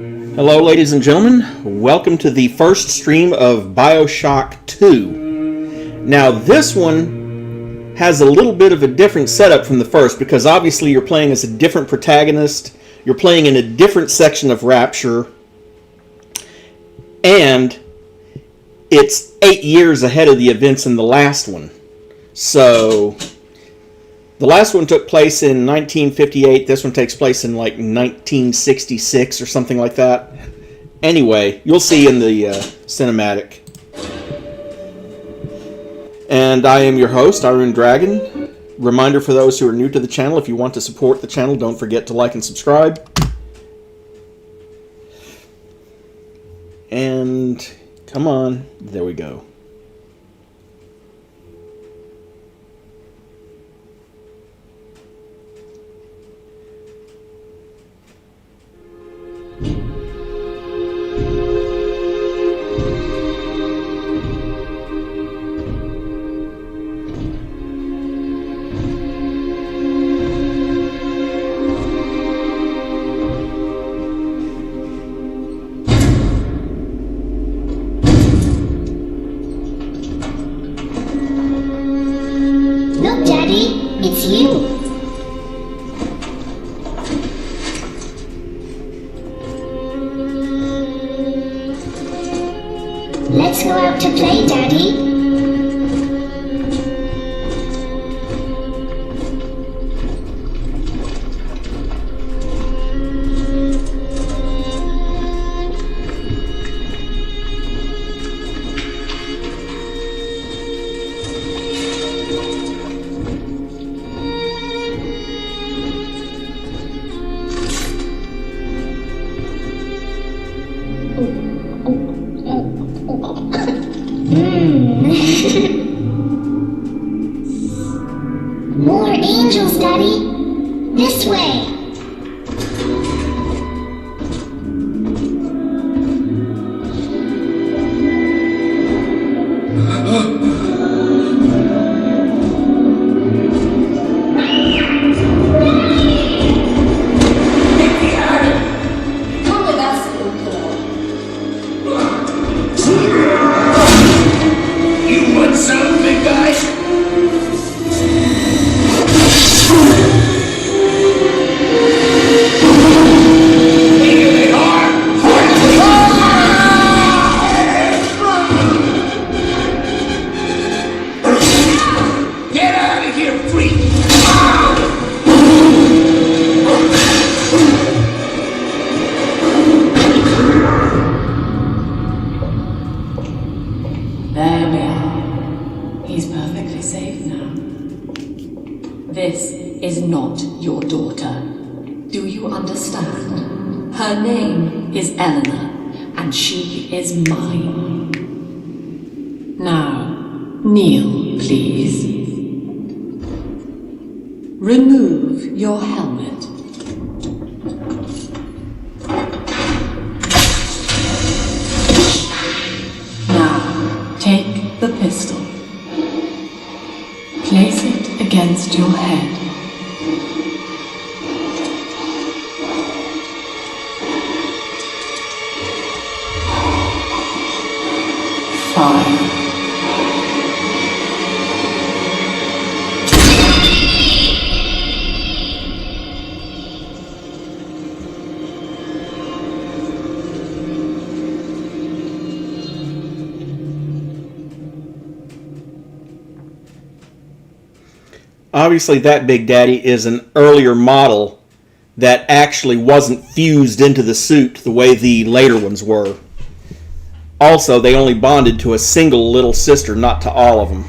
Hello, ladies and gentlemen. Welcome to the first stream of Bioshock 2. Now, this one has a little bit of a different setup from the first because obviously you're playing as a different protagonist, you're playing in a different section of Rapture, and it's 8 years ahead of the events in the last one. So, the last one took place in 1958. This one takes place in like 1966 or something like that. Anyway, you'll see in the cinematic. And I am your host, Iron Dragon. Reminder for those who are new to the channel, if you want to support the channel, don't forget to like and subscribe. And come on, there we go. Look, Daddy, it's you. Let's go out to play, Daddy. More angels, Daddy. This way. There we are. He's perfectly safe now. This is not your daughter. Do you understand? Her name is Eleanor, and she is mine. Now, kneel, please. Remove your helmet. Take the pistol. Place it against your head. Fire. Obviously, that Big Daddy is an earlier model that actually wasn't fused into the suit the way the later ones were. Also, they only bonded to a single little sister, not to all of them.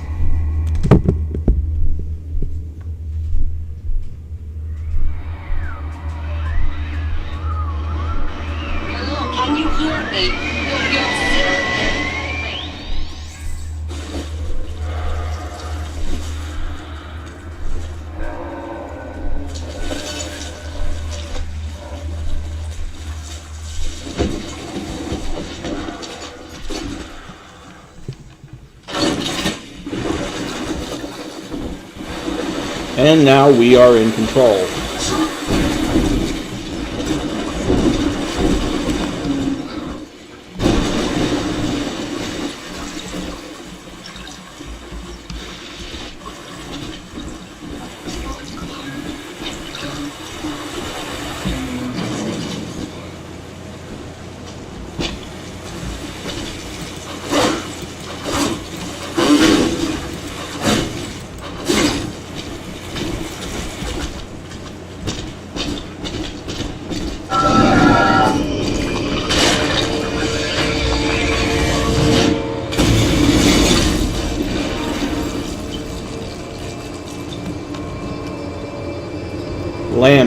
Hello, can you hear me? And now we are in control.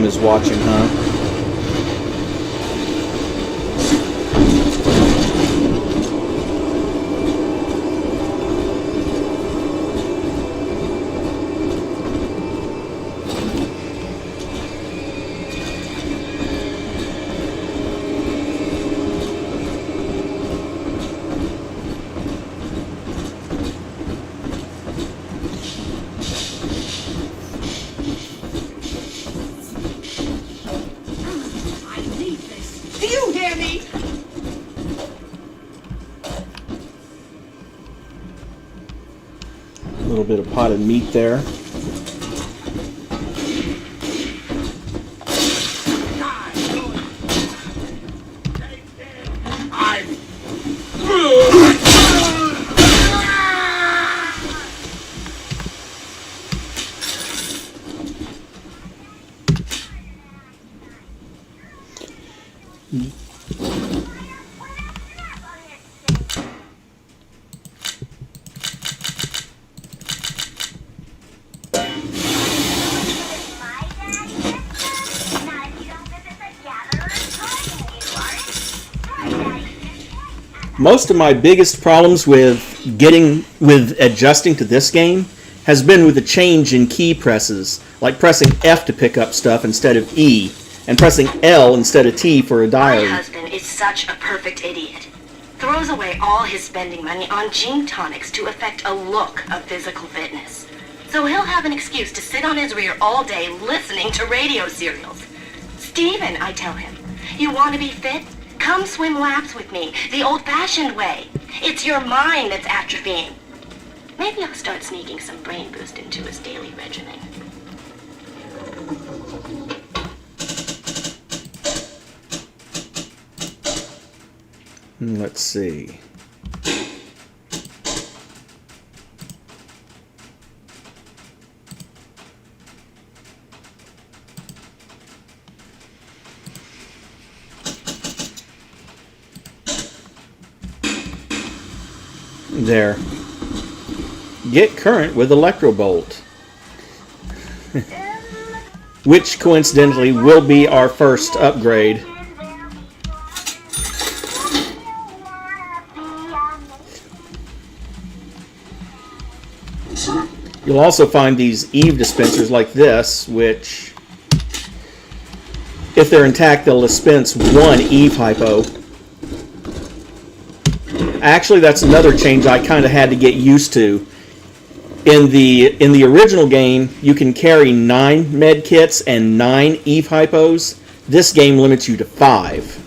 game is watching, huh? A little bit of potted meat there. Most of my biggest problems with adjusting to this game has been with the change in key presses, like pressing F to pick up stuff instead of E, and pressing L instead of T for a diary. My husband is such a perfect idiot. Throws away all his spending money on gene tonics to affect a look of physical fitness. So he'll have an excuse to sit on his rear all day listening to radio serials. Steven, I tell him, you want to be fit? Come swim laps with me, the old-fashioned way. It's your mind that's atrophying. Maybe I'll start sneaking some brain boost into his daily regimen. Let's see. There. Get current with Electrobolt. Which coincidentally will be our first upgrade. You'll also find these Eve dispensers like this, which, if they're intact, they'll dispense one Eve hypo. Actually, that's another change I kind of had to get used to. In the original game, you can carry 9 med kits and 9 Eve hypos. This game limits you to 5.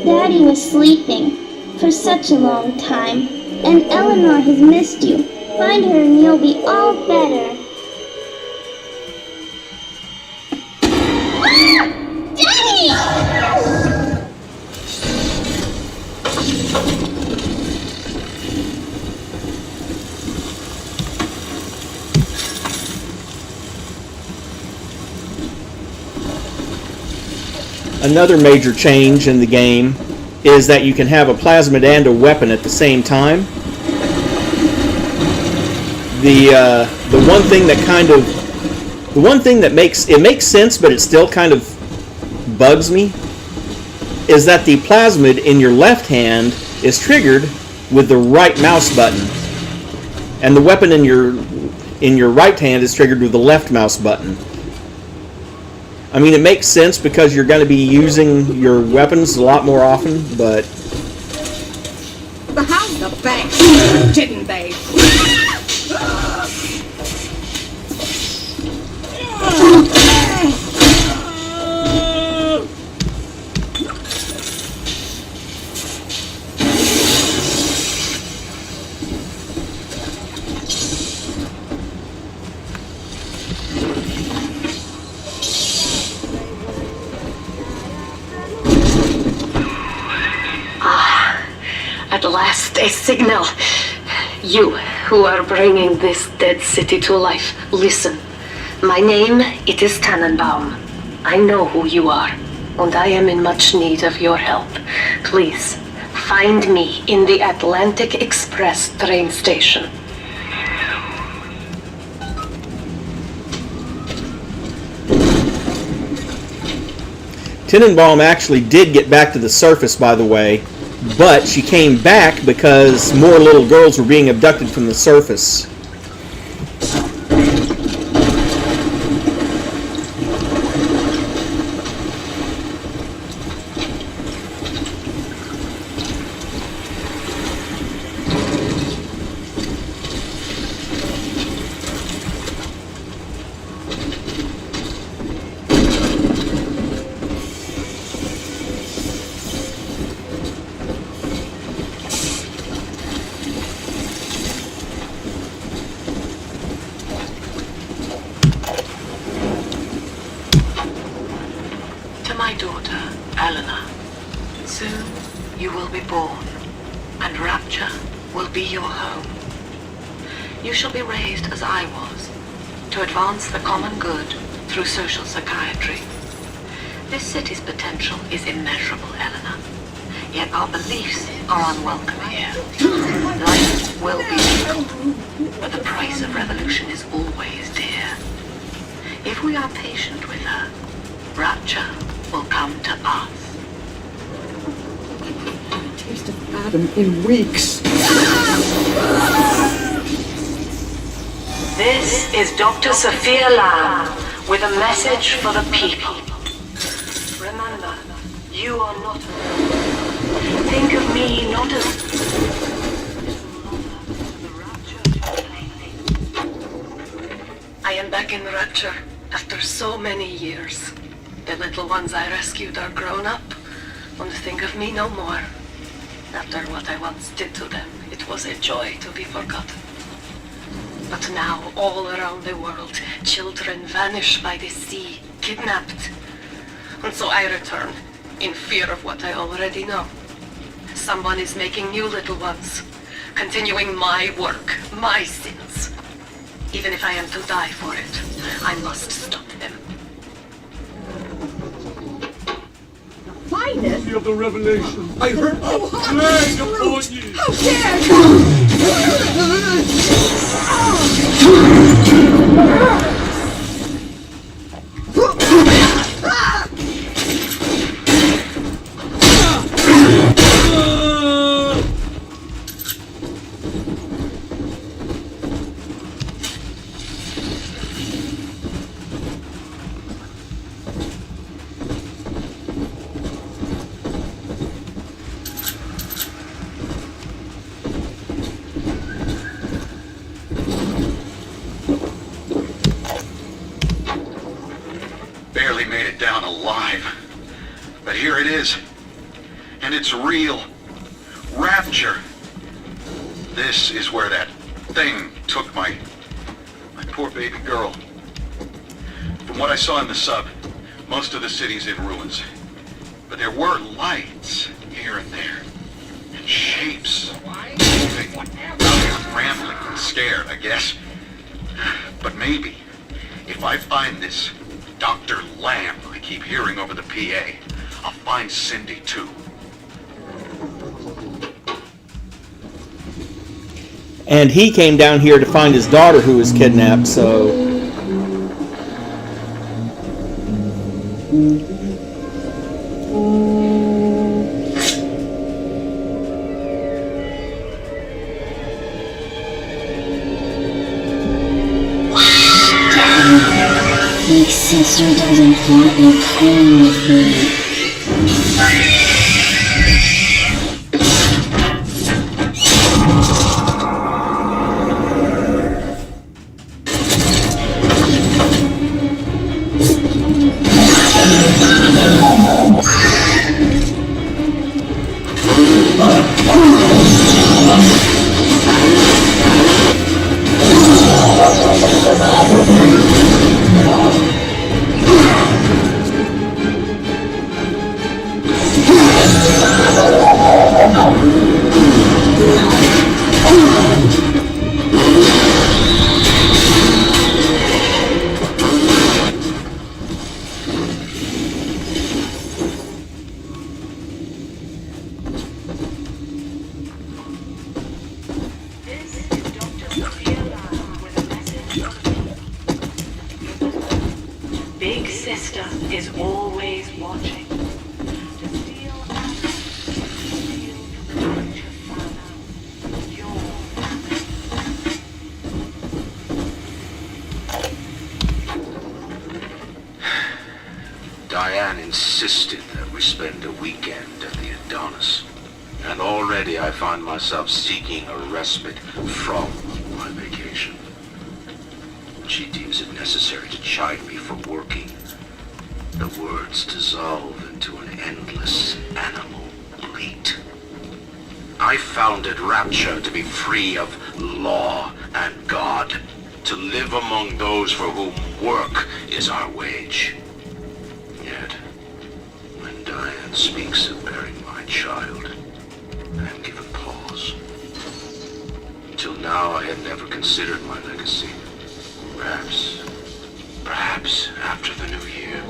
Daddy was sleeping for such a long time, and Eleanor has missed you. Find her and you'll be all better. Daddy! Another major change in the game is that you can have a plasmid and a weapon at the same time. The one thing that makes sense, but it still kind of bugs me, is that the plasmid in your left hand is triggered with the right mouse button, and the weapon in your right hand is triggered with the left mouse button. I mean, it makes sense because you're going to be using your weapons a lot more often, but... Behind the back, didn't they? At last, a signal. You, who are bringing this dead city to life, listen. My name, it is Tannenbaum. I know who you are, and I am in much need of your help. Please, find me in the Atlantic Express train station. Tenenbaum actually did get back to the surface, by the way, but she came back because more little girls were being abducted from the surface. My daughter, Eleanor, soon you will be born, and Rapture will be your home. You shall be raised as I was, to advance the common good through social psychiatry. This city's potential is immeasurable, Eleanor, yet our beliefs are unwelcome here. Life will be difficult, but the price of revolution is always dear. If we are patient with her, Rapture will come to us. Taste of Adam in weeks. This is Dr. Sophia Lamb with a message for the people. Remember, you are not alone. Think of me not as I am back in Rapture after so many years. The little ones I rescued are grown up, and think of me no more. After what I once did to them, it was a joy to be forgotten. But now, all around the world, children vanish by the sea, kidnapped. And so I return, in fear of what I already know. Someone is making new little ones, continuing my work, my sins. Even if I am to die for it, I must stop them. Finest? Of the revelation. I heard a plague upon ye. How dare you! Barely made it down alive. But here it is. And it's real. Rapture. This is where that thing took my poor baby girl. From what I saw in the sub, most of the city's in ruins. But there were lights here and there. And shapes. Moving. Rambling and scared, I guess. But maybe, if I find this Dr. Lamb I keep hearing over the PA, I'll find Cindy too. And he came down here to find his daughter who was kidnapped, so... Big sister doesn't want you playing with me. sister is always watching. To steal Adam, steal from future father, your Diane insisted that we spend a weekend at the Adonis. And already I find myself seeking a respite from my vacation. She deems it necessary to chide me for working. The words dissolve into an endless animal bleat. I founded Rapture to be free of law and God, to live among those for whom work is our wage. Yet, when Diane speaks of bearing my child, I am given pause. Till now I had never considered my legacy. Perhaps after the new year.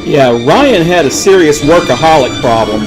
Yeah, Ryan had a serious workaholic problem.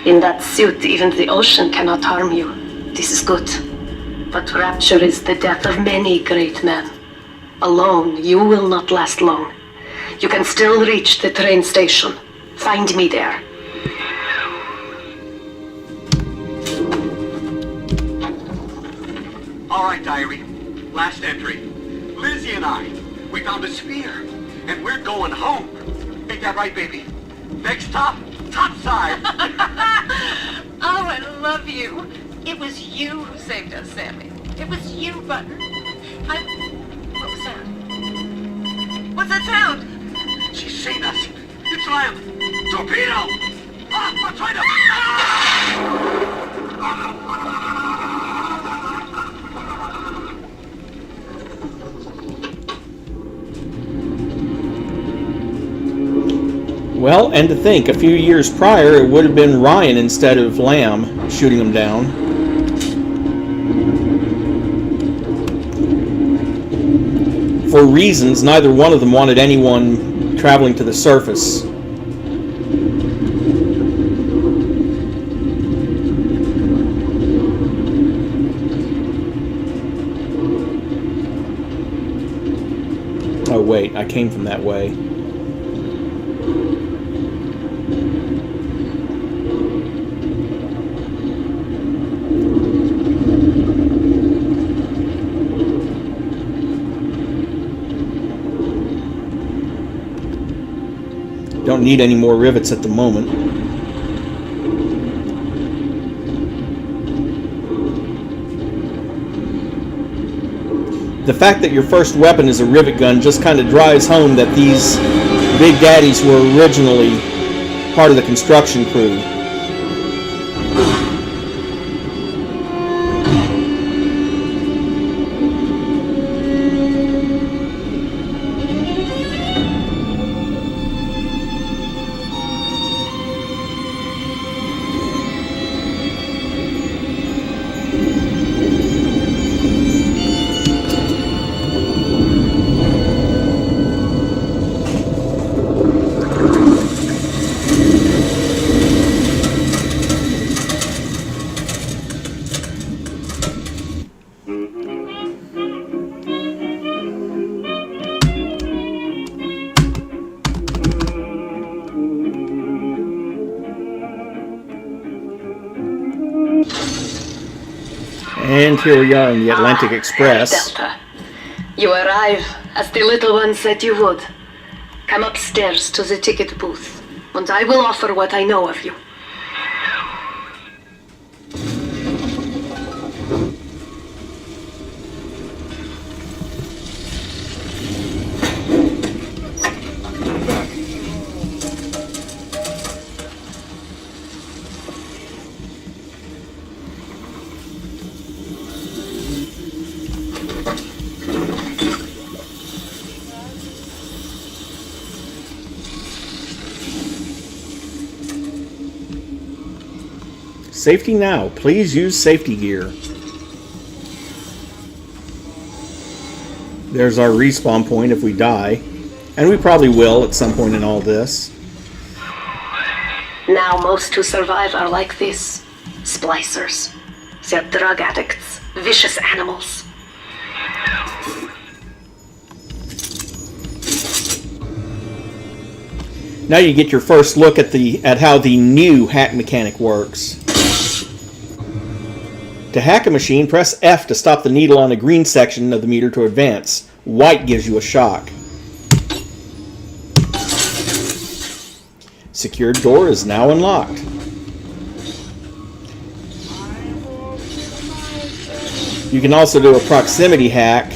In that suit, even the ocean cannot harm you. This is good. But Rapture is the death of many great men. Alone, you will not last long. You can still reach the train station. Find me there. All right, diary. Last entry. Lizzie and I, we found a sphere, and we're going home. Ain't that right, baby? Next stop, topside. Oh, I love you. It was you who saved us, Sammy. It was you, Button. What was that? What's that sound? She's seen us. It's Lamb. Torpedo! Ah, I'm trying to... Well, and to think, a few years prior, it would have been Ryan instead of Lamb shooting him down. For reasons, neither one of them wanted anyone traveling to the surface. Oh wait, I came from that way. Don't need any more rivets at the moment. The fact that your first weapon is a rivet gun just kind of drives home that these big daddies were originally part of the construction crew. And here we are in the Atlantic Express. Delta. You arrive as the little one said you would. Come upstairs to the ticket booth, and I will offer what I know of you. Safety now. Please use safety gear. There's our respawn point if we die. And we probably will at some point in all this. Now most who survive are like this. Splicers. They're drug addicts. Vicious animals. Now you get your first look at how the new hack mechanic works. To hack a machine, press F to stop the needle on the green section of the meter to advance. White gives you a shock. Secured door is now unlocked. You can also do a proximity hack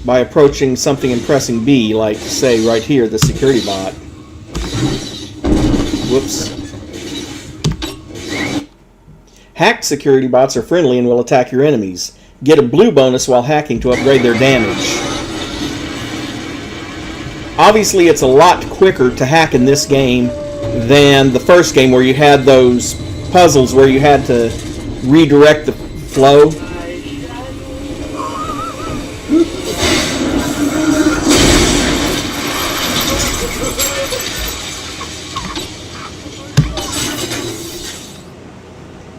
by approaching something and pressing B, like, say, right here, the security bot. Whoops. Hacked security bots are friendly and will attack your enemies. Get a blue bonus while hacking to upgrade their damage. Obviously, it's a lot quicker to hack in this game than the first game where you had those puzzles where you had to redirect the flow.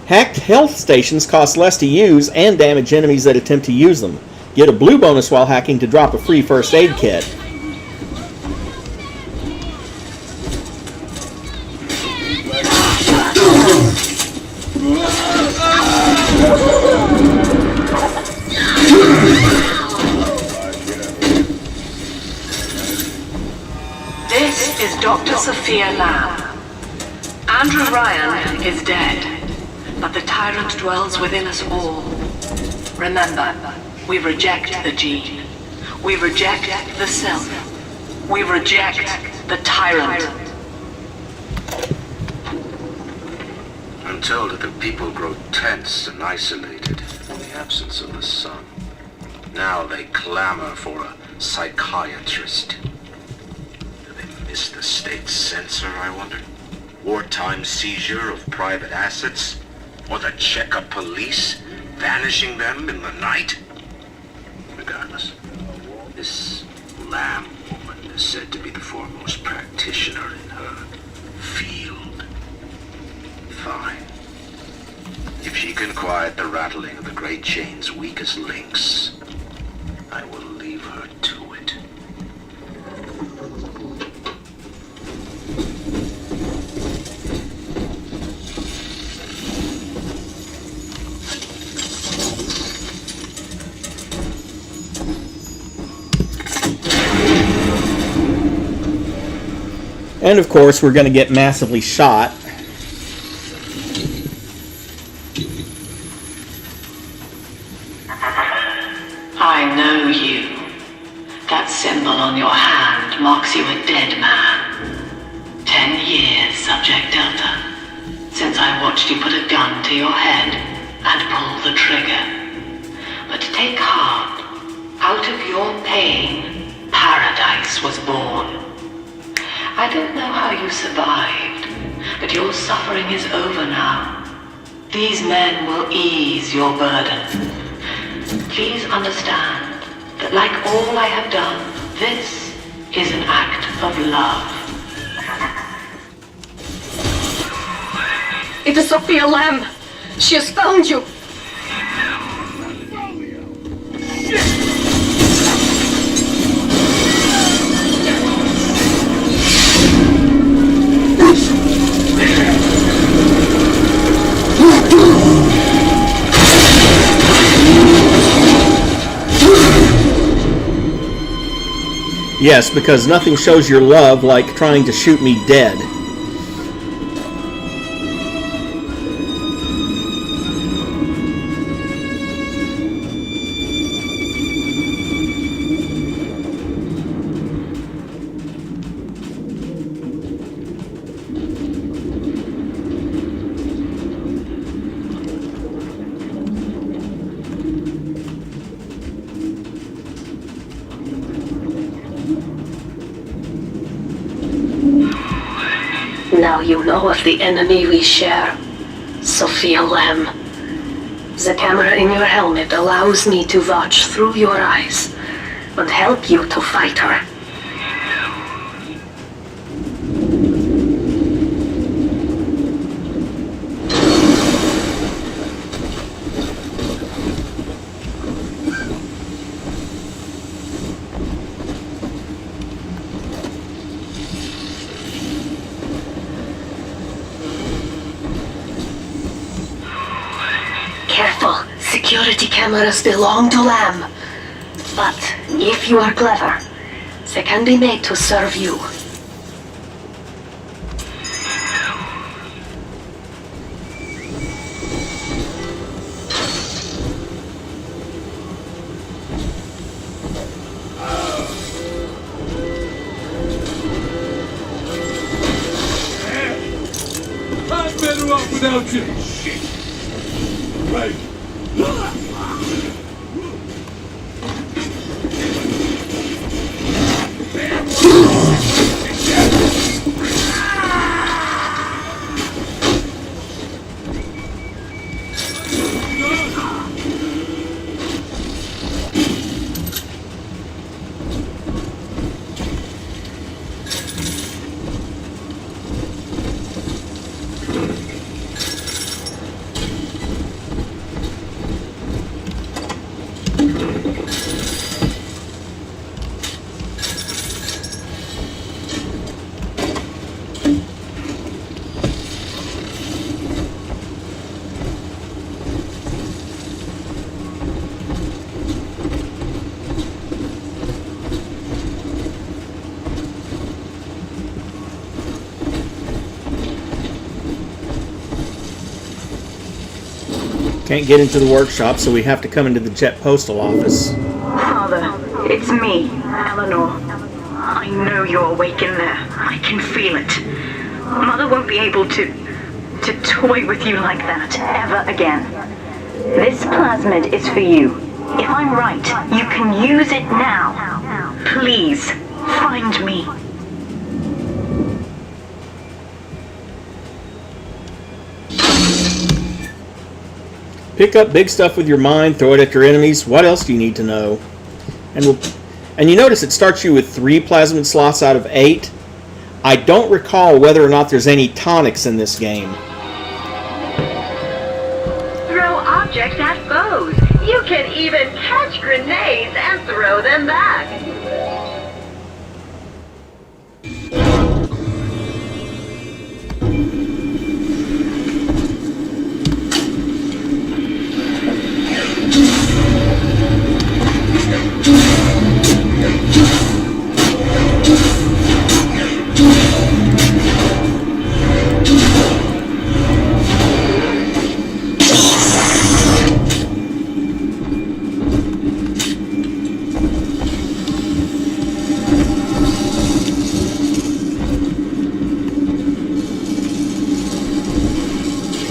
Hacked health stations cost less to use and damage enemies that attempt to use them. Get a blue bonus while hacking to drop a free first aid kit. This is Dr. Sophia Lamb. Andrew Ryan is dead. But the tyrant dwells within us all. Remember, we reject the gene. We reject the self. We reject the tyrant. I'm told that the people grow tense and isolated in the absence of the sun. Now they clamor for a psychiatrist. Do they miss the state censor, I wonder? Wartime seizure of private assets? Or the checkup police, vanishing them in the night? Regardless, this Lamb woman is said to be the foremost practitioner in her field. Fine. If she can quiet the rattling of the great chain's weakest links, I will leave her to it. And of course, we're going to get massively shot. I know you. That symbol on your hand marks you a dead man. 10 years, Subject Delta, since I watched you put a gun to your head and pull the trigger. But take heart. Out of your pain, paradise was born. I don't know how you survived, but your suffering is over now. These men will ease your burden. Please understand that like all I have done, this is an act of love. It is Sophia Lamb. She has found you. Yes, because nothing shows your love like trying to shoot me dead. Now you know of the enemy we share. Sophia Lamb. The camera in your helmet allows me to watch through your eyes and help you to fight her. Careful, security cameras belong to Lamb. But if you are clever, they can be made to serve you. I'm better off without you. Shit. Right. Can't get into the workshop, so we have to come into the Jet Postal Office. Father, it's me, Eleanor. I know you're awake in there. I can feel it. Mother won't be able to toy with you like that ever again. This plasmid is for you. If I'm right, you can use it now. Please, find me. Pick up big stuff with your mind, throw it at your enemies. What else do you need to know? And you notice it starts you with 3 plasmid slots out of 8. I don't recall whether or not there's any tonics in this game. Throw objects at foes. You can even catch grenades and throw them back.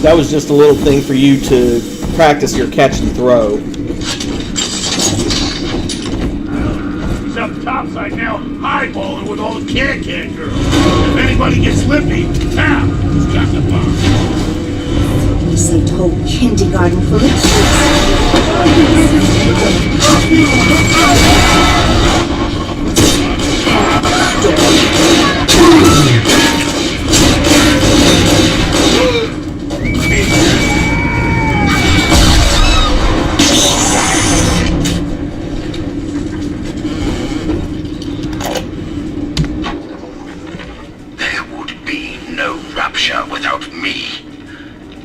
That was just a little thing for you to practice your catch and throw. He's up topside now, eyeballing with all the can-can girls. If anybody gets lippy, now he's got the bomb. You saved a whole kindergarten full of kids. There would be no Rapture without me.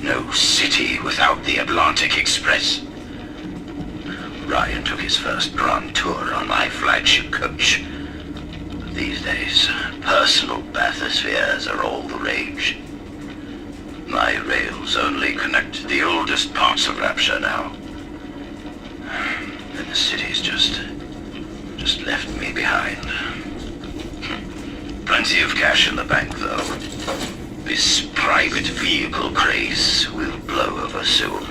No city without the Atlantic Express. Ryan took his first grand tour on my flagship coach. These days, personal bathyspheres are all the rage. My rails only connect the oldest parts of Rapture now. And the city's just left me behind. Plenty of cash in the bank, though. This private vehicle craze will blow over soon.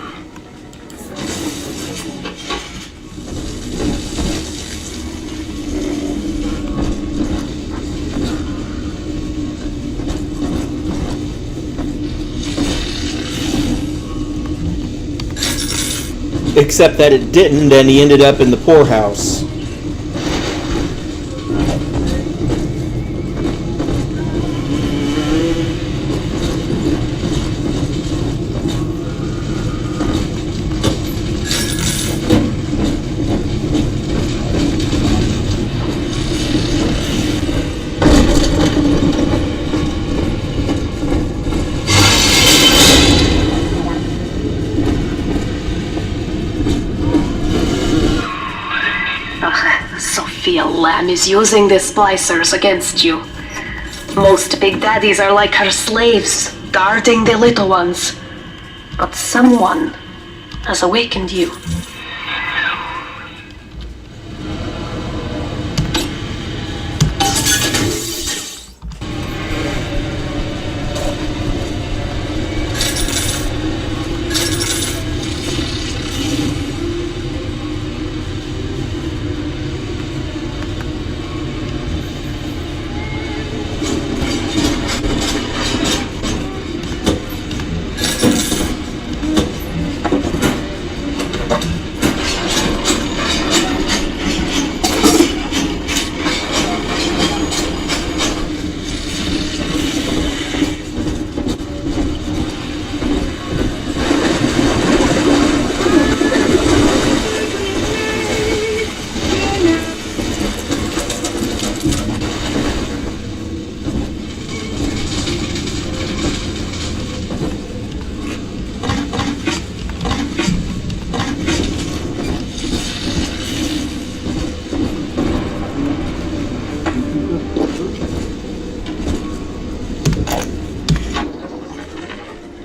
Except that it didn't, and he ended up in the poorhouse. Lamb is using the splicers against you. Most big daddies are like her slaves, guarding the little ones. But someone has awakened you.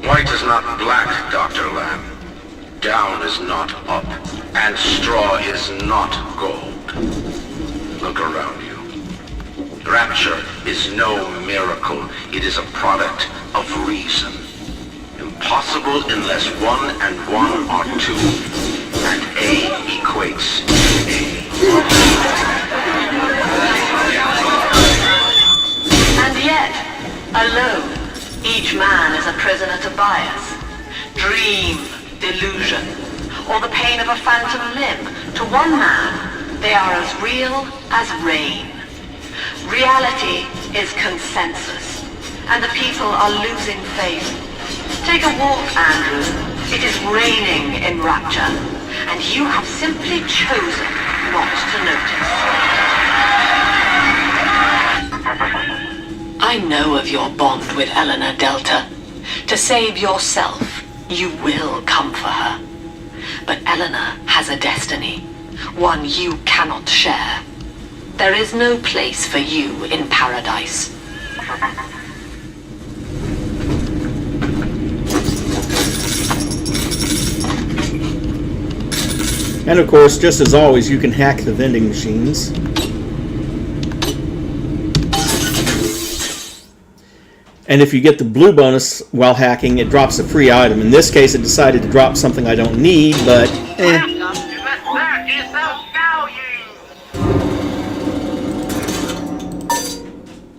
White is not black, Dr. Lamb. Down is not up, and straw is not gold. Look around you. Rapture is no miracle. It is a product of reason. Impossible unless 1 and 1 are 2, and A equates A. And yet, alone, each man is a prisoner to bias, dream, delusion, or the pain of a phantom limb. To one man, they are as real as rain. Reality is consensus, and the people are losing faith. Take a walk, Andrew. It is raining in Rapture, and you have simply chosen not to notice. I know of your bond with Eleanor, Delta. To save yourself, you will come for her. But Eleanor has a destiny, one you cannot share. There is no place for you in paradise. And of course, just as always, you can hack the vending machines. And if you get the blue bonus while hacking, it drops a free item. In this case, it decided to drop something I don't need, but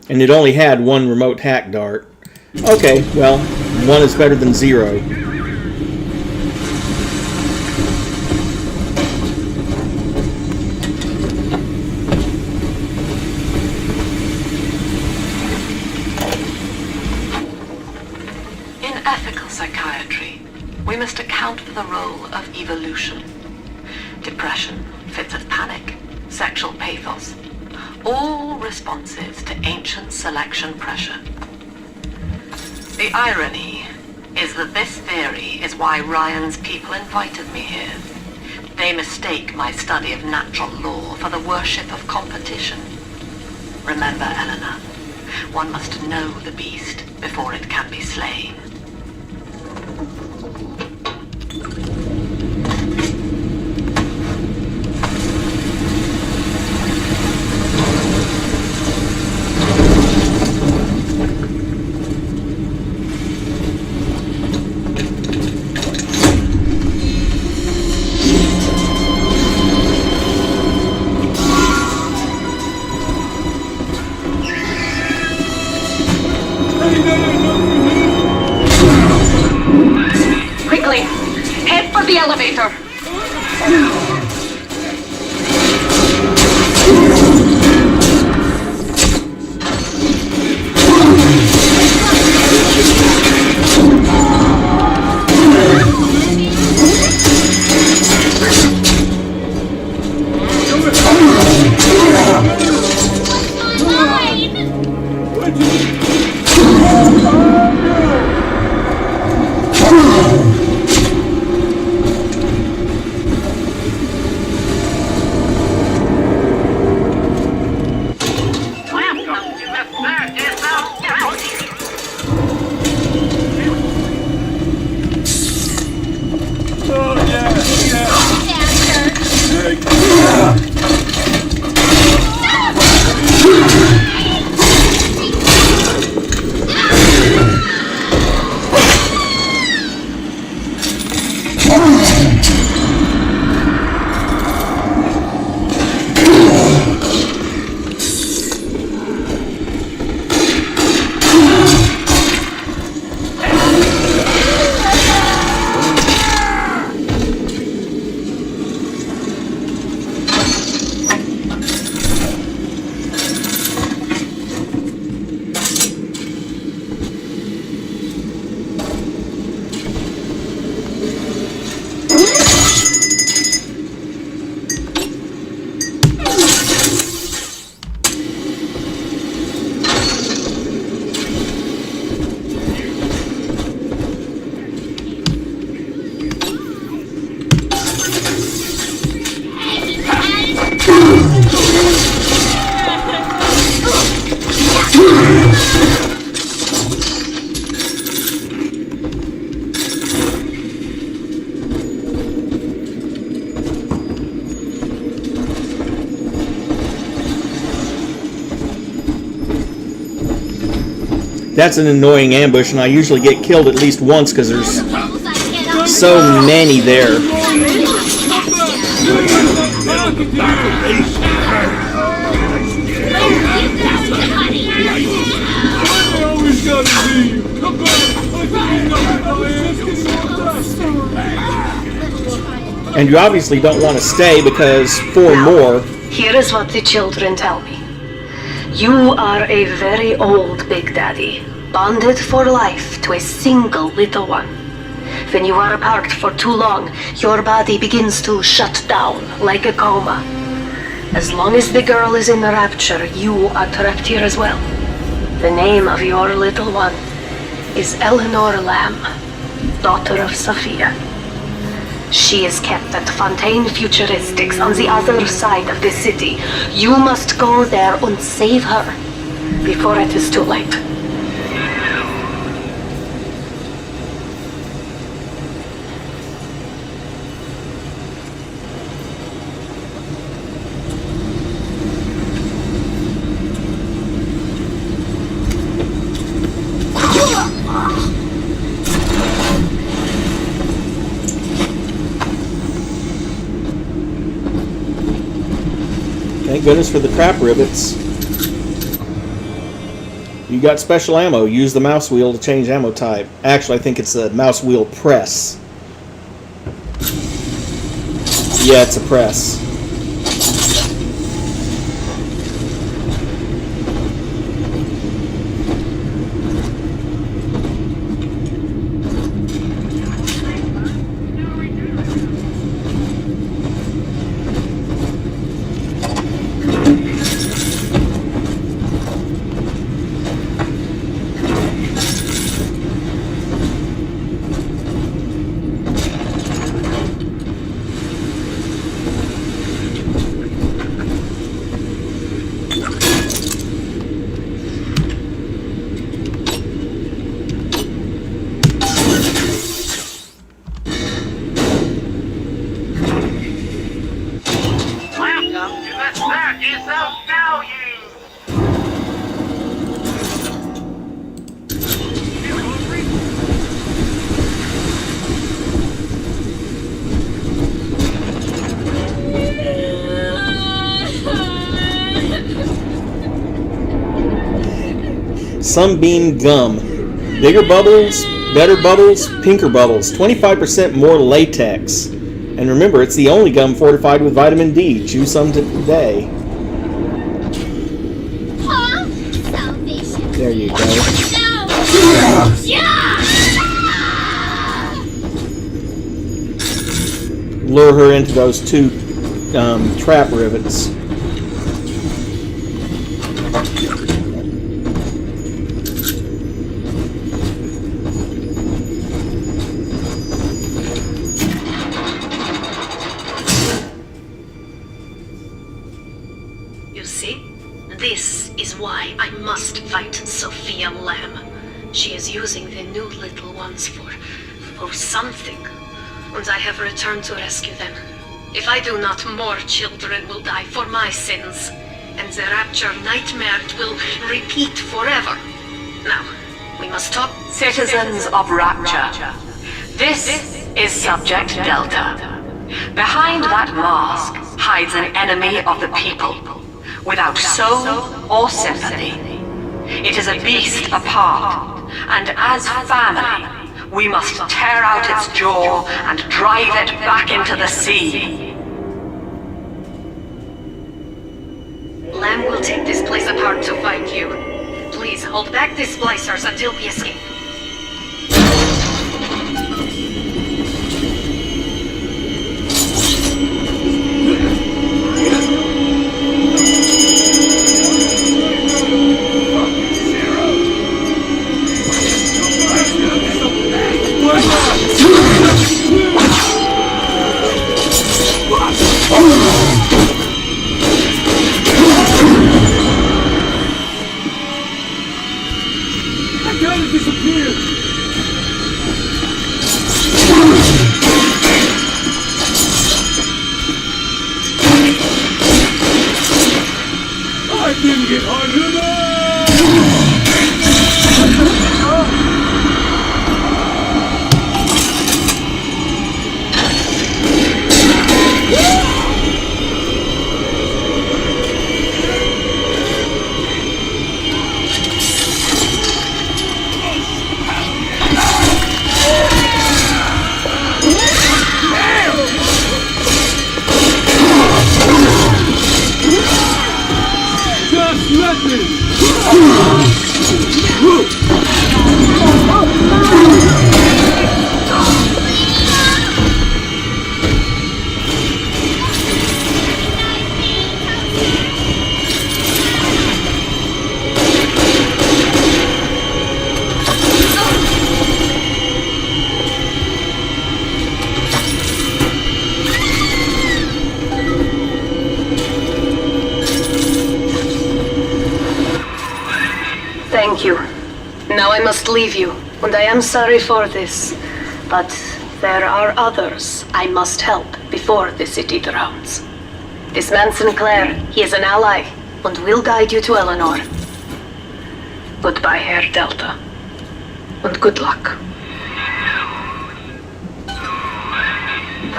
And it only had 1 remote hack dart. Okay, well, 1 is better than 0. We must account for the role of evolution. Depression, fits of panic, sexual pathos, all responses to ancient selection pressure. The irony is that this theory is why Ryan's people invited me here. They mistake my study of natural law for the worship of competition. Remember, Eleanor, one must know the beast before it can be slain. Quickly, head for the elevator. That's an annoying ambush, and I usually get killed at least once because there's so many there. And you obviously don't want to stay because 4 more. Here is what the children tell me. You are a very old Big Daddy, bonded for life to a single little one. When you are apart for too long, your body begins to shut down like a coma. As long as the girl is in the Rapture, you are trapped here as well. The name of your little one is Eleanor Lamb, daughter of Sophia. She is kept at Fontaine Futuristics on the other side of the city. You must go there and save her before it is too late. Thank goodness for the trap rivets. You got special ammo. Use the mouse wheel to change ammo type. Actually, I think it's a mouse wheel press. Yeah, it's a press. Sunbeam gum. Bigger bubbles, better bubbles, pinker bubbles. 25% more latex. And remember, it's the only gum fortified with vitamin D. Choose some today. There you go. Lure her into those 2 trap rivets. Sophia Lamb. She is using the new little ones for something, and I have returned to rescue them. If I do not, more children will die for my sins, and the Rapture nightmare will repeat forever. Now, we must talk. Citizens of Rapture, this is Subject Delta. Behind that mask hides an enemy of the people, without soul or sympathy. It is a beast apart, and as family, we must tear out its jaw and drive it back into the sea. Lamb will take this place apart to find you. Please hold back the splicers until we escape. I didn't get hard enough! Thank you. Now I must leave you, and I am sorry for this. But there are others I must help before the city drowns. This man Sinclair, he is an ally, and will guide you to Eleanor. Goodbye, Herr Delta. And good luck.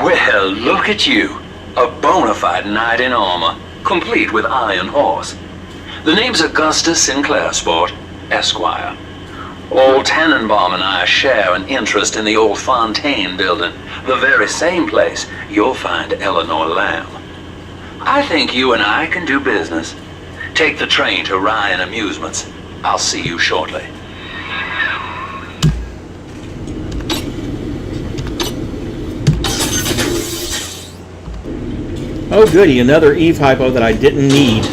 Well, look at you. A bona fide knight in armor, complete with iron horse. The name's Augustus Sinclair, Sport, Esquire. Old Tannenbaum and I share an interest in the old Fontaine building, the very same place you'll find Eleanor Lamb. I think you and I can do business. Take the train to Ryan Amusements. I'll see you shortly. Oh goody, another Eve hypo that I didn't need.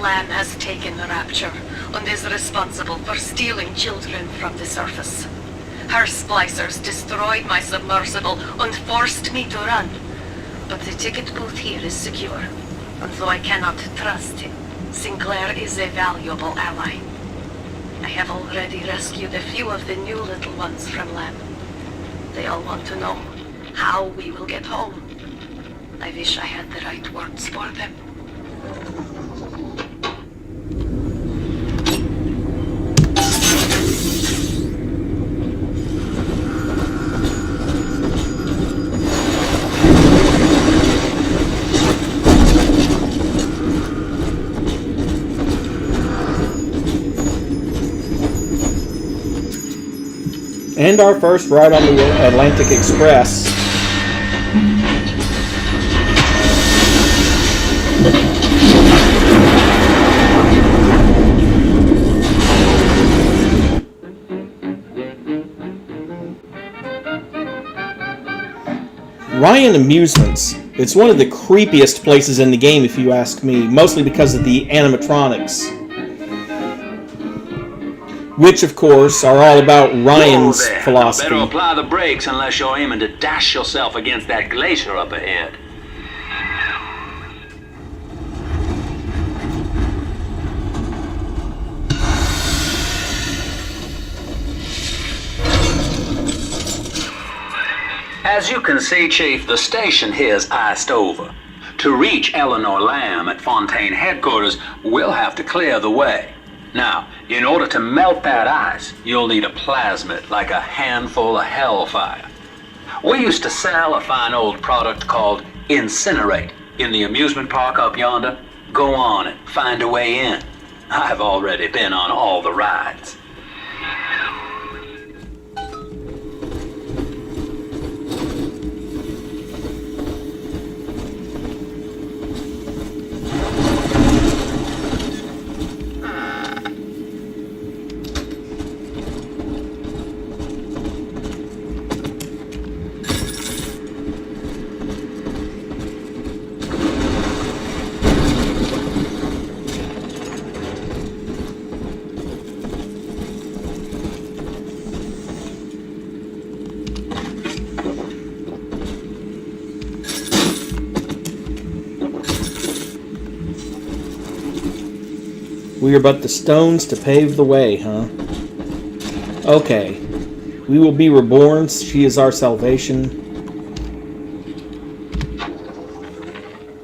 Lamb has taken the Rapture and is responsible for stealing children from the surface. Her splicers destroyed my submersible and forced me to run. But the ticket booth here is secure, and though I cannot trust him, Sinclair is a valuable ally. I have already rescued a few of the new little ones from Lamb. They all want to know how we will get home. I wish I had the right words for them. And our first ride on the Atlantic Express. Ryan Amusements. It's one of the creepiest places in the game, if you ask me, mostly because of the animatronics. Which, of course, are all about Ryan's philosophy. Better apply the brakes unless you're aiming to dash yourself against that glacier up ahead. As you can see, Chief, the station here's iced over. To reach Eleanor Lamb at Fontaine headquarters, we'll have to clear the way. Now, in order to melt that ice, you'll need a plasmid, like a handful of hellfire. We used to sell a fine old product called Incinerate in the amusement park up yonder. Go on and find a way in. I've already been on all the rides. We are but the stones to pave the way, huh? Okay. We will be reborn. She is our salvation.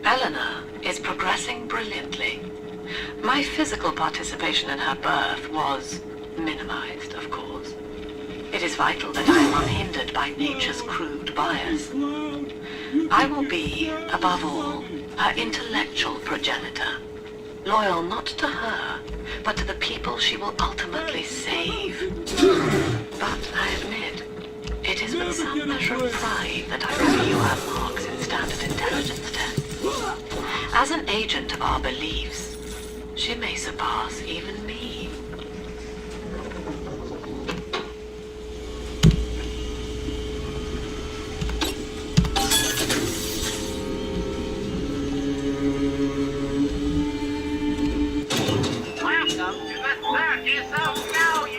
Eleanor is progressing brilliantly. My physical participation in her birth was minimized, of course. It is vital that I am unhindered by nature's crude bias. I will be, above all, her intellectual progenitor. Loyal not to her, but to the people she will ultimately save. But I admit, it is with some measure of pride that I review her marks in standard intelligence tests. As an agent to our beliefs. She may surpass even me. Welcome to the circus of value.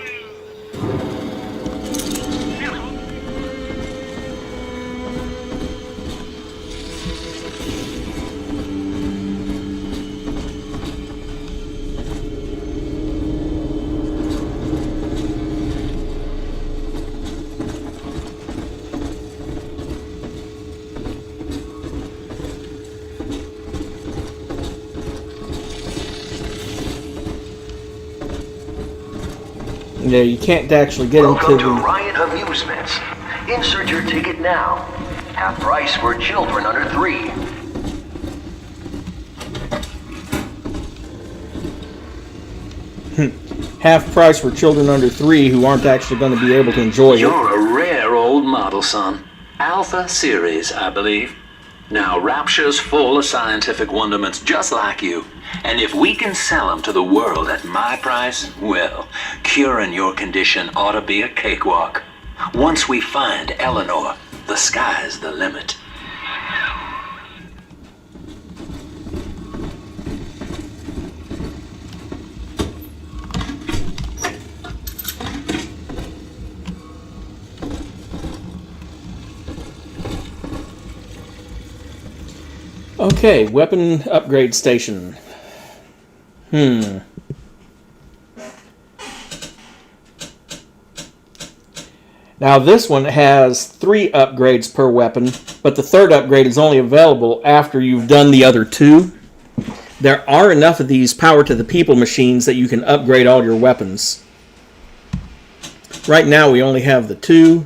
Yeah, you can't actually get Welcome into to the... Riot Amusements. Insert your ticket now. Half price for children under 3. half price for children under 3 who aren't actually going to be able to enjoy it. You're a rare old model, son. Alpha series, I believe. Now, Rapture's full of scientific wonderments just like you. And if we can sell them to the world at my price, well, curing your condition ought to be a cakewalk. Once we find Eleanor, the sky's the limit. Okay, weapon upgrade station. Now this one has 3 upgrades per weapon, but the third upgrade is only available after you've done the other 2. There are enough of these power to the people machines that you can upgrade all your weapons. Right now we only have the 2,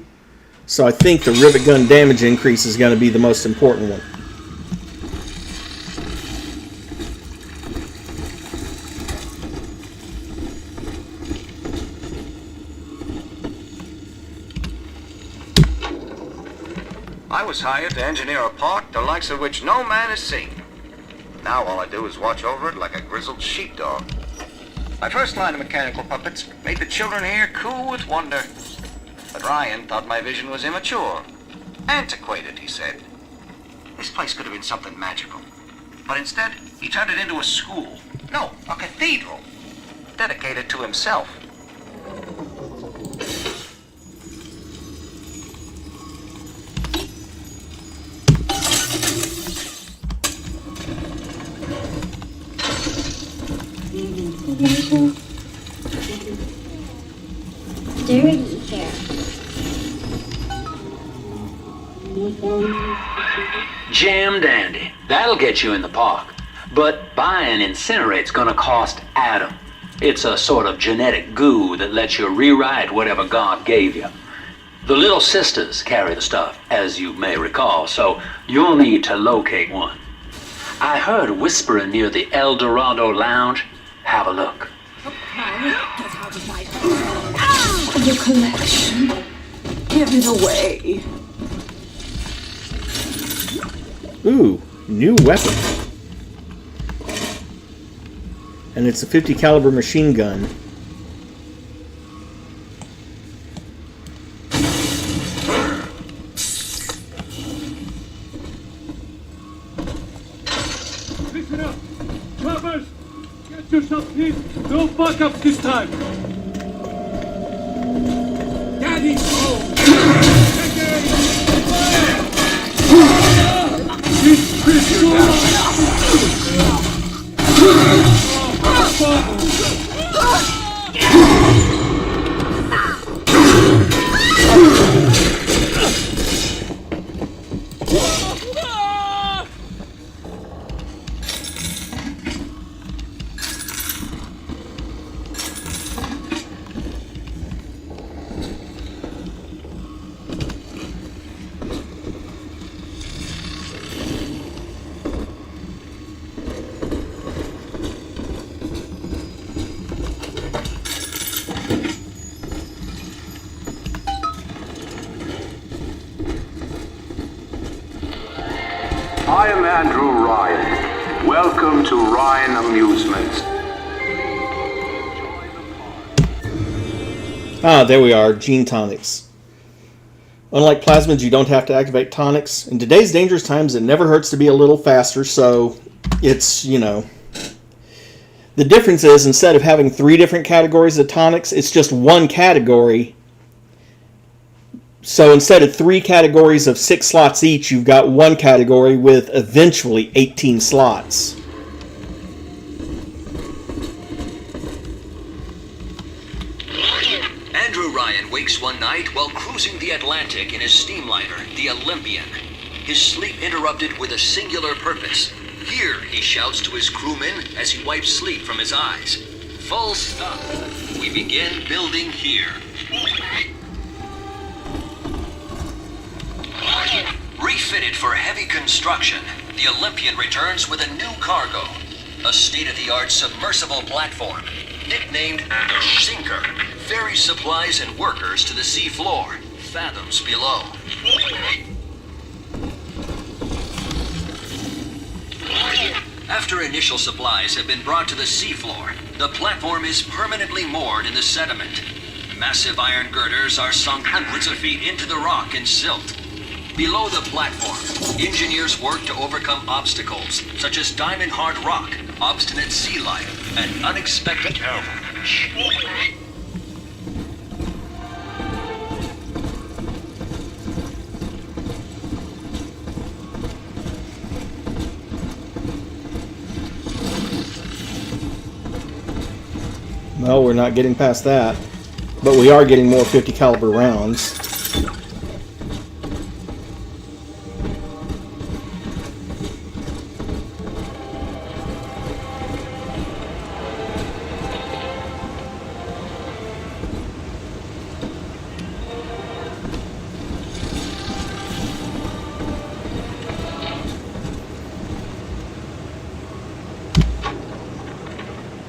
so I think the rivet gun damage increase is going to be the most important one. I was hired to engineer a park the likes of which no man has seen. Now all I do is watch over it like a grizzled sheepdog. My first line of mechanical puppets made the children here cool with wonder. But Ryan thought my vision was immature. Antiquated, he said. This place could have been something magical. But instead, he turned it into a school. No, a cathedral. Dedicated to himself. Dirty hair. Jam dandy. That'll get you in the park. But buying Incinerate's gonna cost Adam. It's a sort of genetic goo that lets you rewrite whatever God gave you. The little sisters carry the stuff, as you may recall, so you'll need to locate one. I heard whispering near the El Dorado Lounge. Have a look. Your collection. Give it away. Ooh, new weapon. And it's a 50 caliber machine gun. Listen up! Choppers! Get yourself in! No backups this time! Daddy's home! This crystal! I am Andrew Ryan. Welcome to Ryan Amusements. Ah, there we are, gene tonics. Unlike plasmids, you don't have to activate tonics. In today's dangerous times, it never hurts to be a little faster, so it's, you know. The difference is, instead of having 3 different categories of tonics, it's just one category. So instead of 3 categories of 6 slots each, you've got one category with eventually 18 slots. Andrew Ryan wakes one night while cruising the Atlantic in his steamliner, the Olympian. His sleep interrupted with a singular purpose. Here, he shouts to his crewmen as he wipes sleep from his eyes. Full stop. We begin building here. Refitted for heavy construction, the Olympian returns with a new cargo. A state-of-the-art submersible platform, nicknamed the Sinker, ferries supplies and workers to the sea floor, fathoms below. After initial supplies have been brought to the seafloor, the platform is permanently moored in the sediment. Massive iron girders are sunk hundreds of feet into the rock and silt. Below the platform, engineers work to overcome obstacles such as diamond-hard rock, obstinate sea life, and unexpected avalanche. Well, we're not getting past that, but we are getting more 50 caliber rounds.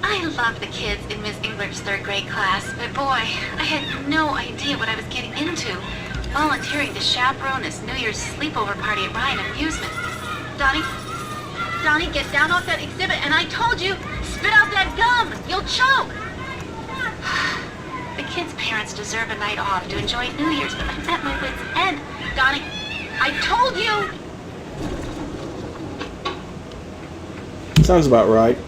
I love the kids in Miss English 3rd grade class, but boy, I had no idea what I was getting into. Volunteering to chaperone this New Year's sleepover party at Ryan Amusement. Donnie, get down off that exhibit, and I told you, spit out that gum! You'll choke! The kids' parents deserve a night off to enjoy New Year's, but I'm at my wit's end. Donnie, I told you! Sounds about right.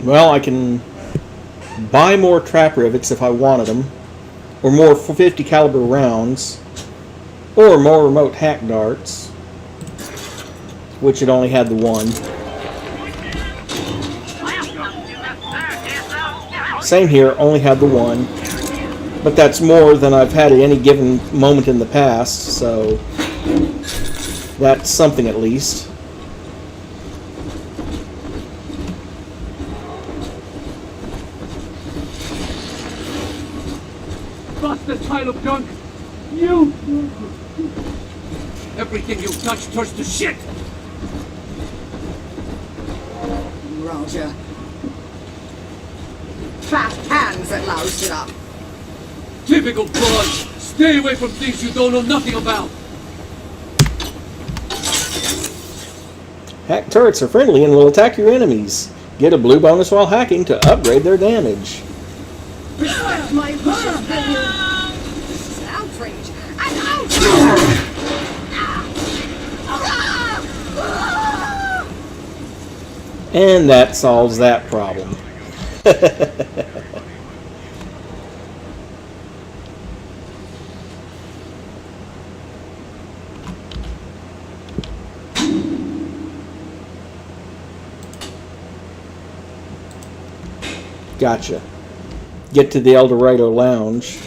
Well, I can buy more trap rivets if I wanted them, or more 50 caliber rounds, or more remote hack darts, which it only had the one. Same here, only had the one, but that's more than I've had at any given moment in the past, so that's something at least. Bastard pile of junk! You! Everything you touch turns to shit! Roger. Fast hands that loused it up. Typical broads! Stay away from things you don't know nothing about! Hack turrets are friendly and will attack your enemies. Get a blue bonus while hacking to upgrade their damage. Respect my wishes, this is an outrage! An outrage! And that solves that problem. Gotcha. Get to the El Dorado Lounge.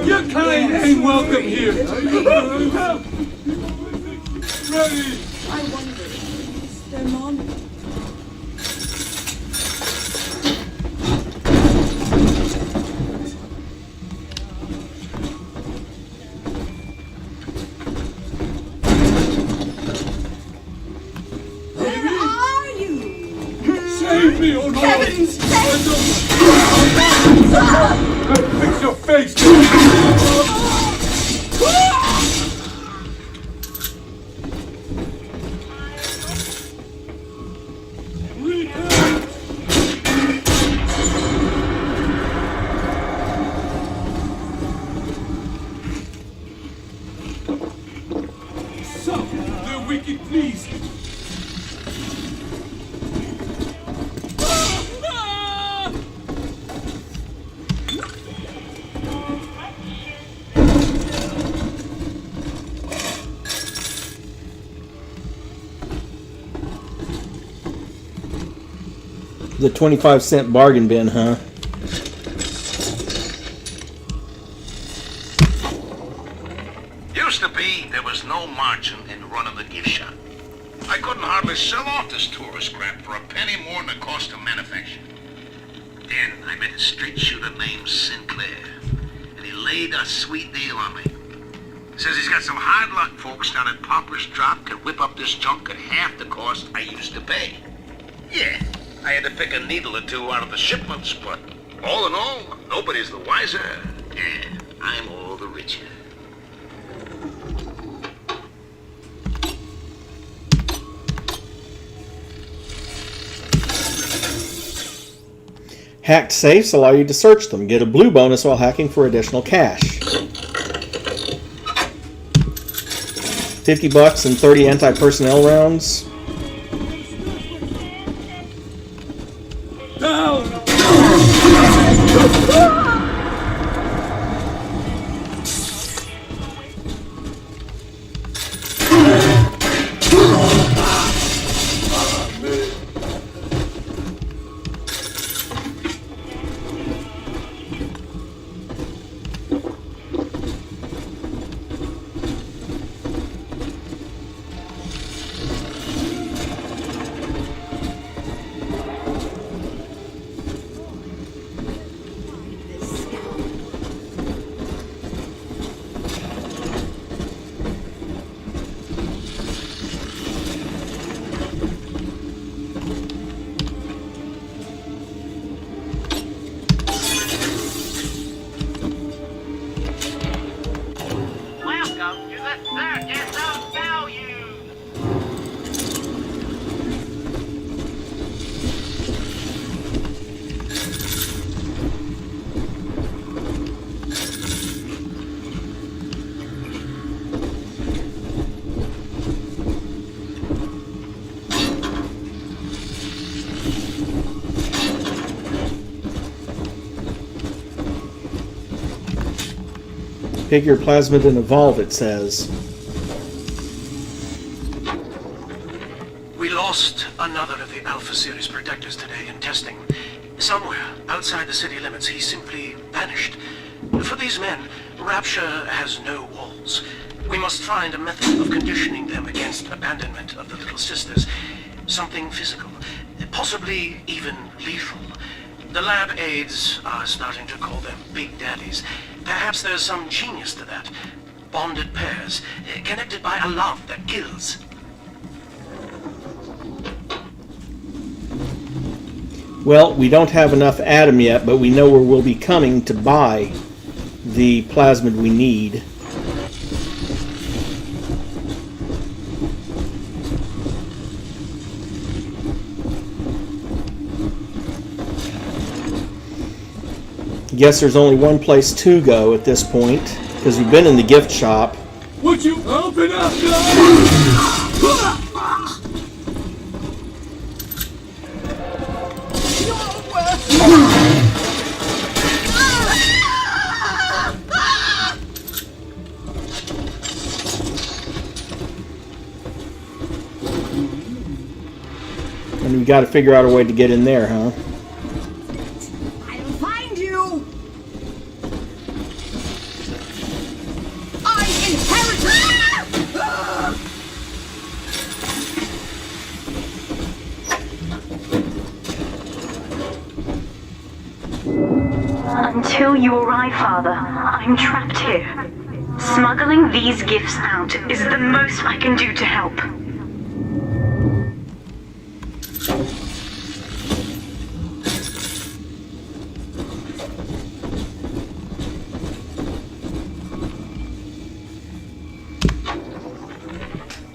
Your kind ain't welcome here. Ready. I wonder, is their mom? Where are you? Save me, or no! Kevin, Fix your face! So, they're wicked pleased. The 25-cent bargain bin, huh? Used to be there was no margin in running the gift shop. I couldn't hardly sell off this tourist crap for a penny more than the cost of manufacture. Then I met a straight shooter named Sinclair, and he laid a sweet deal on me. Says he's got some hard luck folks down at Poplar's Drop can whip up this junk at half the cost I used to pay. Yeah, I had to pick a needle or two out of the shipments, but all in all, nobody's the wiser, and I'm all the richer. Hacked safes allow you to search them. Get a blue bonus while hacking for additional cash. $50 and 30 anti-personnel rounds. Down! Welcome to the Circus of Value. Pick your plasmid and evolve, it says. We lost another of the Alpha Series protectors today in testing. Somewhere outside the city limits, he simply vanished. For these men, Rapture has no walls. We must find a method of conditioning them against abandonment of the Little Sisters. Something physical, possibly even lethal. The lab aides are starting to call them Big Daddies. Perhaps there's some genius to that. Bonded pairs, connected by a love that kills. Well, we don't have enough Atom yet, but we know where we'll be coming to buy the plasmid we need. Guess there's only one place to go at this point, because we've been in the gift shop. Would you open up, And we got to figure out a way to get in there, huh? Until you arrive, Father, I'm trapped here. Smuggling these gifts out is the most I can do to help.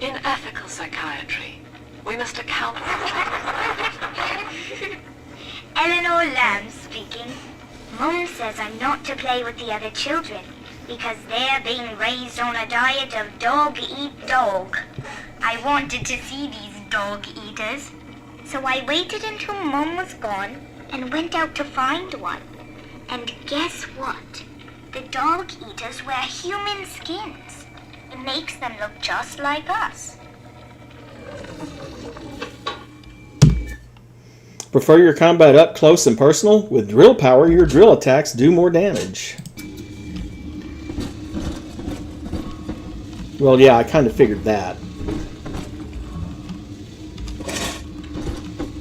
In ethical psychiatry, we must account for Eleanor Lamb speaking. Mom says I'm not to play with the other children because they're being raised on a diet of dog-eat-dog. I wanted to see these dog-eaters, so I waited until Mom was gone and went out to find one. And guess what? The dog-eaters wear human skins. It makes them look just like us. Prefer your combat up close and personal? With drill power, your drill attacks do more damage. Well, yeah, I kind of figured that.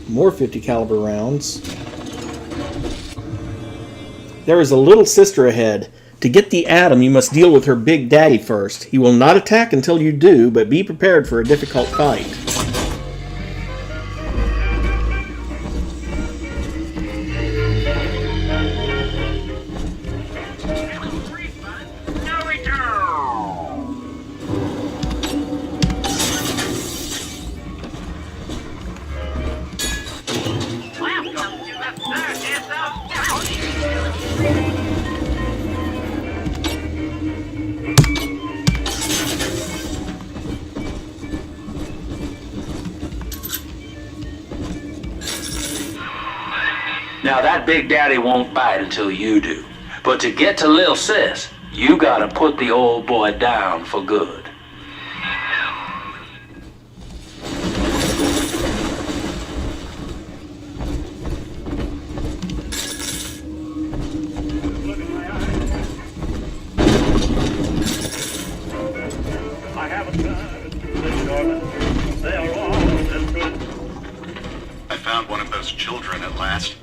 More 50 caliber rounds. There is a little sister ahead. To get the Atom, you must deal with her Big Daddy first. He will not attack until you do, but be prepared for a difficult fight. Now that Big Daddy won't bite until you do. But to get to Lil Sis, you gotta put the old boy down for good. I haven't heard. They are all as good. I found one of those children at last.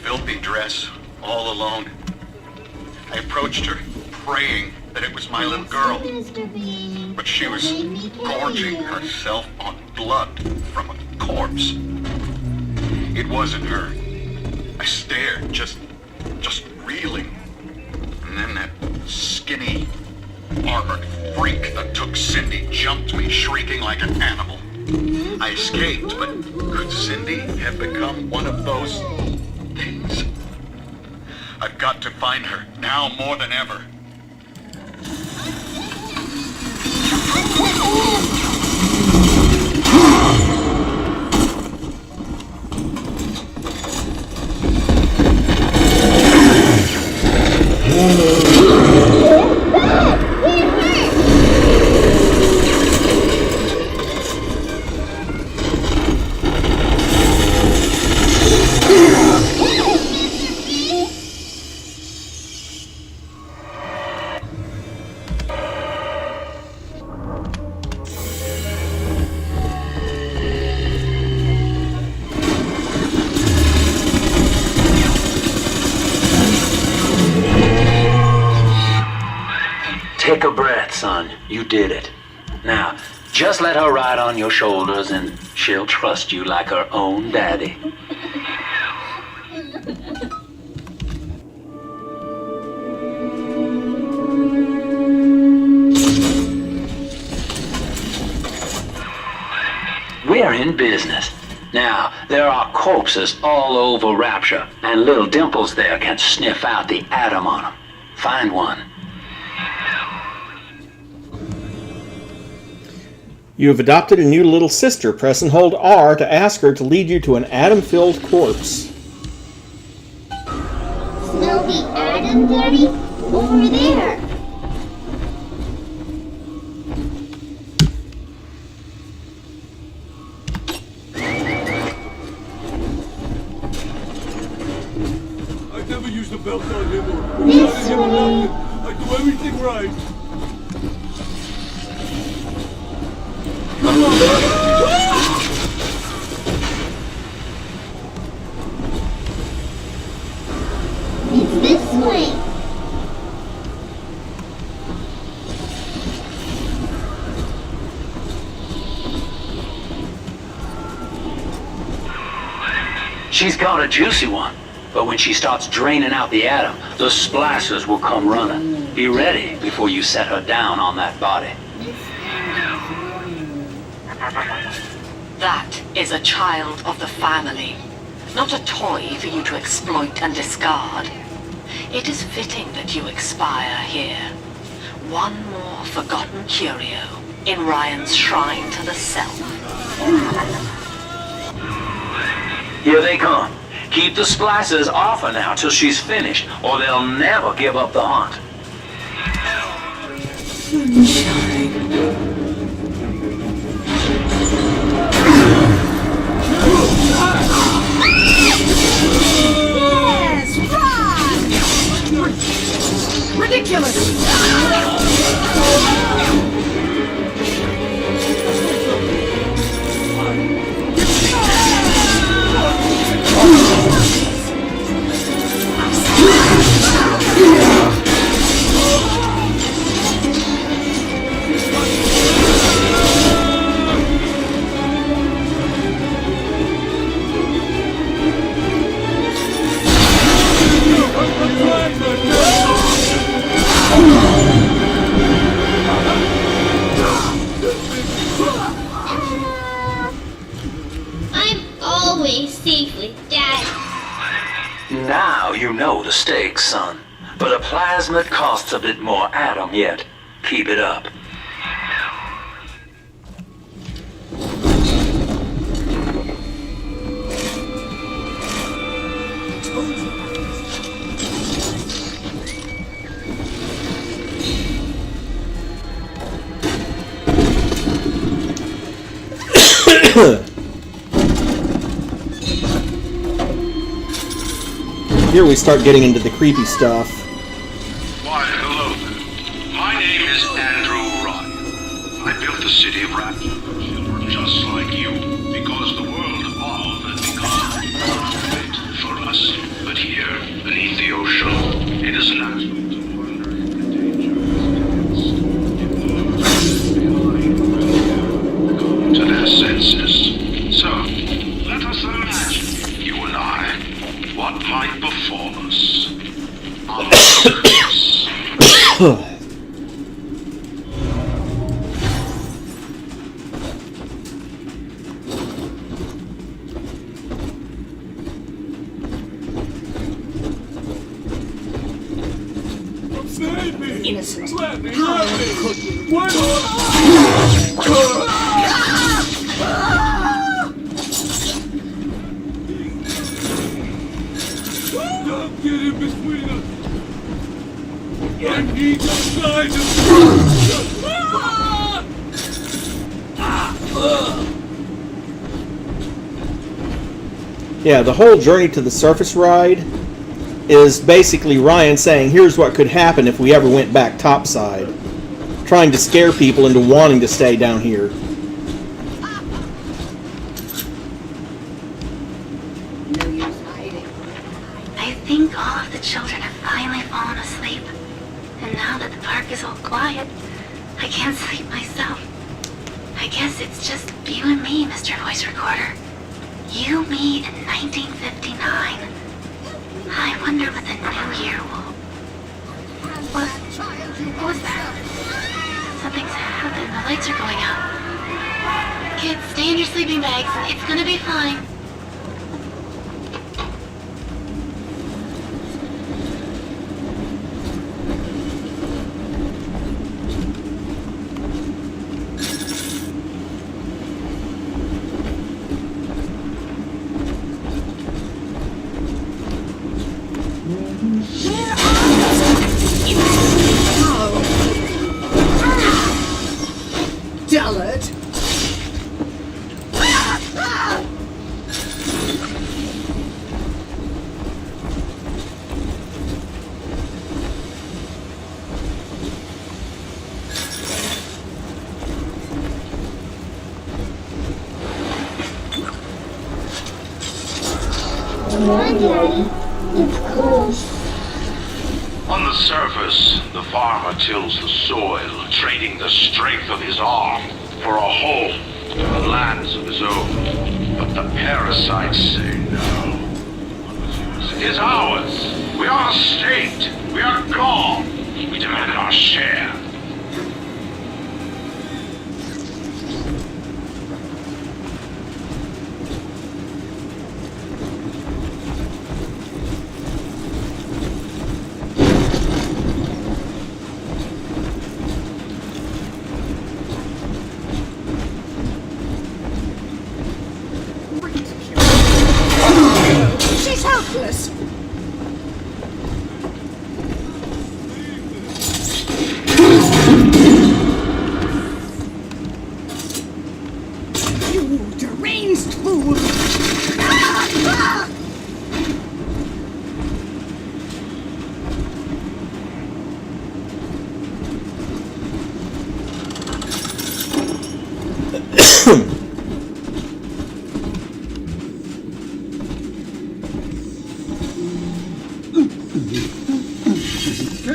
Filthy dress, all alone. I approached her, praying that it was my little girl. But she was gorging herself on blood from a corpse. It wasn't her. I stared, just reeling. And then that skinny, armored freak that took Cindy jumped me, shrieking like an animal. I escaped, but could Cindy have become one of those things? I've got to find her, now more than ever. Take a breath, son. You did it. Now, just let her ride on your shoulders and she'll trust you like her own daddy. We're in business. Now, there are corpses all over Rapture, and little Dimples there can sniff out the Atom on them. Find one. You have adopted a new little sister. Press and hold R to ask her to lead you to an Atom-filled corpse. Smell the Atom, Daddy? Over there. I never use the belt on him or This him or way. nothing. I do everything right. It's this way. She's got a juicy one, but when she starts draining out the atom, the splashers will come running. Be ready before you set her down on that body. That is a child of the family, not a toy for you to exploit and discard. It is fitting that you expire here. One more forgotten curio in Ryan's shrine to the self. Here they come. Keep the splashers off her now till she's finished, or they'll never give up the hunt. Yes, run! Ridiculous! I'm always safe with Dad. Now you know the stakes, son. But a plasmid costs a bit more atom yet. Keep it up. Here we start getting into the creepy stuff. Why, hello there. My name is Andrew Ryan. I built the city of Rapture for children just like you, because the world evolved and became fit for us. But here, beneath the ocean, it is natural to wonder if the danger come to their senses. So, let us imagine, you and I, what might befall us. Save me! Innocent. Let me! How Let me! could you? Why Don't get in between us! I need your guidance! Yeah, the whole journey to the surface ride is basically Ryan saying, here's what could happen if we ever went back topside. Trying to scare people into wanting to stay down here. No use hiding. I think all of the children have finally fallen asleep. And now that the park is all quiet, I can't sleep myself. I guess it's just you and me, Mr. Voice Recorder. You, me, in 1959. I wonder what the new year will... What was that? Something's happened. The lights are going out. Kids, stay in your sleeping bags. It's gonna be fine. Dullard! Come on, Daddy. It's close. On the surface, the farmer tills the soil, trading the strength of his arm for a home and lands of his own. But the parasites say no. It is ours. We are a state. We are God. We demand our share. She's helpless. You deranged fool!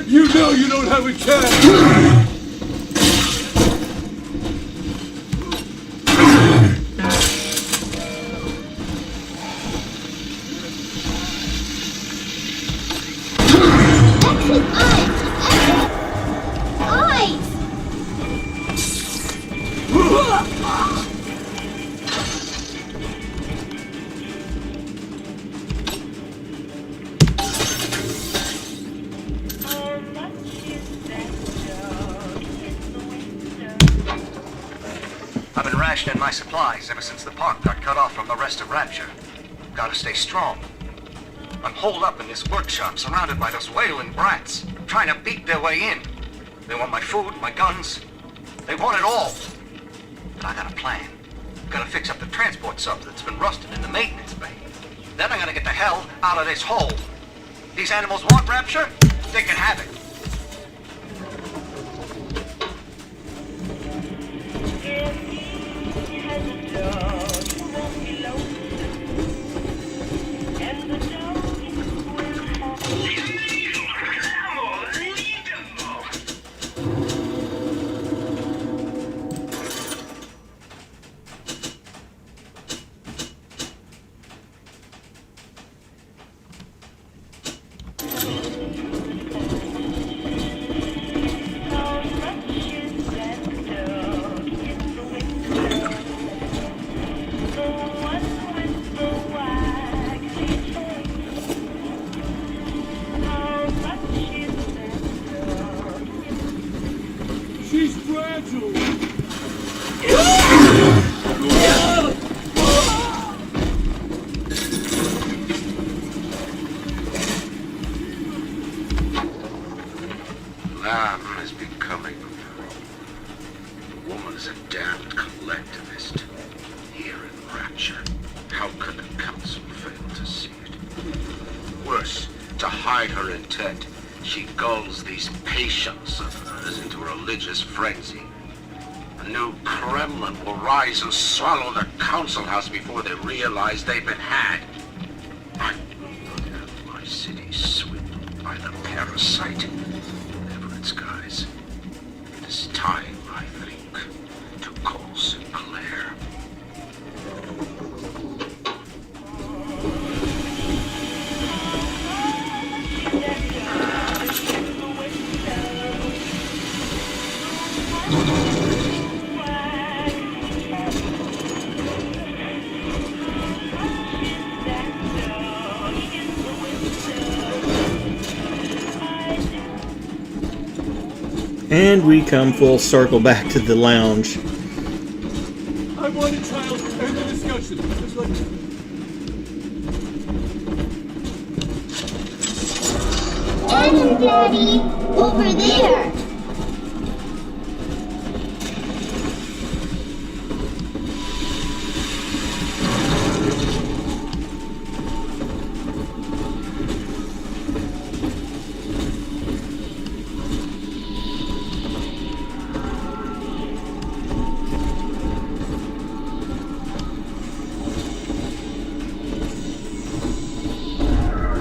You know you don't have a chance! I've been rationing my supplies ever since the park got cut off from the rest of Rapture. Gotta stay strong. I'm holed up in this workshop, surrounded by those wailing brats, trying to beat their way in. They want my food, my guns. They want it all. But I got a plan. Gotta fix up the transport sub that's been rusted in the maintenance bay. Then I'm gonna get the hell out of this hole. These animals want Rapture? They can have it. She's fragile! Lamb is becoming a problem. The woman's a damned collectivist. Here in Rapture, how could the council fail to see it? Worse, to hide her intent, she gulls these patients of hers into a religious frenzy. The new Kremlin will rise and swallow the council house before they realize they've been had. I will not have my city swindled by the parasite. Whatever its guise. It is time, I think, to call Sinclair. And we come full circle back to the lounge. I want a child to end the discussion. Just like Adam, Daddy! Over there!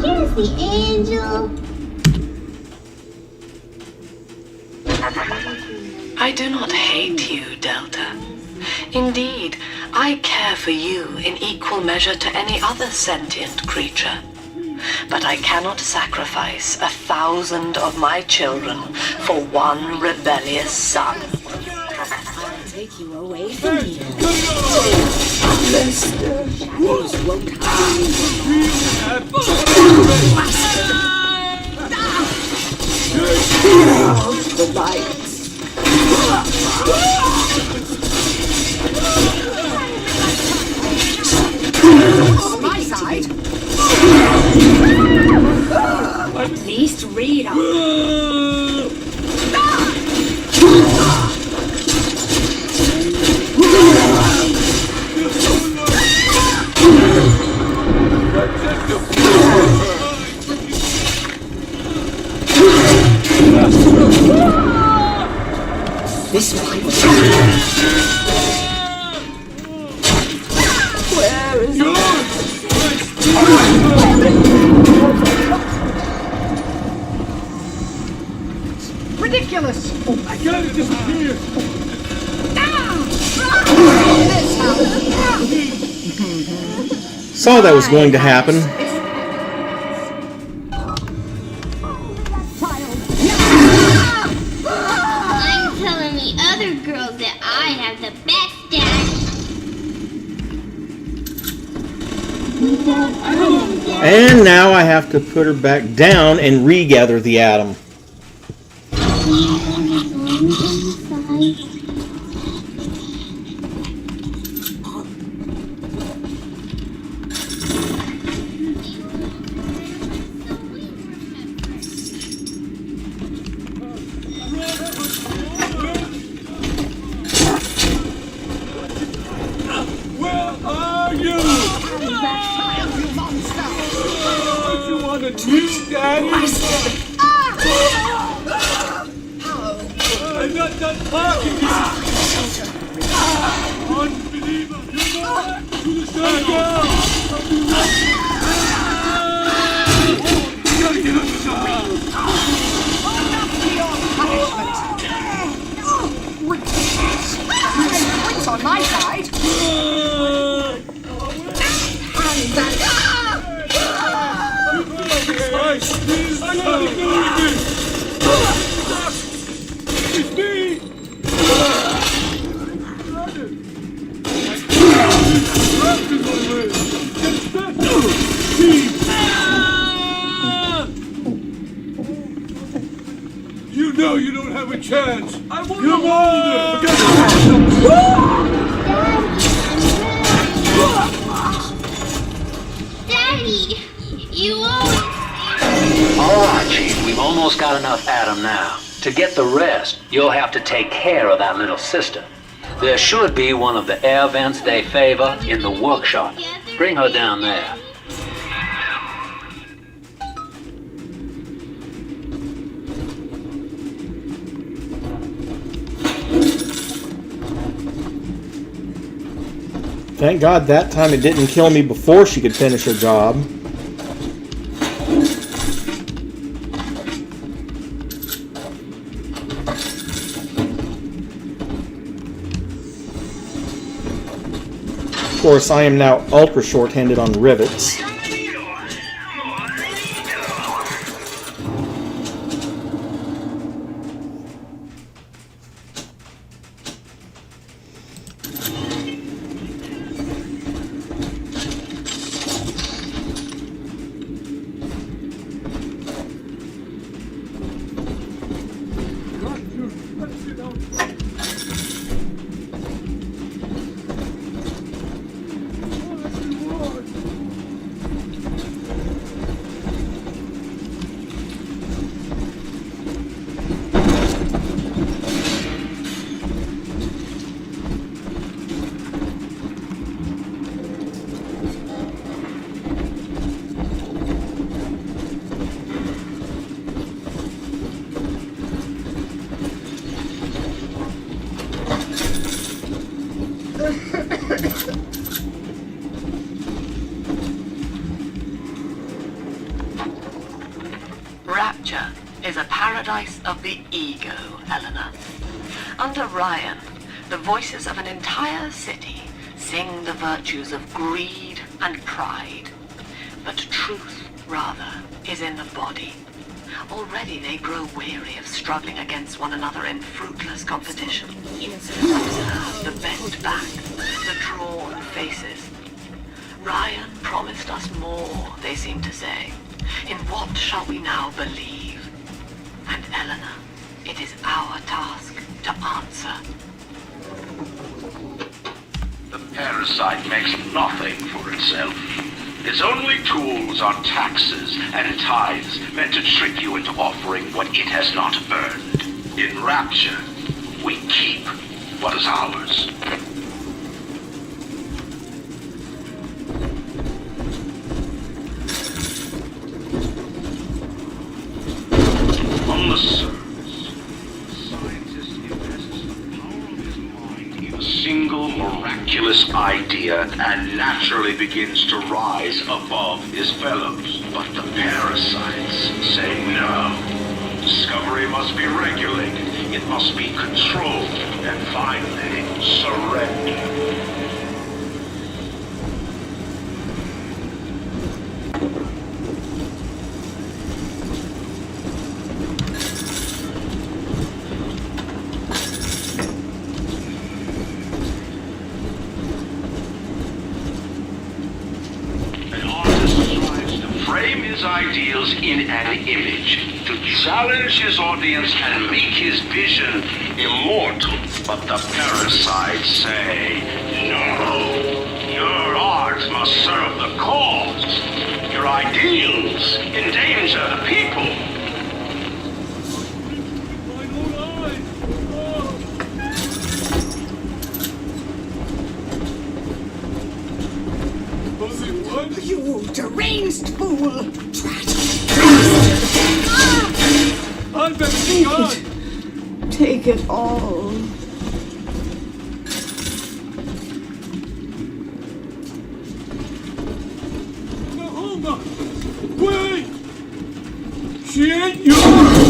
Here's the angel. I do not hate you, Delta. Indeed, I care for you in equal measure to any other sentient creature. But I cannot sacrifice 1,000 of my children for one rebellious son. I'll take you away from me. Shadows won't hide the lights. My side. At least read up. This might be. Where is it? Ridiculous! I gotta disappear! Saw that was going to happen. I'm telling the other girls that I have the best dad. And now I have to put her back down and regather the atom. Where are you? You monster! Don't you want to teach Daddy? I'm not done talking yet! Unbeliever! You're not! To the side now! You gotta get up the side! What's on my side? I gotta do this! It's me! You know you don't have a chance! I want to Daddy, you always... Alright, Chief, we've almost got enough atom now. To get the rest, you'll have to take care of that little sister. There should be one of the air vents they favor in the workshop. Bring her down there. Thank God that time it didn't kill me before she could finish her job. Of course, I am now ultra short-handed on rivets. Rapture, is a paradise of the ego, Eleanor. Under Ryan, the voices of an entire city sing the virtues of greed and pride. But truth, rather, is in the body. Already they grow weary of struggling against one another in fruitless competition. Observe the bent back, the drawn faces. Ryan promised us more, they seem to say. In what shall we now believe? And Eleanor, it is our task to answer. The parasite makes nothing for itself. Its only tools are taxes and tithes meant to trick you into offering what it has not earned. In Rapture, we keep what is ours. On the surface, the scientist invests the power of his mind in a single miraculous idea and naturally begins to rise above his fellows. But the parasites say no. Discovery must be regulated, it must be controlled, and finally, surrender. Ideals in an image, to challenge his audience and make his vision immortal. But the parasites say, no, your art must serve the cause. Your ideals endanger the people. You deranged fool! Take it all. No, hold on! Wait! She ain't yours!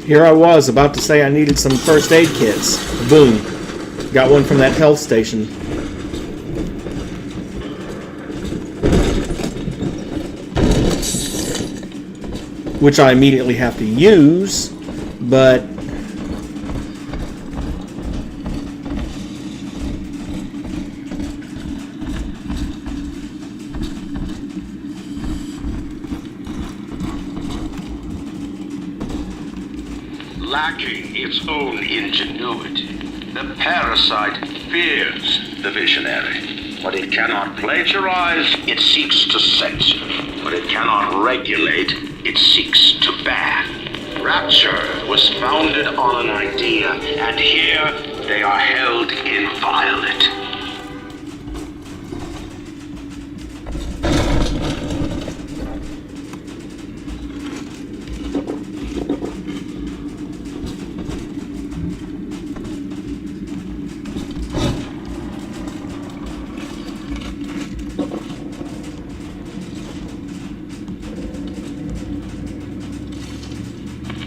Here I was, about to say I needed some first aid kits. Boom. Got one from that health station. Which I immediately have to use, but... lacking its own ingenuity. The parasite fears the visionary. What it cannot plagiarize, it seeks to censor. What it cannot regulate, it seeks to ban. Rapture was founded on an idea, and here they are held inviolate.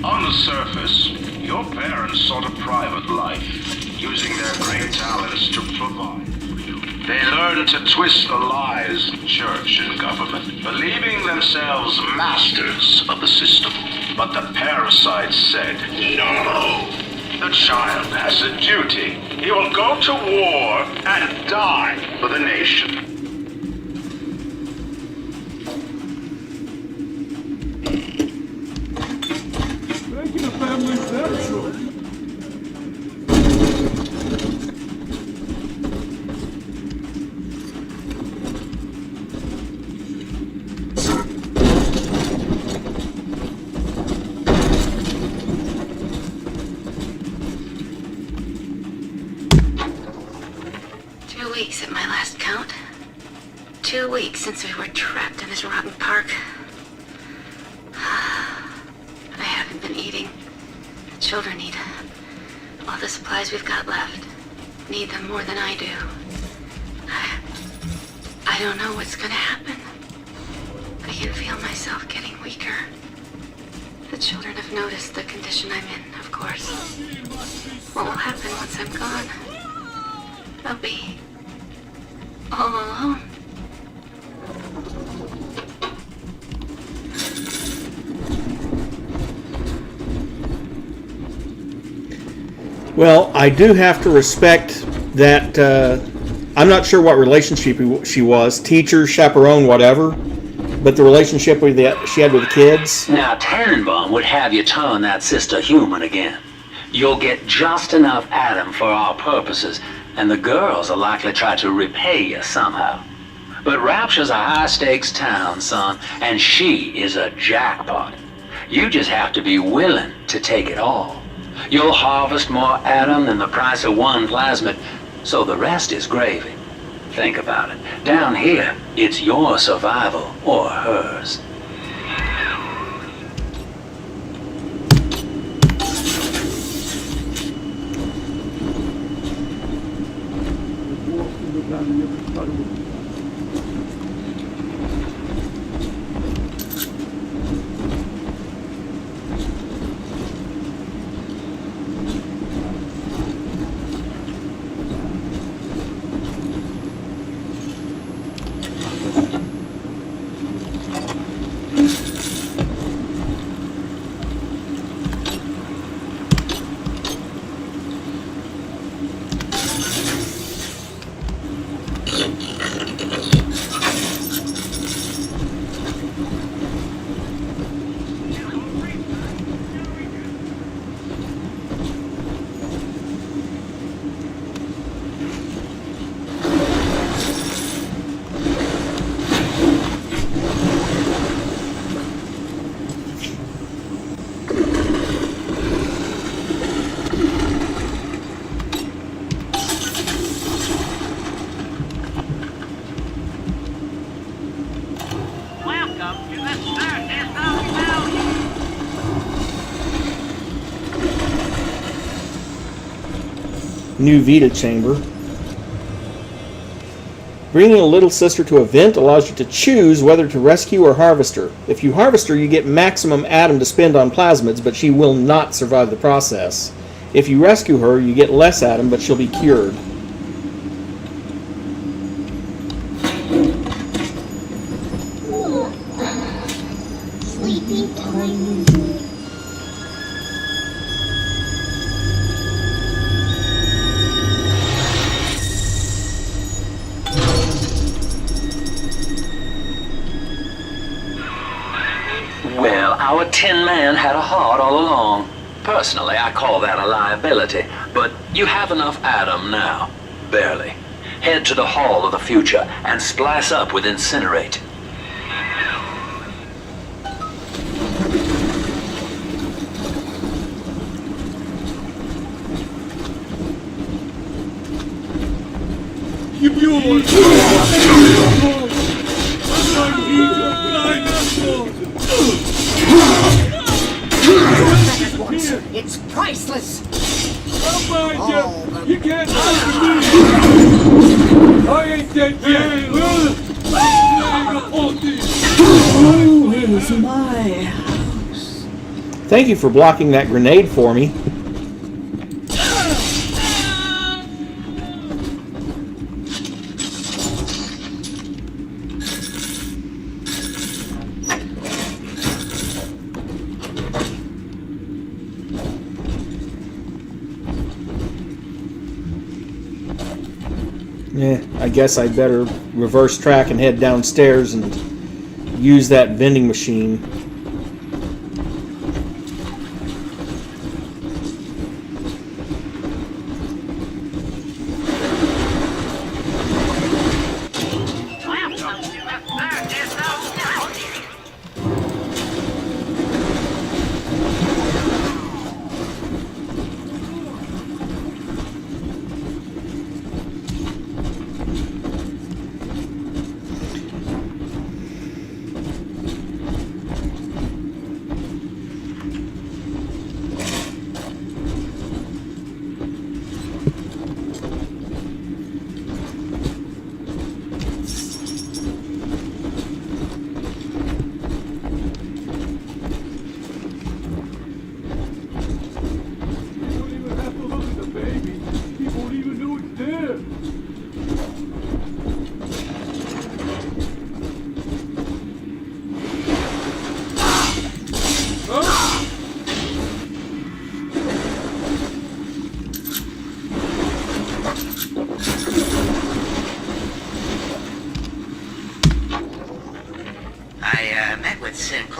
On the surface, your parents sought a private life, using their great talents to provide for you. They learned to twist the lies of church and government, believing themselves masters of the system. But the parasites said, no. The child has a duty. He will go to war and die for the nation. Making a family natural. weeks at my last count. 2 weeks since we were trapped in this rotten park. I haven't been eating. The children need all the supplies we've got left. Need them more than I do. I don't know what's gonna happen. I can feel myself getting weaker. The children have noticed the condition I'm in, of course. What will happen once I'm gone? I'll be all alone. Well, I do have to respect that. I'm not sure what relationship she was, teacher, chaperone, whatever, but the relationship she had with the kids. Now, Tannenbaum would have you turn that sister human again. You'll get just enough Adam for our purposes, and the girls will likely try to repay you somehow. But Rapture's a high-stakes town, son, and she is a jackpot. You just have to be willing to take it all. You'll harvest more Adam than the price of one plasmid, so the rest is gravy. Think about it. Down here, it's your survival or hers. New Vita chamber. Bringing a little sister to a vent allows you to choose whether to rescue or harvest her. If you harvest her, you get maximum Adam to spend on plasmids, but she will not survive the process. If you rescue her, you get less Adam, but she'll be cured. Sleepy time. Well, our Tin Man had a heart all along. Personally, I call that a liability, but you have enough Adam now. Barely. Head to the Hall of the Future and splice up with Incinerate. It's priceless. You can't lie to me. I ain't dead yet. Oh, where's my house? Thank you for blocking that grenade for me. I guess I'd better reverse track and head downstairs and use that vending machine.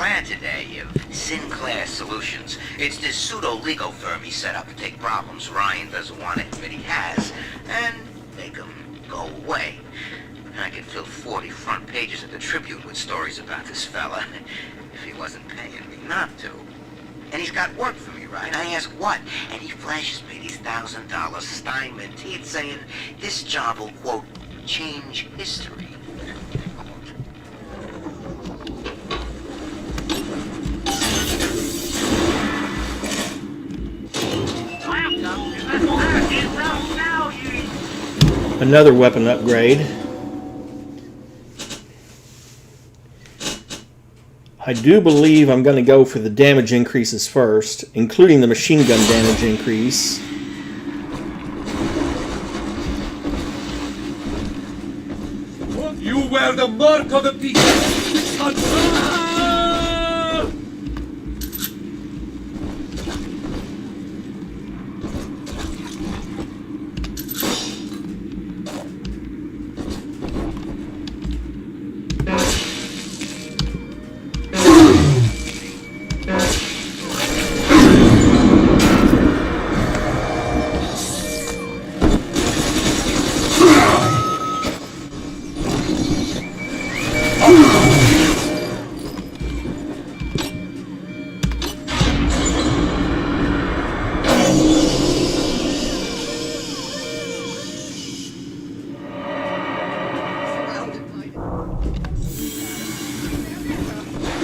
client today, Sinclair Solutions. It's this pseudo-legal firm he set up to take problems Ryan doesn't want to admit he has, and make them go away. I could fill 40 front pages of the Tribune with stories about this fella, if he wasn't paying me not to. And he's got work for me, right? I ask what, and he flashes me these $1,000 Steinman teeth saying this job will, quote, change history. Another weapon upgrade. I do believe I'm going to go for the damage increases first, including the machine gun damage increase. You wear the mark of the beast!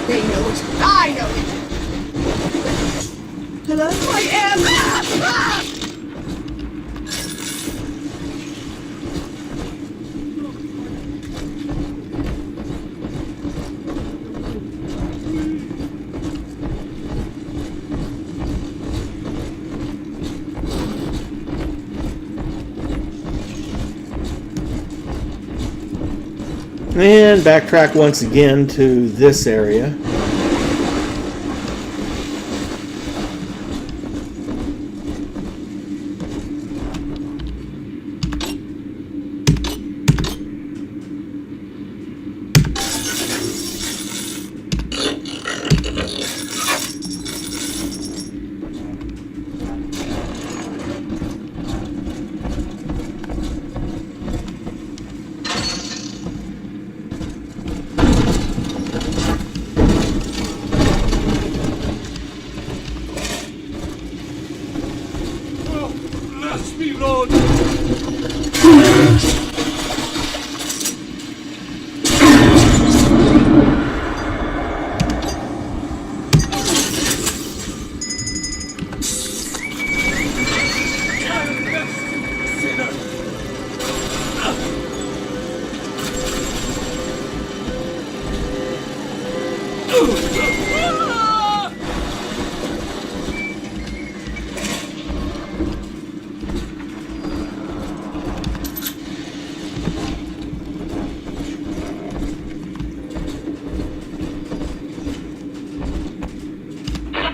They know it. I know it. Hello? I am. And backtrack once again to this area.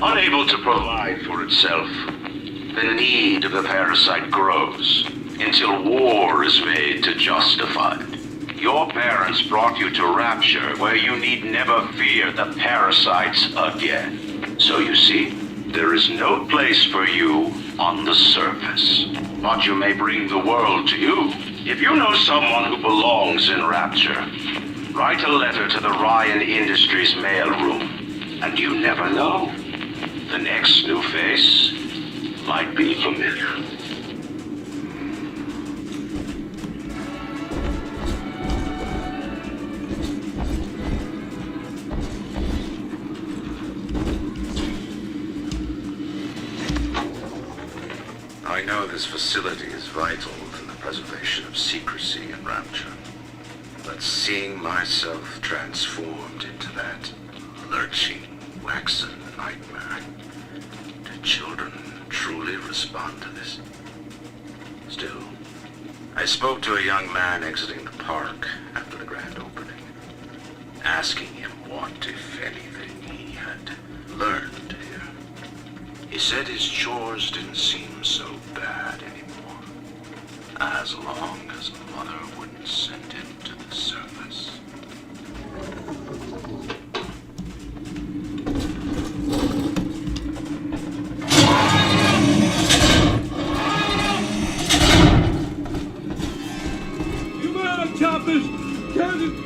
Unable to provide for itself, the need of the parasite grows until war is made to justify it. Your parents brought you to Rapture, where you need never fear the parasites again. So you see, there is no place for you on the surface. But you may bring the world to you. If you know someone who belongs in Rapture, write a letter to the Ryan Industries mailroom, and you never know. The next new face might be familiar. I know this facility is vital for the preservation of secrecy in Rapture. But seeing myself transformed into that lurching, waxen nightmare, do children truly respond to this? Still, I spoke to a young man exiting the park after the grand opening, asking him what, if anything, he had learned here. He said his chores didn't seem so bad anymore, as long as Mother wouldn't send him to the surface. choppers! Cannon!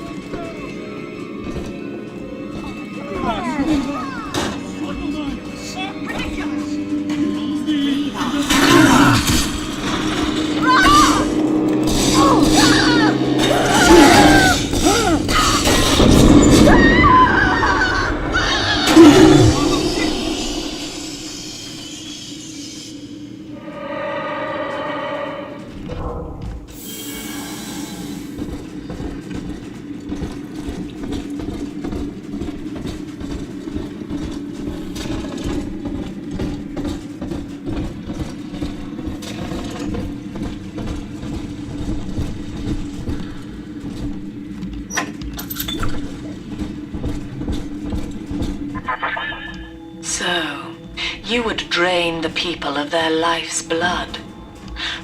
So, you would drain the people of their life's blood.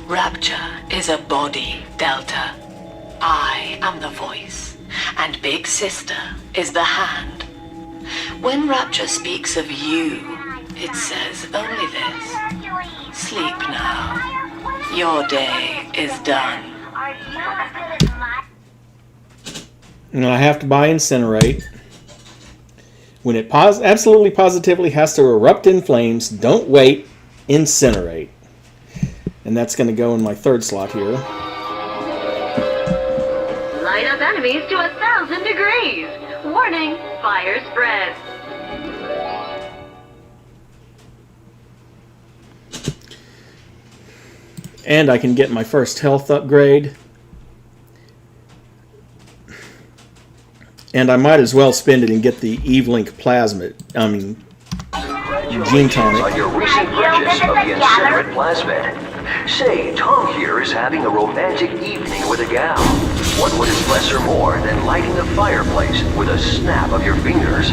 Rapture is a body, Delta. I am the voice, and Big Sister is the hand. When Rapture speaks of you, it says only this. Sleep now. Your day is done. And I have to buy Incinerate. When it absolutely positively has to erupt in flames, don't wait, incinerate. And that's going to go in my third slot here. Light up enemies to 1,000 degrees. Warning, fire spread. And I can get my first health upgrade. And I might as well spend it and get the Evelink plasmid. Gene tonic. On your recent purchase of the incinerate plasmid. Say, Tom here is having a romantic evening with a gal. What would impress her more than lighting the fireplace with a snap of your fingers?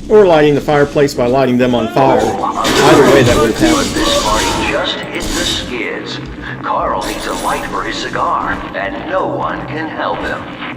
Or lighting the fireplace by lighting them on fire. Either way, that would have happened. This party just hit the skids. Carl needs a light for his cigar, and no one can help him.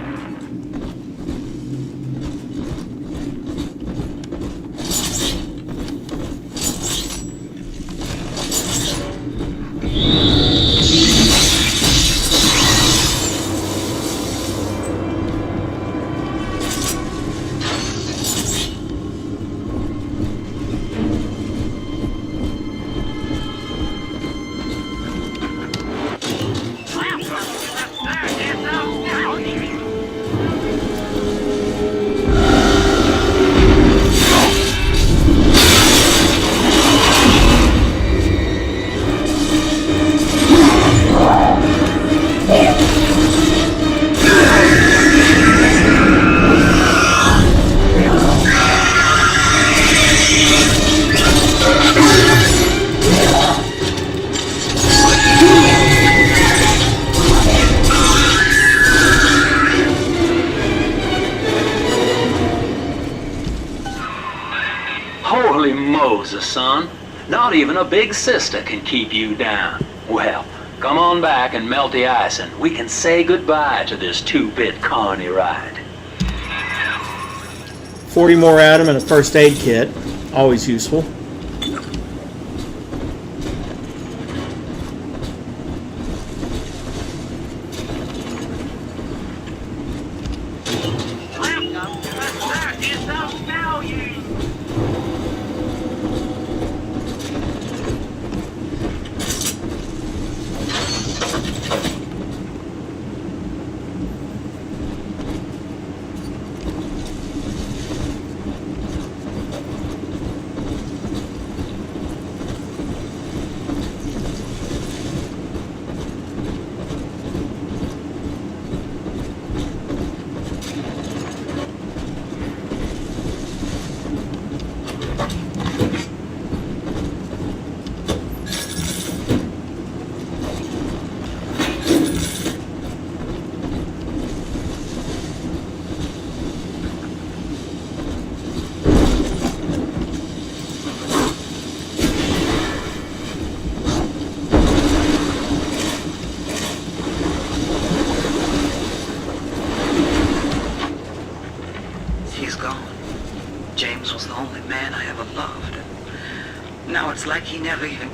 Holy Moses, son. Not even a big sister can keep you down. Well, come on back and melt the ice and we can say goodbye to this 2-bit carny ride. 40 more Atom and a first aid kit. Always useful.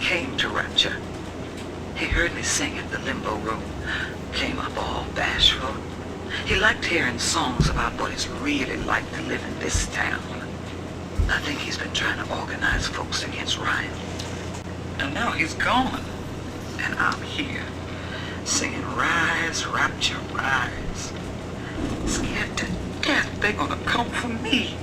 came to Rapture. He heard me sing in the limbo room, came up all bashful. He liked hearing songs about what it's really like to live in this town. I think he's been trying to organize folks against Ryan. And now he's gone. And I'm here, singing Rise, Rapture, Rise. Scared to death they're gonna come for me.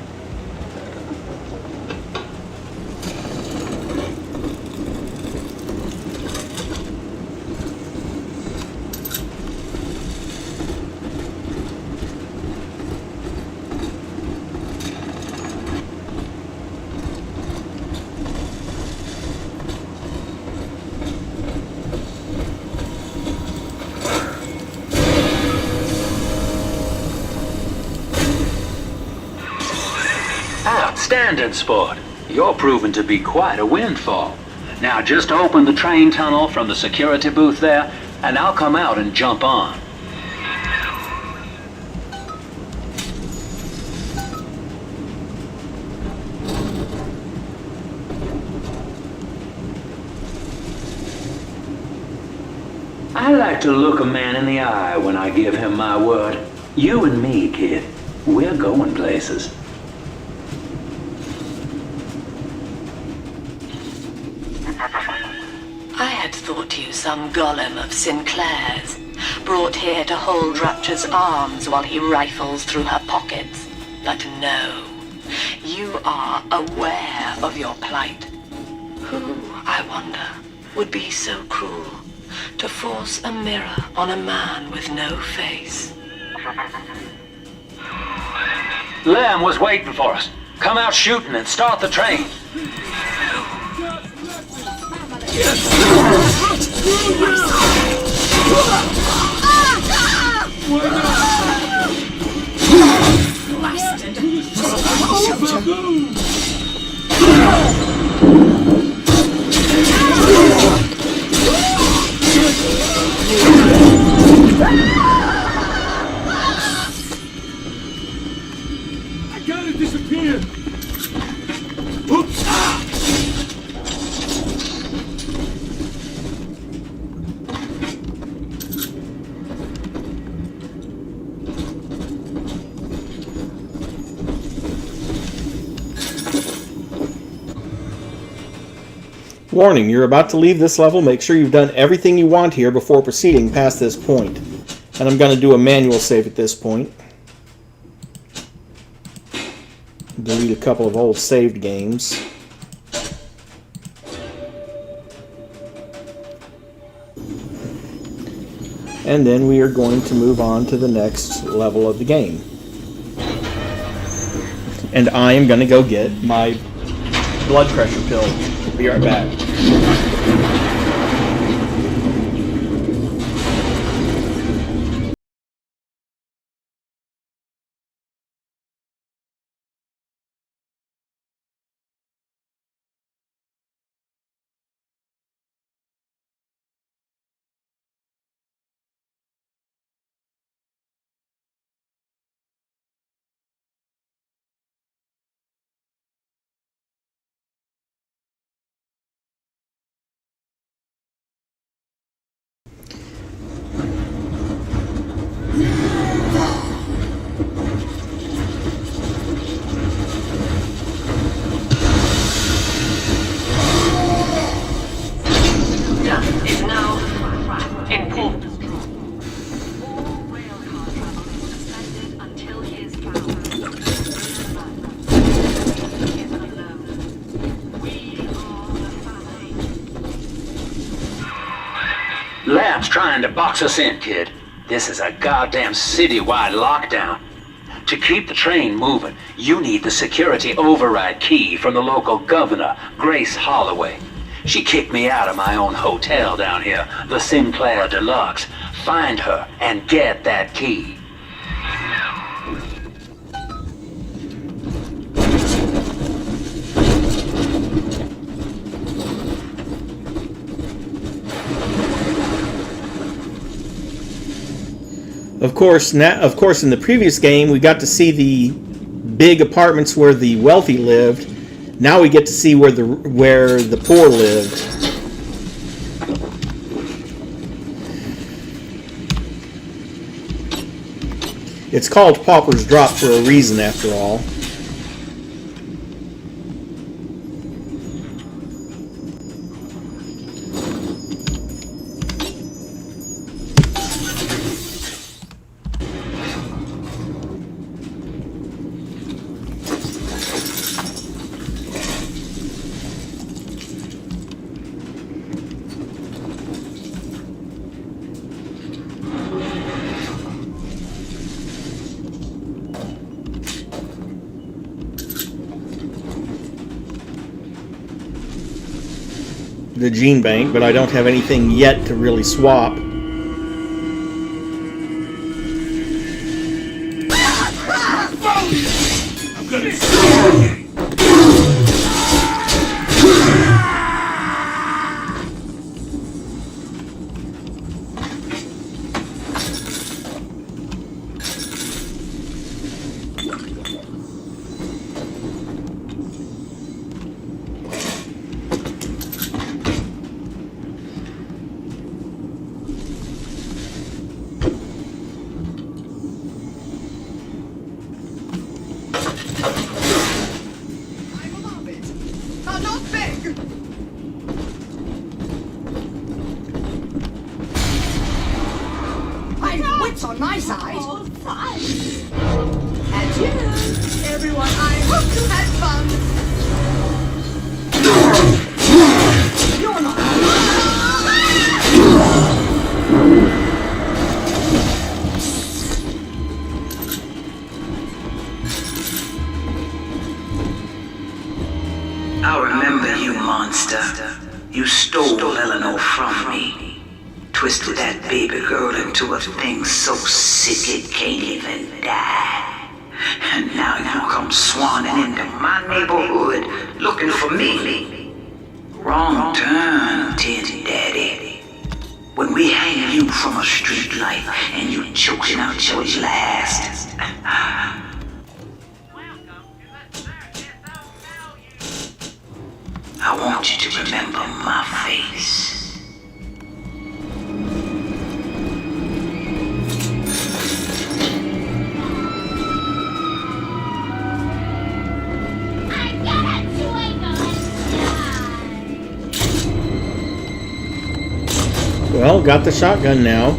Outstanding, sport. You're proving to be quite a windfall. Now just open the train tunnel from the security booth there, and I'll come out and jump on. I like to look a man in the eye when I give him my word. You and me, kid, we're going places. I had thought you some golem of Sinclair's, brought here to hold Rapture's arms while he rifles through her pockets. But no, you are aware of your plight. Who, I wonder, would be so cruel to force a mirror on a man with no face? Lamb was waiting for us. Come out shooting and start the train. I gotta disappear. Oops. Warning, you're about to leave this level. Make sure you've done everything you want here before proceeding past this point. And I'm going to do a manual save at this point. Delete a couple of old saved games. And then we are going to move on to the next level of the game. And I am going to go get my blood pressure pill. Be right back. Is now in port. Lamb's trying to box us in, kid. This is a goddamn citywide lockdown. To keep the train moving, you need the security override key from the local governor, Grace Holloway. She kicked me out of my own hotel down here, the Sinclair Deluxe. Find her and get that key. Of course, in the previous game, we got to see the big apartments where the wealthy lived. Now we get to see where the poor lived. It's called Pauper's Drop for a reason, after all. The gene bank, but I don't have anything yet to really swap. I'm gonna scare you. On my side. Adieu, everyone. I hope you had fun. You're not. I remember you, monster. You stole Eleanor from me. Twisted that baby girl into a thing so sick it can't even die. And now you come swanning into my neighborhood looking for me. Wrong turn, Tin Daddy. When we hang you from a street light and you choking out your last. I want you to remember my face. Well, got the shotgun now.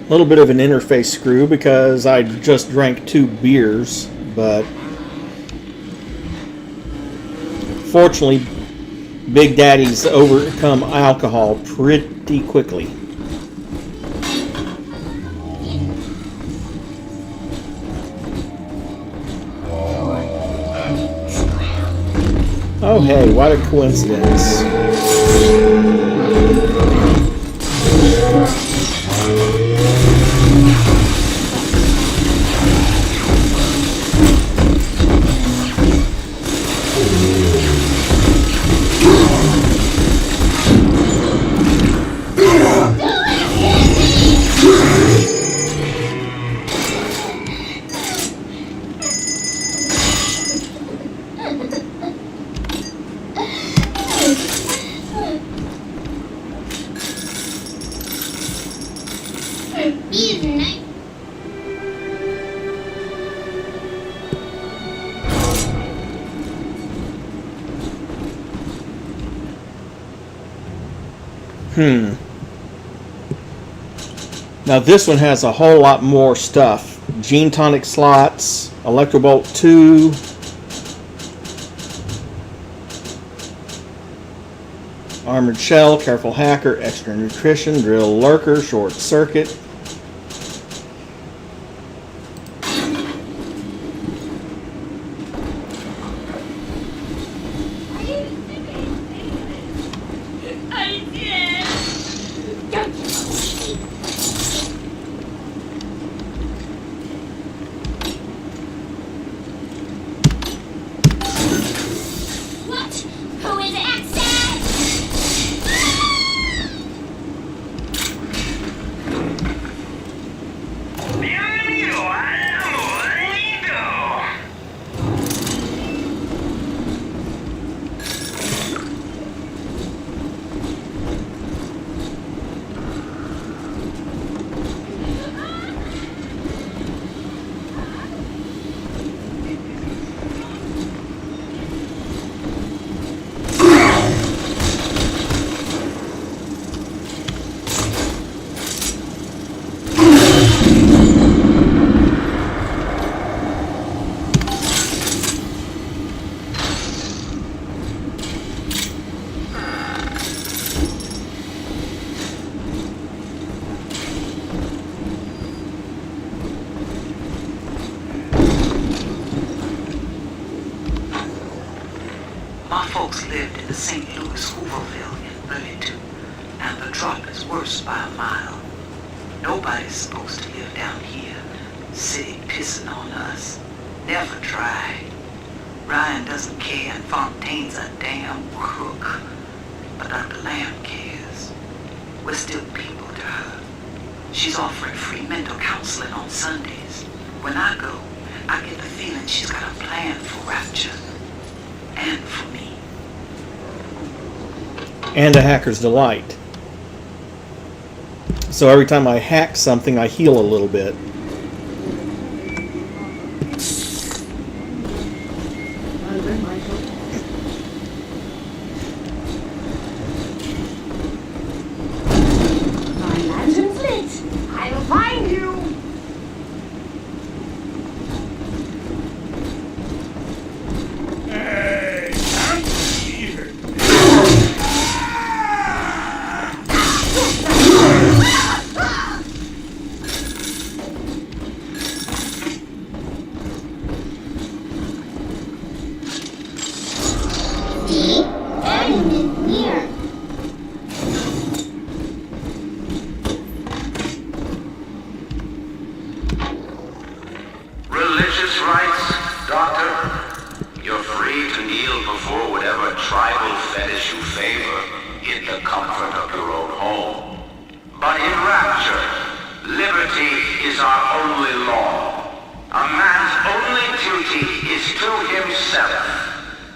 A little bit of an interface screw because I just drank 2 beers, but fortunately Big Daddy's overcome alcohol pretty quickly. Oh hey, what a coincidence. Now this one has a whole lot more stuff. Gene tonic slots, Electrobolt 2. Armored shell, careful hacker, extra nutrition, drill lurker, short circuit. My folks lived in the St. Louis Hooverville in 32, and the drop is worse by a mile. Nobody's supposed to live down here. City pissing on us. Never tried. Ryan doesn't care, and Fontaine's a damn crook. But Dr. Lamb cares. We're still people to her. She's offering free mental counseling on Sundays. When I go, I get the feeling she's got a plan for Rapture. And for me. And a hacker's delight. So every time I hack something, I heal a little bit. My lantern's lit. I'll find you. Religious rites, Doctor? You're free to kneel before whatever tribal fetish you favor in the comfort of your own home. But in Rapture, liberty is our only law. A man's only duty is to himself.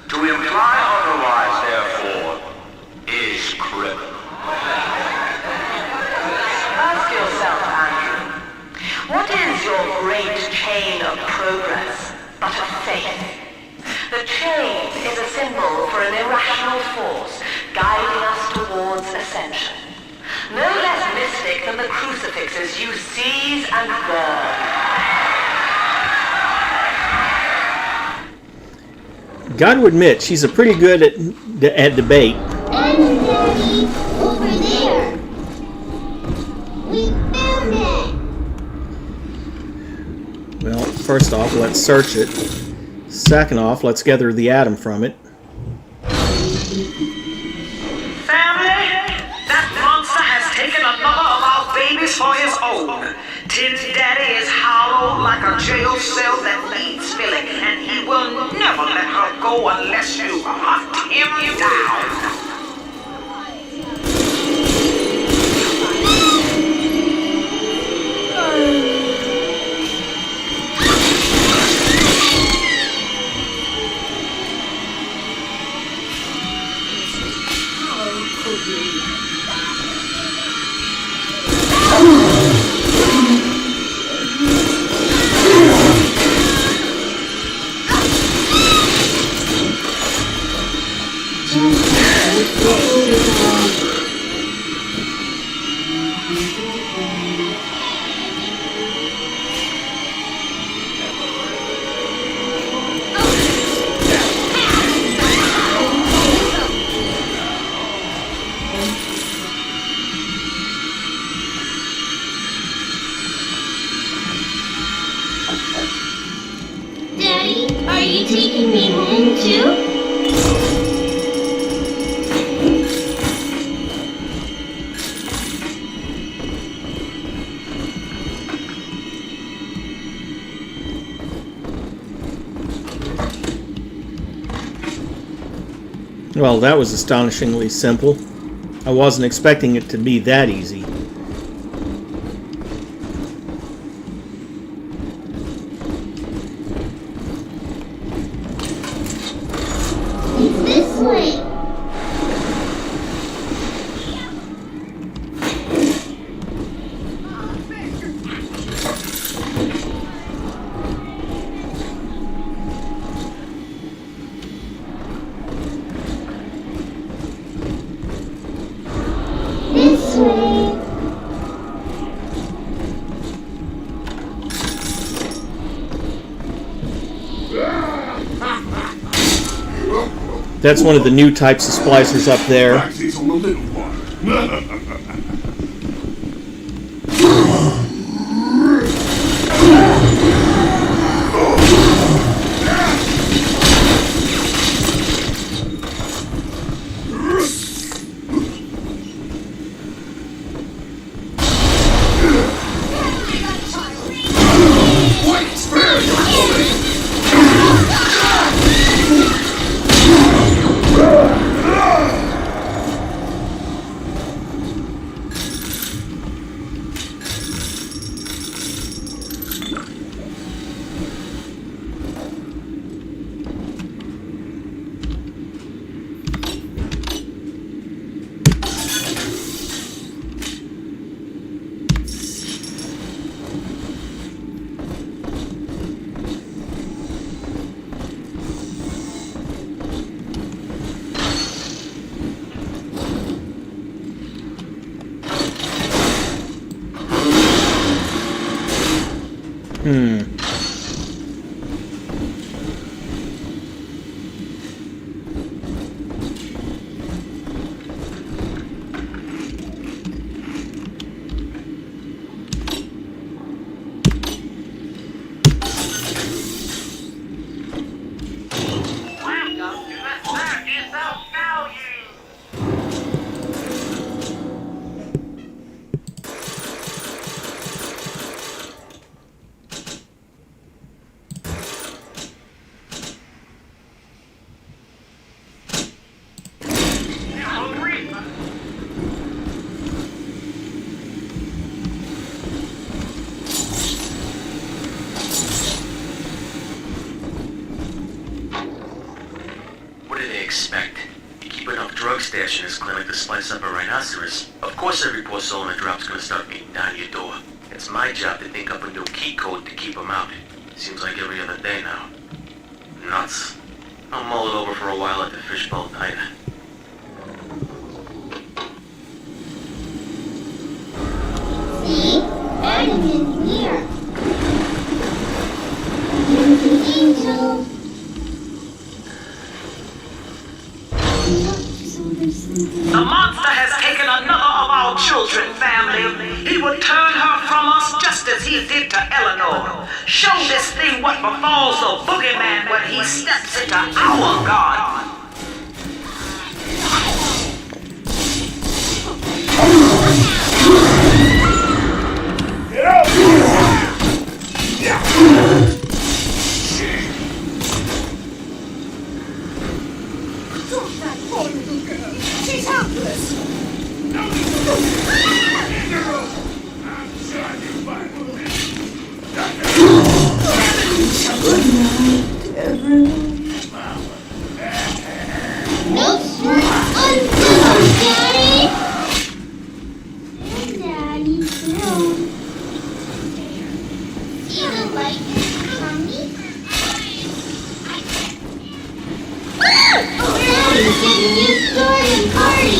To imply otherwise, therefore, is criminal. Ask yourself, Andrew, what is your great chain of progress but of faith? The chain is a symbol for an irrational force guiding us towards ascension. No less mystic than the crucifixes you seize and burn. Got to admit, she's a pretty good at debate. And Daddy, over there. We found it. Well, first off, let's search it. Second off, let's gather the atom from it. Family, that monster has taken another of our babies for his own. Tim's daddy is hollow like a jail cell that needs filling, and he will never let her go unless you hunt him down. Well, that was astonishingly simple. I wasn't expecting it to be that easy. It's this way. This way. That's one of the new types of splicers up there. Maxie's on the little one. Stash in his clinic to slice up a rhinoceros. Of course every poor soul in the drop's gonna start beating down your door. It's my job to think up a new key code to keep them out. Seems like every other day now. Nuts. I'll mull it over for a while at the fishbowl diner. See? Addington's here. Here's the angel. The monster has taken another of our children, family. He would turn her from us just as he did to Eleanor. Show this thing what befalls the boogeyman when he steps into our garden. Get out! She's helpless! Good night, everyone. No sweat until Daddy! And Daddy too. See the light is coming? Daddy's getting you started party!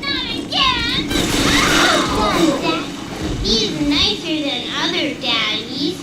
Not again! He's nicer than other daddies.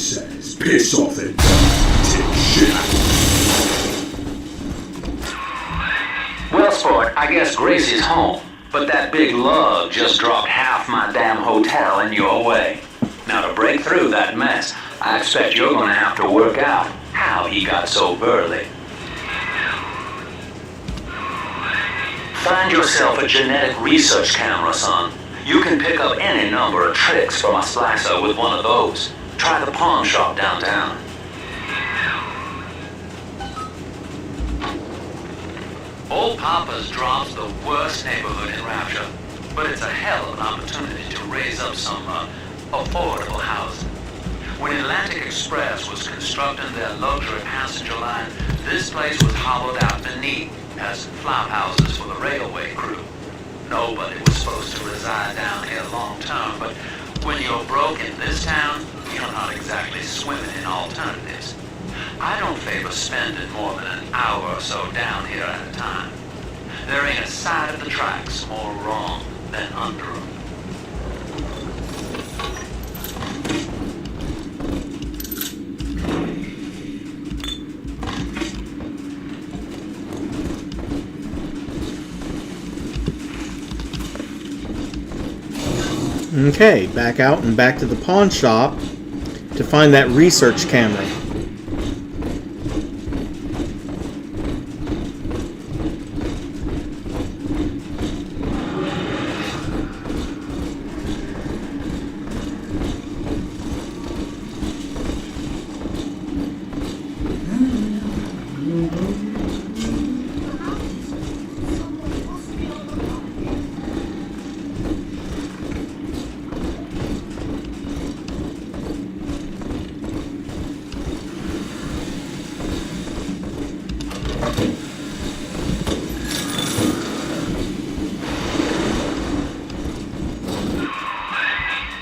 says. Piss off and take shit. Well, sport, I guess Gracie's home. But that big lug just dropped half my damn hotel in your way. Now to break through that mess, I expect you're gonna have to work out how he got so burly. Find yourself a genetic research camera, son. You can pick up any number of tricks from a slicer with one of those. Try the pawn shop downtown. Old Papa's Drop's the worst neighborhood in Rapture, but it's a hell of an opportunity to raise up some affordable housing. When Atlantic Express was constructing their luxury passenger line, this place was hollowed out beneath as flop houses for the railway crew. Nobody was supposed to reside down here long term, but when you're broke in this town, you're not exactly swimming in alternatives. I don't favor spending more than an hour or so down here at a time. There ain't a side of the tracks more wrong than under 'em. Okay, back out and back to the pawn shop to find that research camera.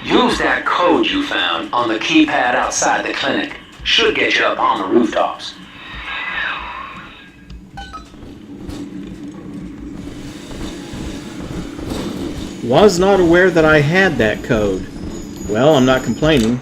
Use that code you found on the keypad outside the clinic. Should get you up on the rooftops. Was not aware that I had that code. Well, I'm not complaining.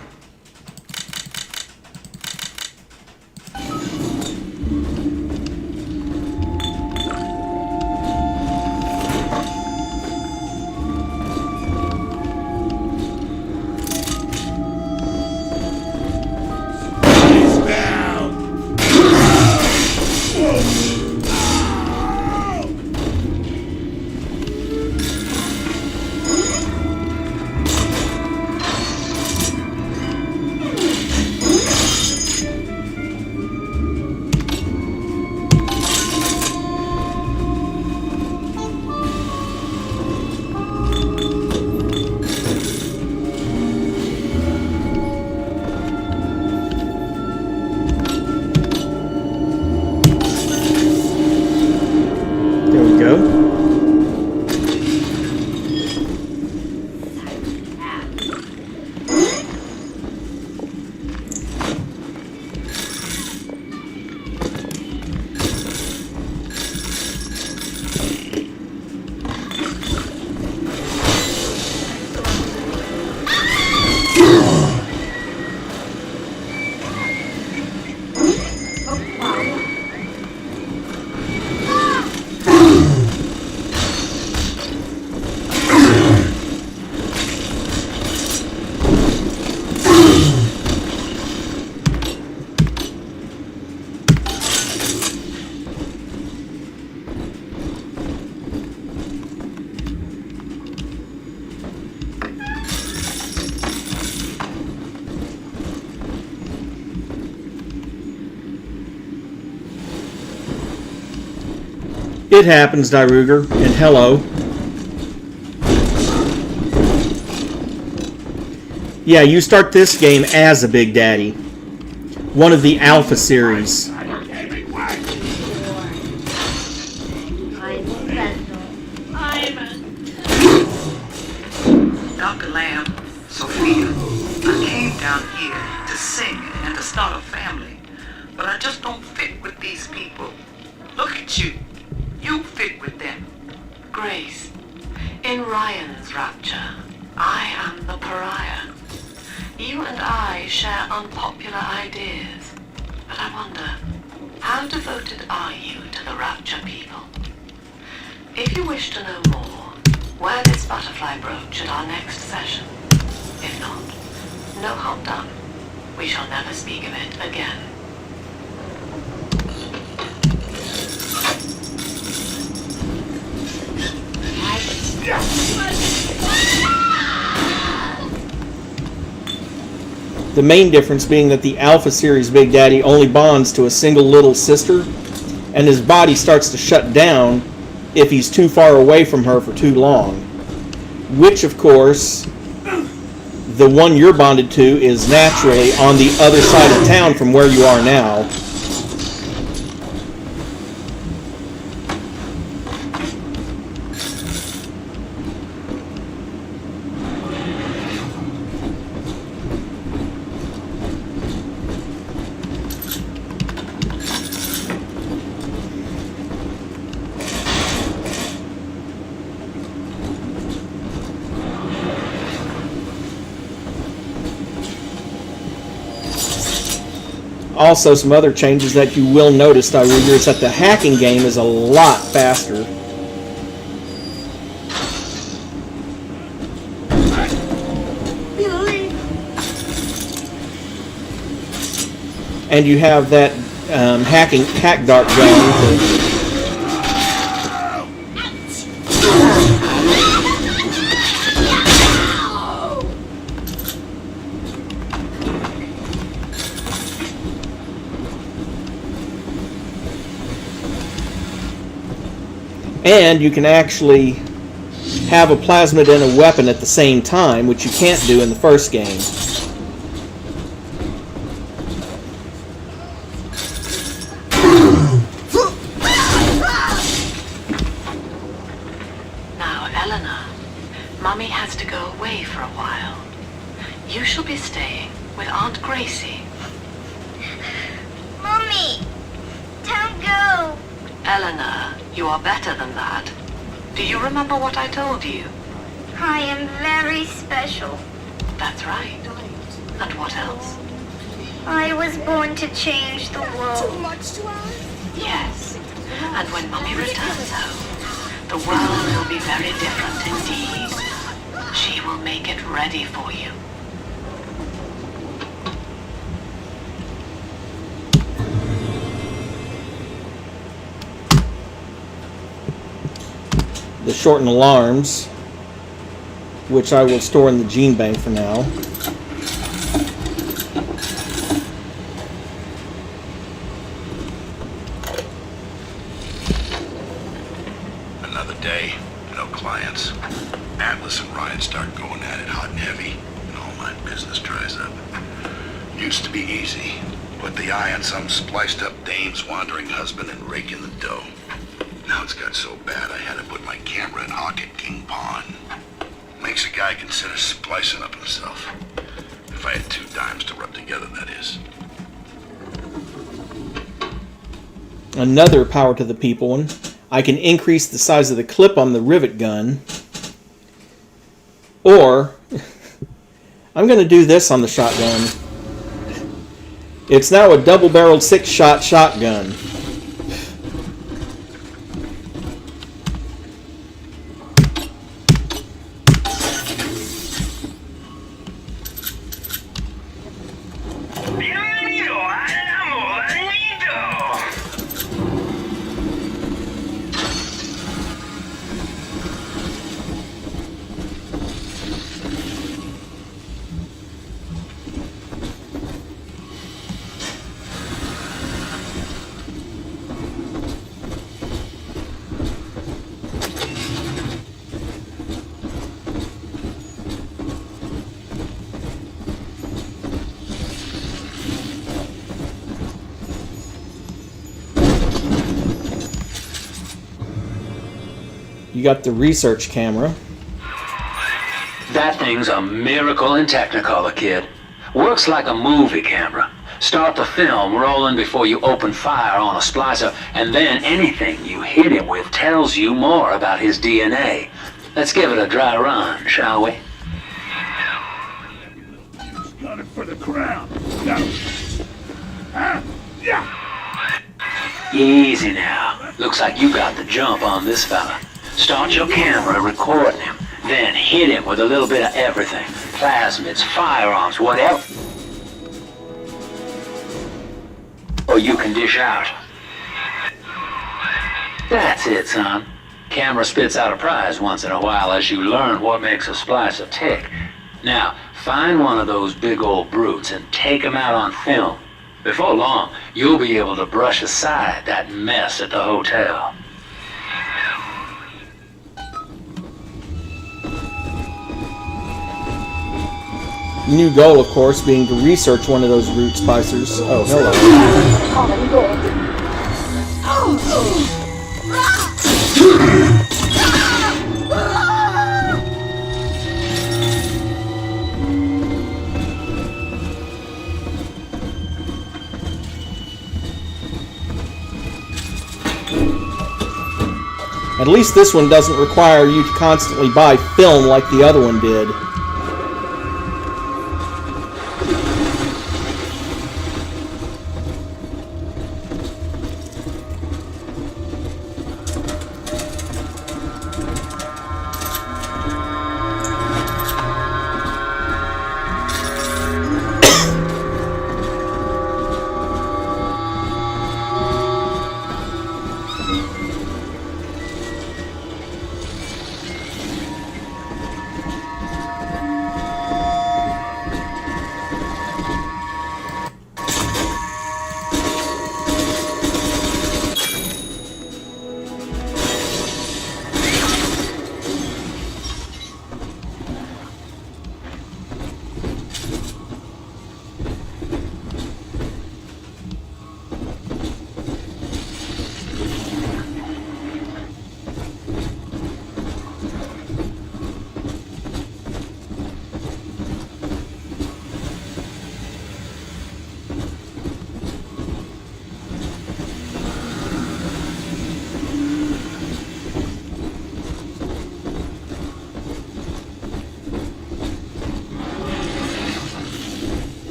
It happens, Dyruger, and hello. Yeah, you start this game as a Big Daddy. One of the Alpha series. Dr. Lamb, Sophia, I came down here to sing and to start a family, but I just don't fit with these people. Look at you. You fit with them. Grace, in Ryan's Rapture, I am the pariah. You and I share unpopular ideas, but I wonder, how devoted are you to the Rapture people? If you wish to know more, wear this butterfly brooch at our next session. If not, no harm done. We shall never speak of it again. The main difference being that the Alpha Series Big Daddy only bonds to a single little sister, and his body starts to shut down if he's too far away from her for too long. Which, of course, the one you're bonded to is naturally on the other side of town from where you are now. Also, some other changes that you will notice, I read, is that the hacking game is a lot faster. And you have that hack dart gun. And you can actually have a plasmid and a weapon at the same time, which you can't do in the first game. Now, Eleanor, Mummy has to go away for a while. You shall be staying with Aunt Gracie. Mummy, don't go. Eleanor, you are better than that. Do you remember what I told you? I am very special. That's right. And what else? I was born to change the world. Too much to ask? Yes. And when Mummy returns home, the world will be very different indeed. She will make it ready for you. The shortened alarms, which I will store in the gene bank for now. Another day, no clients. Atlas and Ryan start going at it hot and heavy, and all my business dries up. Used to be easy. Put the eye on some spliced up dame's wandering husband and rake in the dough. Now it's got so bad I had to put my camera in hock at King Pawn. Makes a guy consider splicing up himself. If I had 2 dimes to rub together, that is. Another power to the people one. I can increase the size of the clip on the rivet gun. Or, I'm going to do this on the shotgun. It's now a double-barreled 6-shot shotgun. You got the research camera. That thing's a miracle in Technicolor, kid. Works like a movie camera. Start the film rolling before you open fire on a splicer, and then anything you hit him with tells you more about his DNA. Let's give it a dry run, shall we? Got it for the crown. Got it. Huh? Yeah. Easy now. Looks like you got the jump on this fella. Start your camera recording him. Then hit him with a little bit of everything. Plasmids, firearms, whatever. Or you can dish out. That's it, son. Camera spits out a prize once in a while as you learn what makes a splicer tick. Now, find one of those big old brutes and take him out on film. Before long, you'll be able to brush aside that mess at the hotel. New goal, of course, being to research one of those root spicers. Oh, hello. At least this one doesn't require you to constantly buy film like the other one did.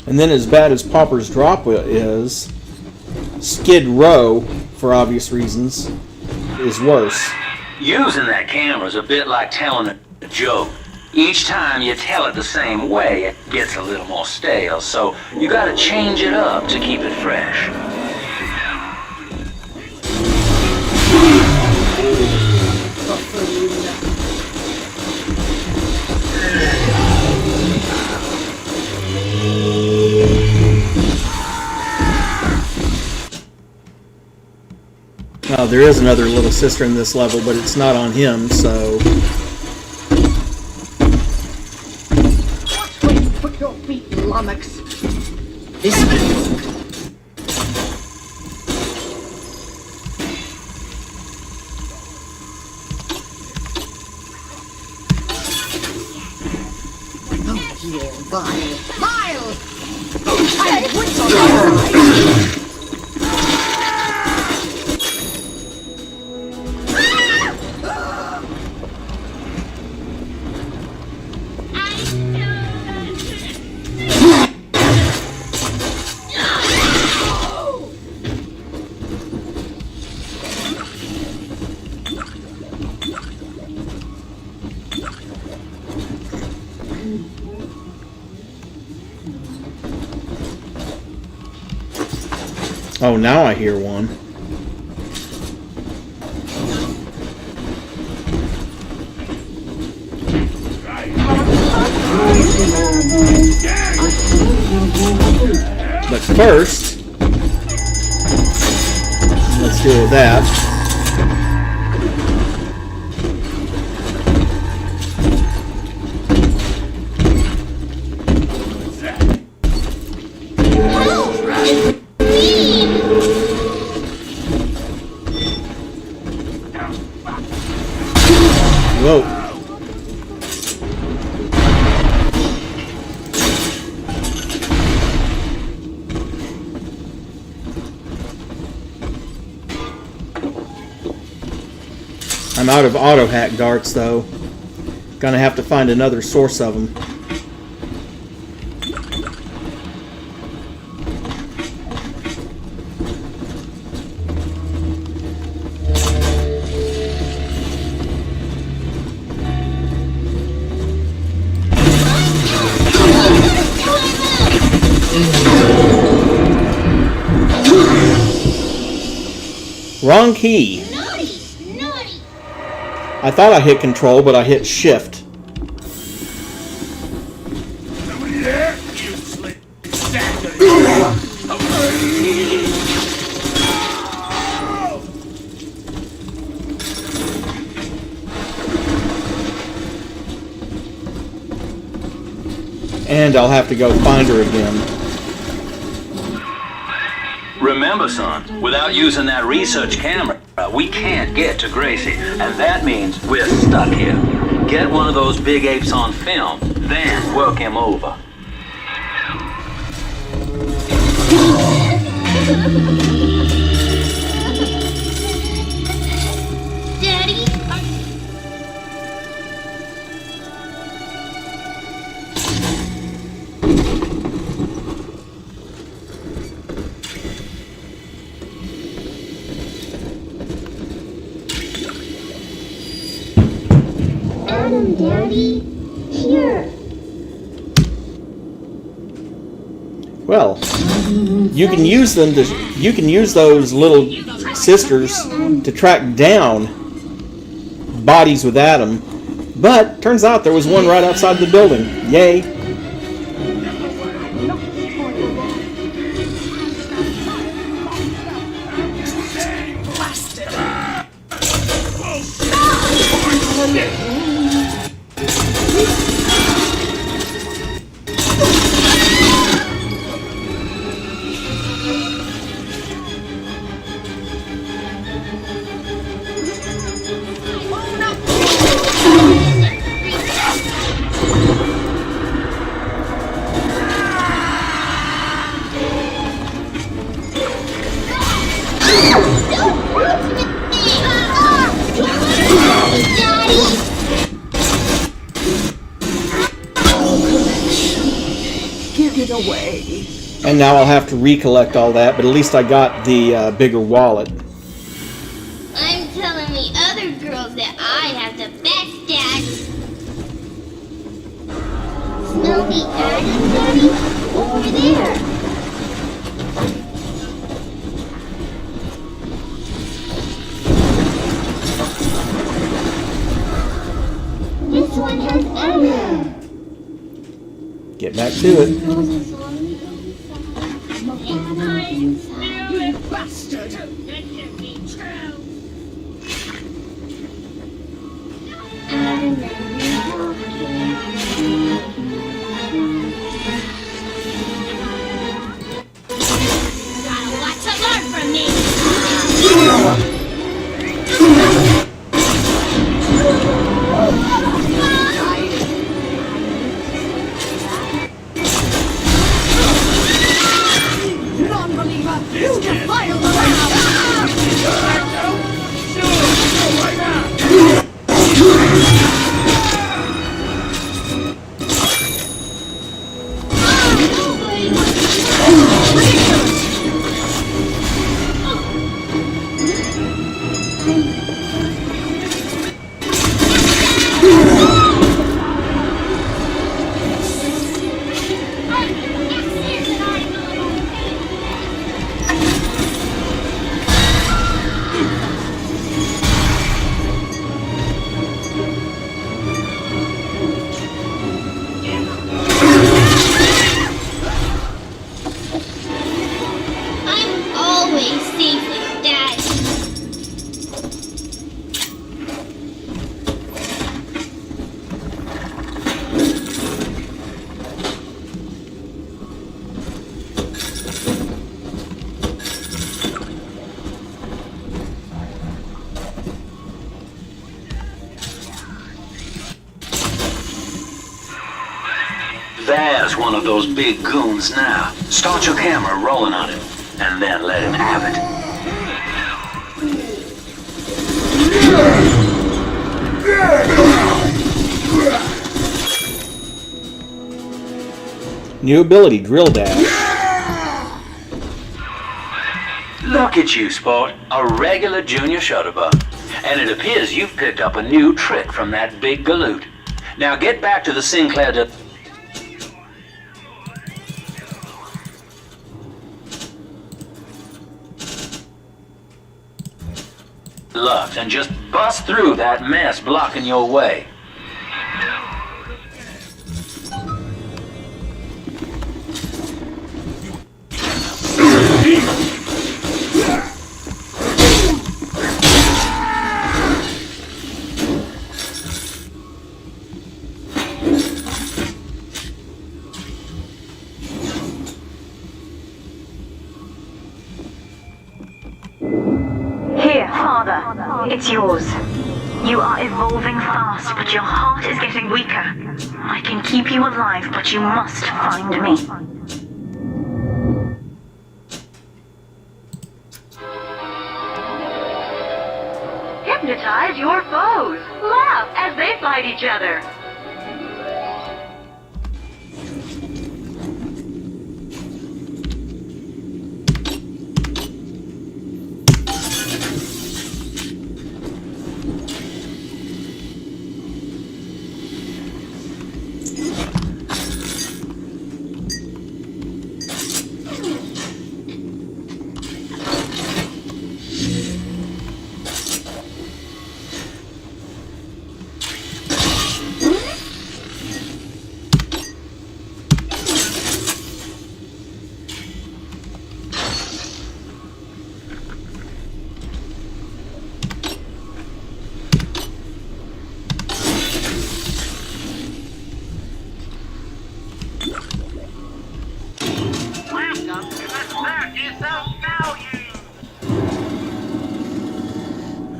And then, as bad as Pauper's Drop is, Skid Row, for obvious reasons, is worse. Using that camera is a bit like telling a joke. Each time you tell it the same way, it gets a little more stale, so you gotta change it up to keep it fresh. There is another little sister in this level, but it's not on him, so... Watch where you put your feet, lummox. This way. Oh, your body. Miles! I have wits on my side. Oh, now I hear one. But first, let's deal with that. Whoa. I'm out of auto hack darts though. Gonna have to find another source of them. Wrong key. I thought I hit control, but I hit shift. Somebody there? You slick bastard. And I'll have to go find her again. Remember, son, without using that research camera, we can't get to Gracie, and that means we're stuck here. Get one of those big apes on film, then work him over. Daddy? Adam, Daddy? Here. Well, you can use them to. You can use those little sisters to track down bodies with Adam, but turns out there was one right outside the building. Yay! Give it away. And now I'll have to recollect all that, but at least I got the bigger wallet. I'm telling the other girls that I have the best dad. Smell the Adam, Daddy? Over there. This one has Adam. Get back to it. You bastard! Got a lot to learn from me. Non-believer! You defile the land! I'm always safe with Daddy. There's one of those big goons now. Start your camera rolling on him, and then let him have it. New ability, Drill Dash. Look at you, sport. A regular junior shutterbug. And it appears you've picked up a new trick from that big galoot. Now get back to the Sinclair Lux and just bust through that mess blocking your way. Here, Father. It's yours. You are evolving fast, but your heart is getting weaker. I can keep you alive, but you must find me. Hypnotize your foes. Laugh as they fight each other.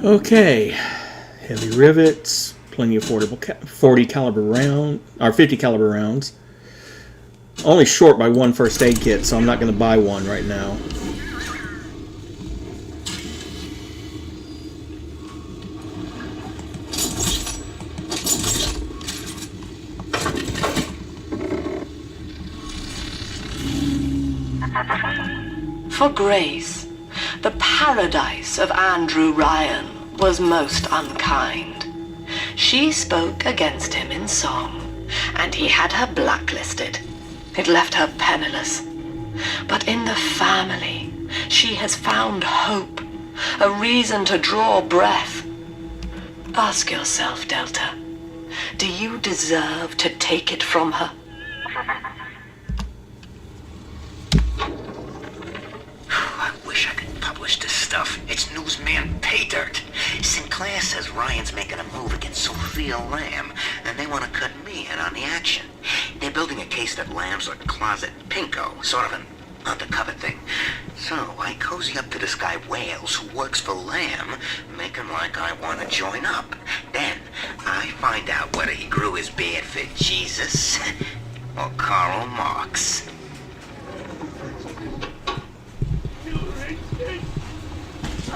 Okay, heavy rivets, plenty of 40 caliber round, or 50 caliber rounds. Only short by one first aid kit, so I'm not going to buy one right now. For Grace, the paradise of Andrew Ryan was most unkind. She spoke against him in song, and he had her blacklisted. It left her penniless. But in the family, she has found hope, a reason to draw breath. Ask yourself, Delta, do you deserve to take it from her? I wish I could publish this stuff. It's newsman pay dirt. Sinclair says Ryan's making a move against Sophia Lamb, and they want to cut me in on the action. They're building a case that Lamb's a closet pinko, sort of an undercover thing. So I cozy up to this guy Wales, who works for Lamb, making like I want to join up. Then I find out whether he grew his beard for Jesus or Karl Marx.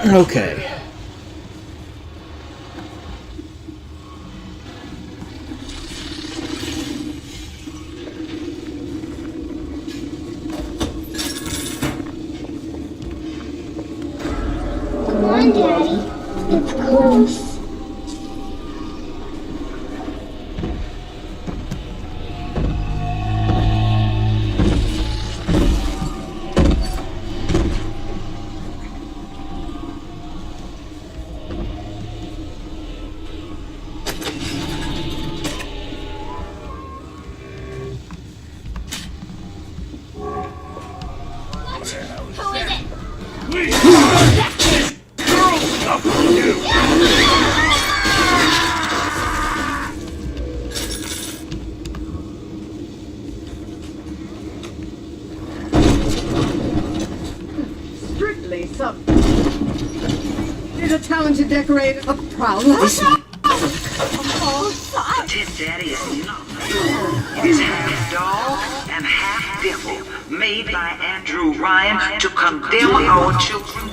Okay. Come on, Daddy. It's close. Strictly some. Is a talented decorator, a proud husband. This daddy is it is half dog and half devil, made by Andrew Ryan to condemn our children.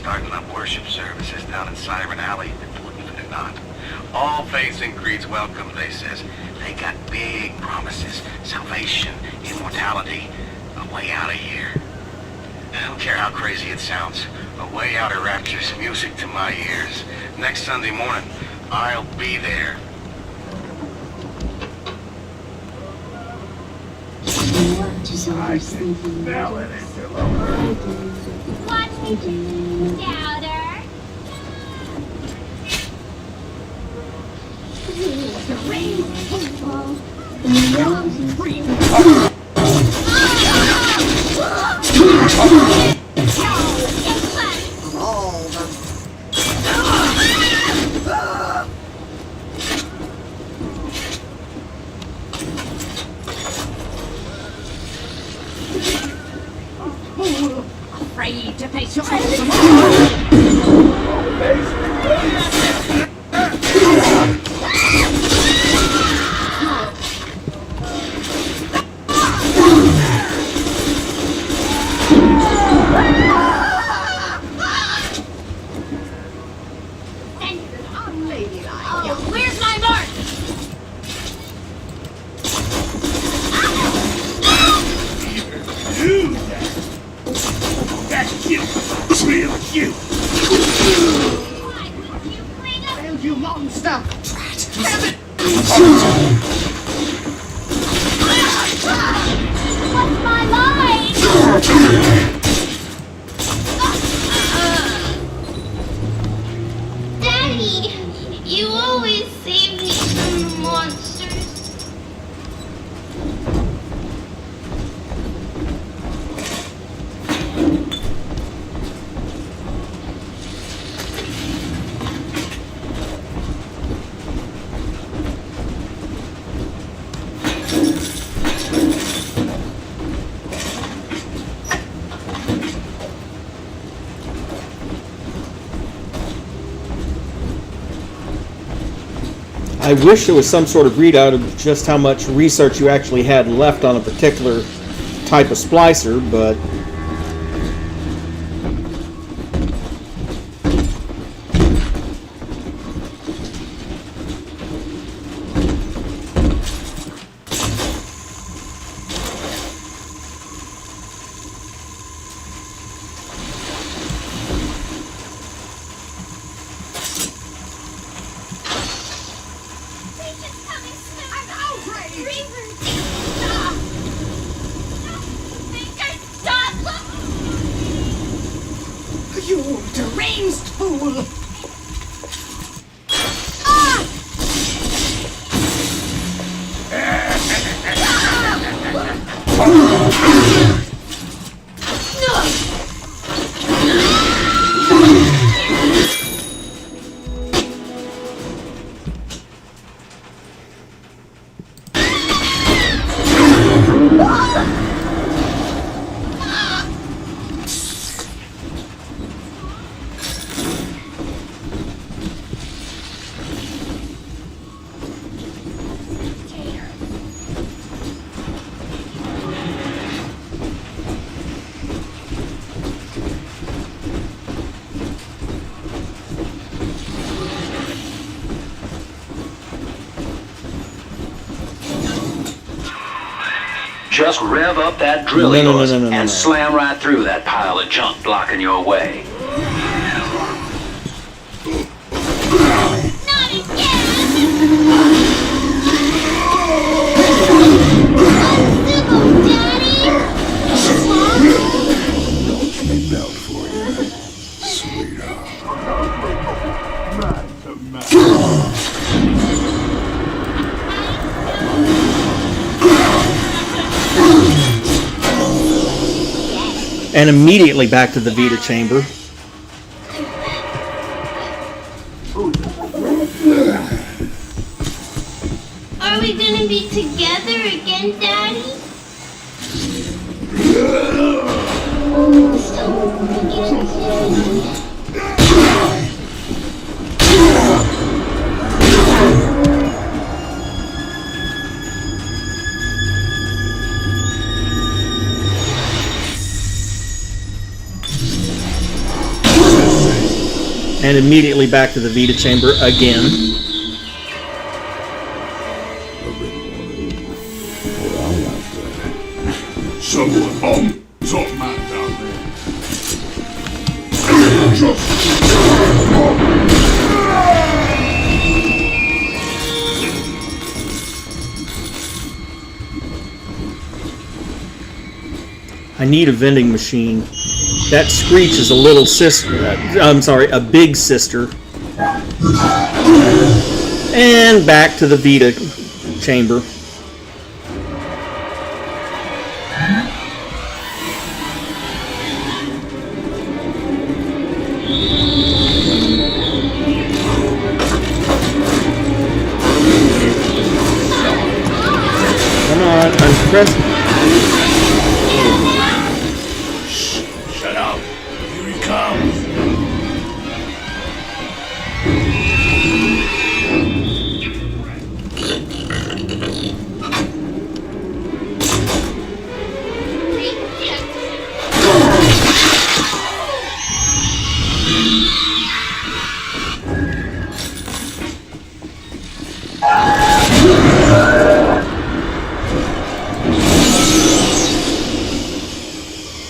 starting up worship services down in Siren Alley, believe it or not. All faiths and creeds welcome, they says. They got big promises. Salvation, immortality, a way out of here. I don't care how crazy it sounds. A way out of Rapture's music to my ears. Next Sunday morning, I'll be there. I can smell it. Watch me do Doubter. The rain fall. Afraid to face your where's my mark? That's cute. Real cute. Well, you monster! Damn it! What's my line? Daddy, you always save me from the monsters. I wish there was some sort of readout of just how much research you actually had left on a particular type of splicer, but You deranged fool! Just rev up that drill of yours and slam right through that pile of junk blocking your way. Not again! and immediately back to the Vita chamber. Are we gonna be together again, Daddy? Almost home again. And immediately back to the Vita chamber again. Someone top man down there. I need a vending machine. That Screech is a little sister. I'm sorry, a big sister. And back to the Vita chamber. Come on, I'm pressing. Shut up. Here he comes.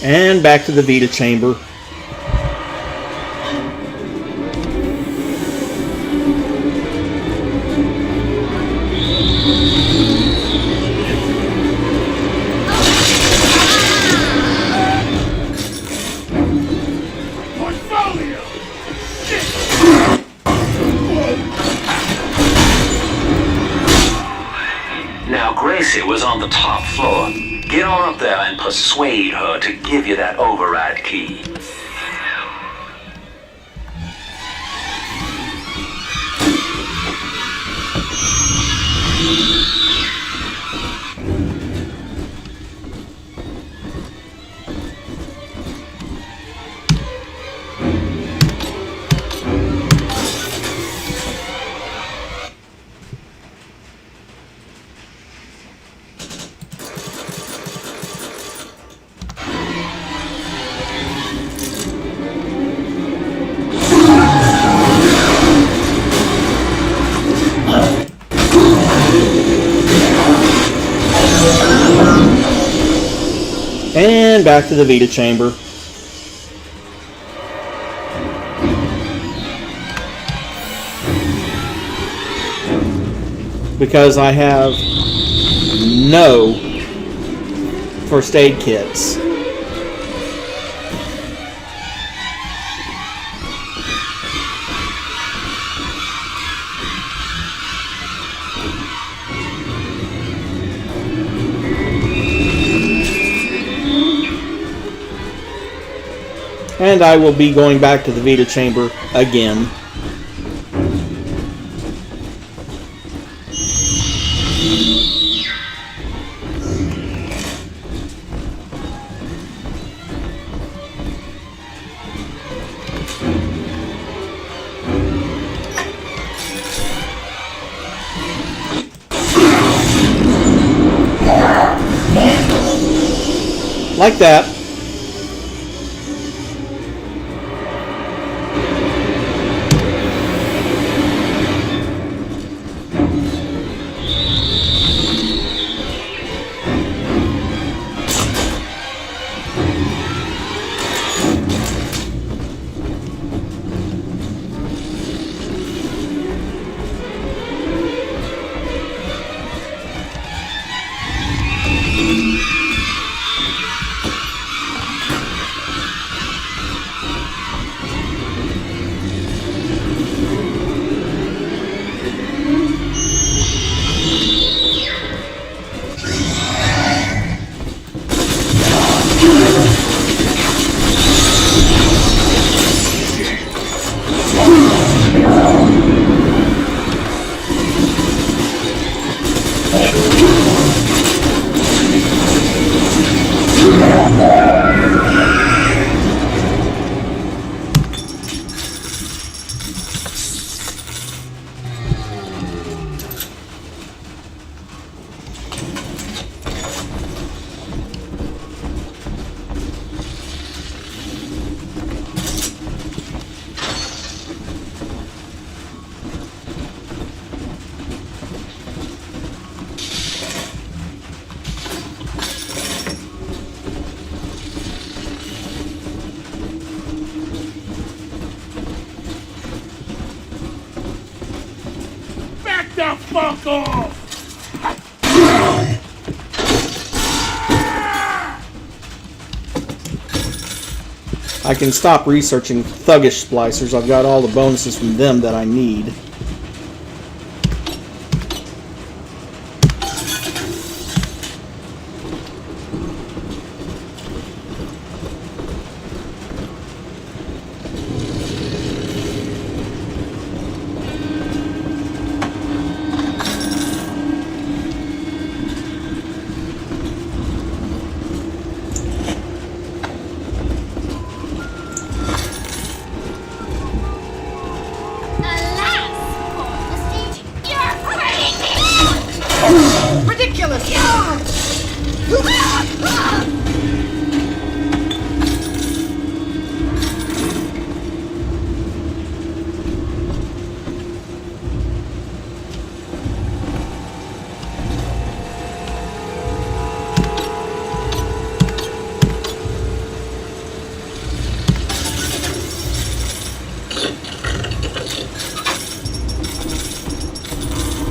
And back to the Vita chamber. Now, Gracie was on the top floor. Get on up there and persuade her to give you that override key. And back to the Vita chamber. Because I have no first aid kits. And I will be going back to the Vita chamber again. Like that. Fuck off! I can stop researching thuggish splicers. I've got all the bonuses from them that I need. Ridiculous!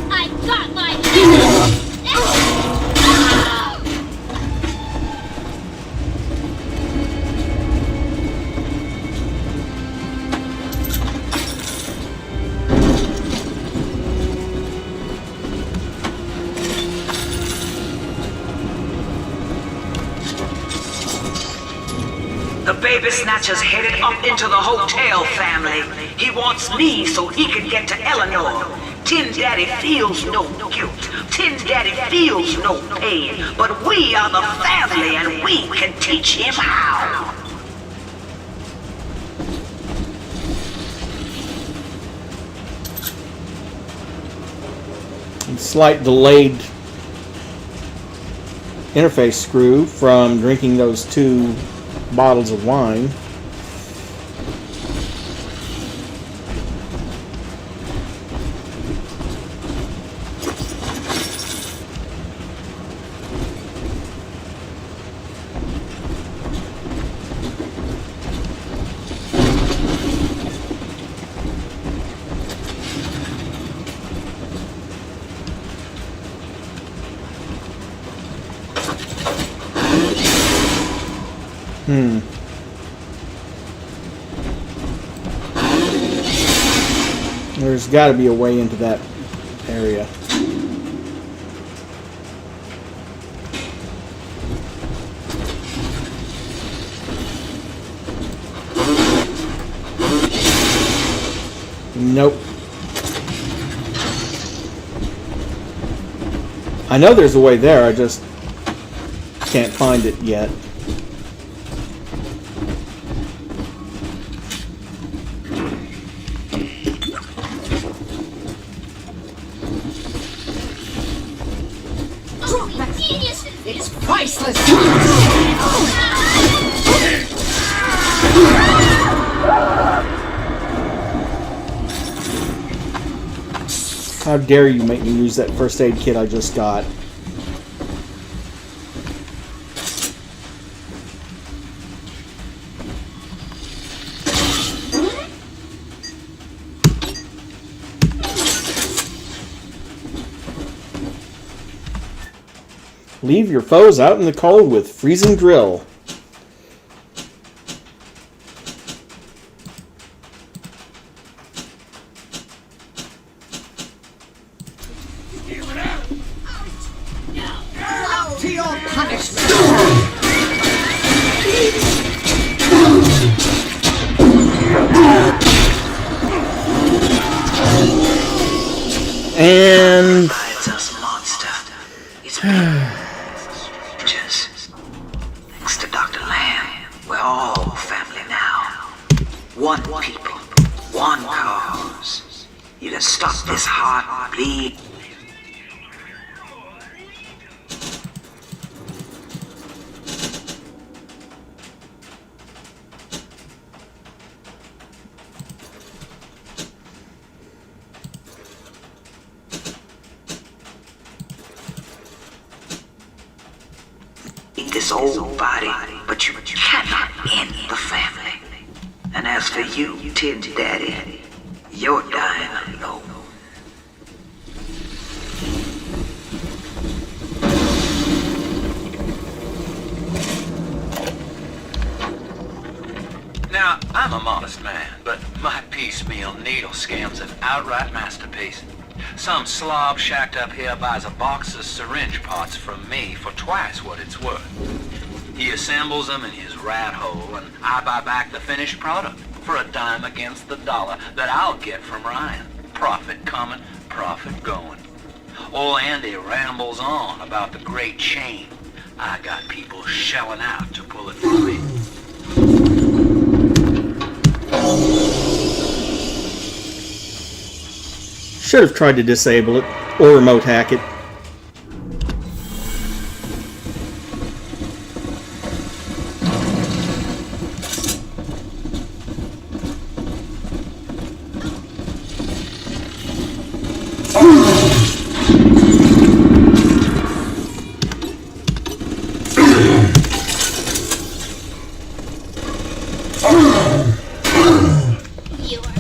I got my The baby snatcher's headed up into the hotel family. He wants me so he can get to Eleanor. Tin Daddy feels no guilt. Tin Daddy feels no pain. But we are the family and we can teach him how. Slight delayed interface screw from drinking those 2 bottles of wine. There's got to be a way into that area. Nope. I know there's a way there, I just can't find it yet. It's priceless! How dare you make me use that first aid kit I just got? Leave your foes out in the cold with freezing drill. To your punishment! And Thanks to Dr. Lamb, we're all family now. One people, one cause. You can stop this heart bleed. This old body, but you cannot end the family. And as for you, Tin Daddy, you're dying alone. a modest man, but my piecemeal needle scam's an outright masterpiece. Some slob shacked up here buys a box of syringe parts from me for twice what it's worth. He assembles them in his rat hole, and I buy back the finished product for a dime against the dollar that I'll get from Ryan. Profit coming, profit going. Old Andy rambles on about the great chain. I got people shelling out to pull it for me. Should have tried to disable it or remote hack it.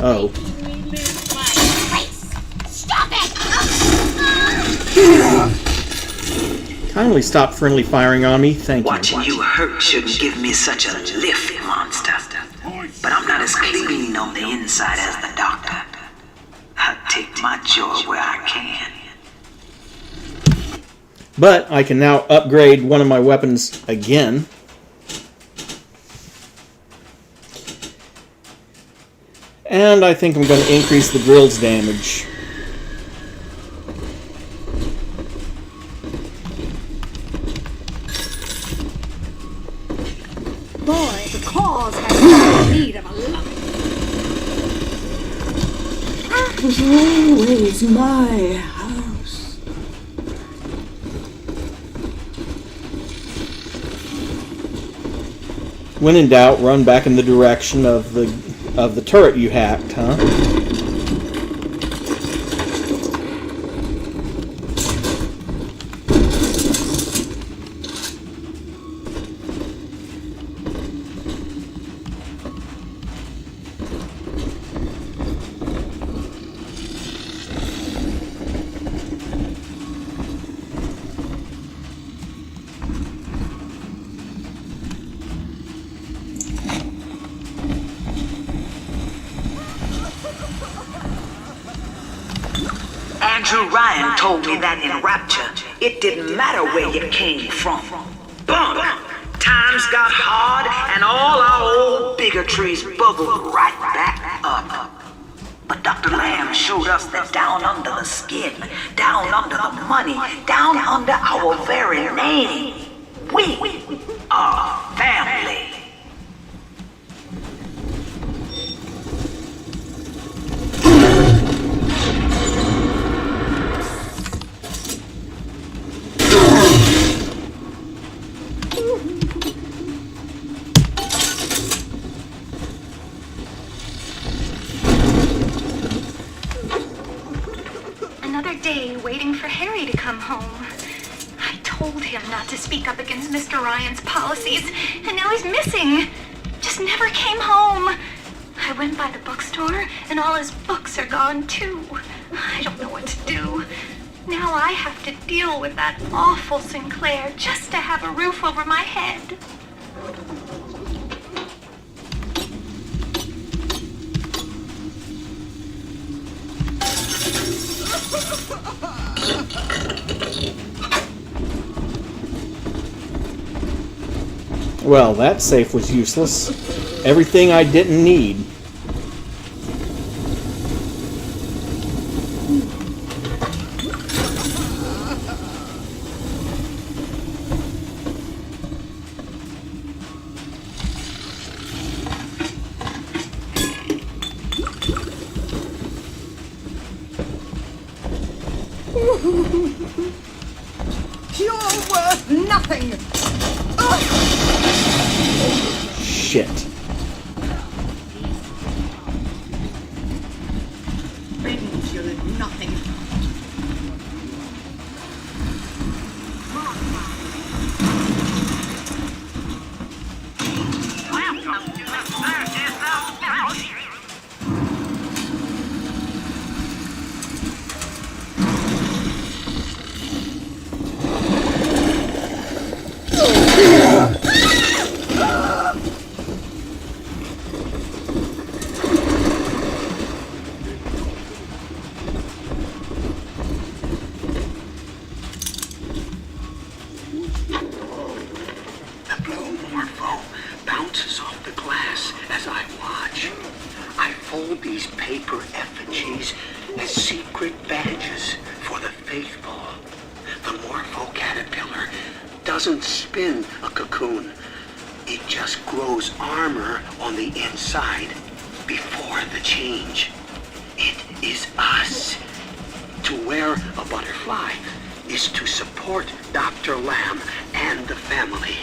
Oh. Kindly stop friendly firing on me, thank you. Watching you hurt shouldn't give me such a lift, monster. But I'm not as clean on the inside as the doctor. I take my joy where I can. But I can now upgrade one of my weapons again. And I think I'm going to increase the drill's damage. Boy, the cause has need of a lot. It was always my house. When in doubt, run back in the direction of the turret you hacked, huh? Ryan told me that in Rapture, it didn't matter where you came from. Boom! Times got hard and all our old bigotries bubbled right back up. But Dr. Lamb showed us that down under the skin, down under the money, down under our very name, we are family. Waiting for Harry to come home. I told him not to speak up against Mr. Ryan's policies, and now he's missing. Just never came home. I went by the bookstore, and all his books are gone too. I don't know what to do. Now I have to deal with that awful Sinclair just to have a roof over my head. Well, that safe was useless. Everything I didn't need. You're worth nothing! Shit. Means you're nothing. morpho bounces off the glass as I watch. I fold these paper effigies as secret badges for the faithful. The morpho caterpillar doesn't spin a cocoon. It just grows armor on the inside before the change. It is us. To wear a butterfly is to support Dr. Lamb and the family.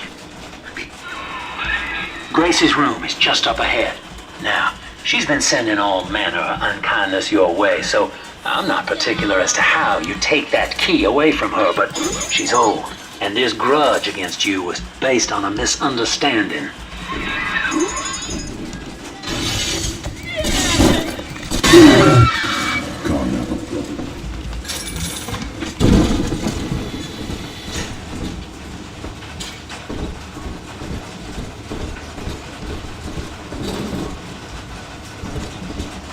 Gracie's room is just up ahead. Now, she's been sending all manner of unkindness your way, so I'm not particular as to how you take that key away from her, but she's old, and this grudge against you was based on a misunderstanding.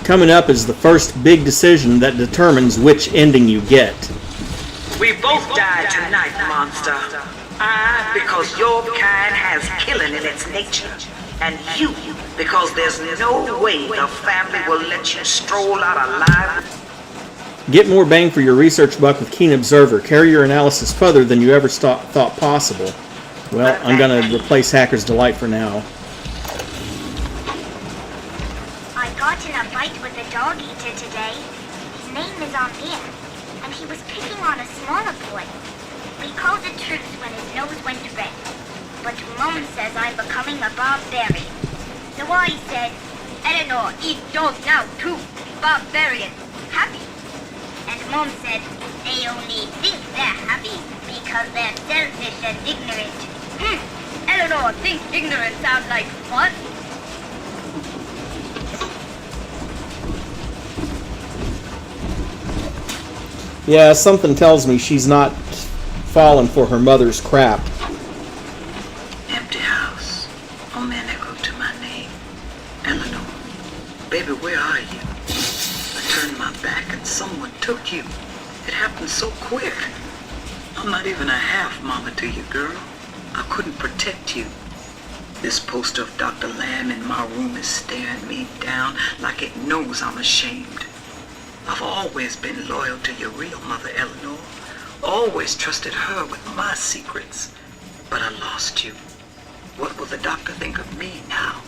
Coming up is the first big decision that determines which ending you get. We both died tonight, monster. I, because your kind has killing in its nature. And you, because there's no way the family will let you stroll out alive. Get more bang for your research buck with Keen Observer. Carry your analysis further than you ever thought possible. Well, I'm going to replace Hacker's Delight for now. I got in a fight with a dog eater today. His name is Amir, and he was picking on a smaller boy. We called a truce when his nose went red. But Mom says I'm becoming a barbarian. So I said, Eleanor, eat dog now too. Barbarian. Happy. And Mom said, they only think they're happy because they're selfish and ignorant. Eleanor thinks ignorant sounds like fun. Yeah, something tells me she's not falling for her mother's crap. Empty house. Oh man, echo to my name. Eleanor. Baby, where are you? I turned my back and someone took you. It happened so quick. I'm not even a half mama to you, girl. I couldn't protect you. This poster of Dr. Lamb in my room is staring me down like it knows I'm ashamed. I've always been loyal to your real mother, Eleanor. Always trusted her with my secrets. But I lost you. What will the doctor think of me now?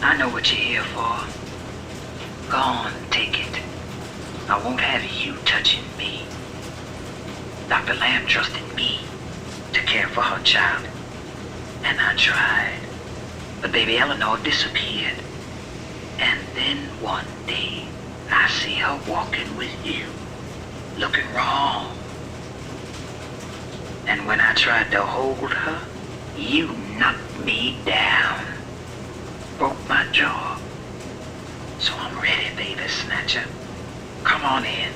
I know what you're here for. Go on, take it. I won't have you touching me. Dr. Lamb trusted me to care for her child. And I tried. But baby Eleanor disappeared. And then one day, I see her walking with you, looking wrong. And when I tried to hold her, you knocked me down. Broke my jaw. So I'm ready, baby snatcher. Come on in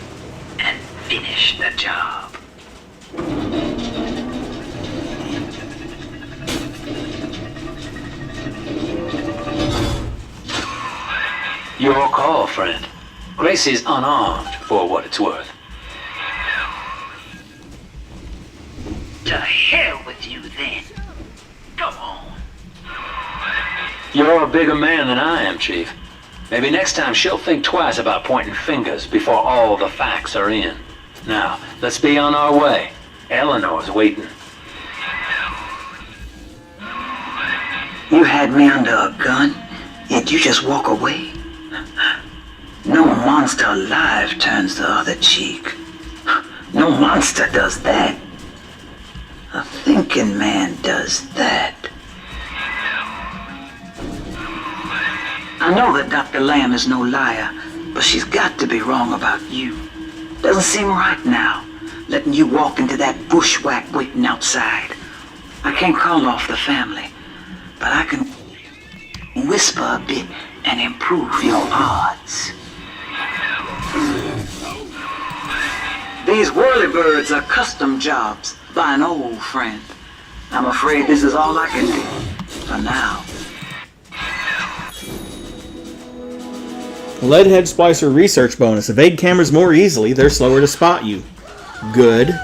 and finish the job. Your call, friend. Gracie's unarmed, for what it's worth. To hell with you then. Come on. You're a bigger man than I am, Chief. Maybe next time she'll think twice about pointing fingers before all the facts are in. Now, let's be on our way. Eleanor's waiting. You had me under a gun, yet you just walk away? No monster alive turns the other cheek. No monster does that. A thinking man does that. I know that Dr. Lamb is no liar, but she's got to be wrong about you. Doesn't seem right now, letting you walk into that bushwhack waiting outside. I can't call off the family, but I can whisper a bit and improve your odds. These whirlybirds are custom jobs by an old friend. I'm afraid this is all I can do for now. Leadhead Splicer research bonus. Evade cameras more easily. They're slower to spot you. Good.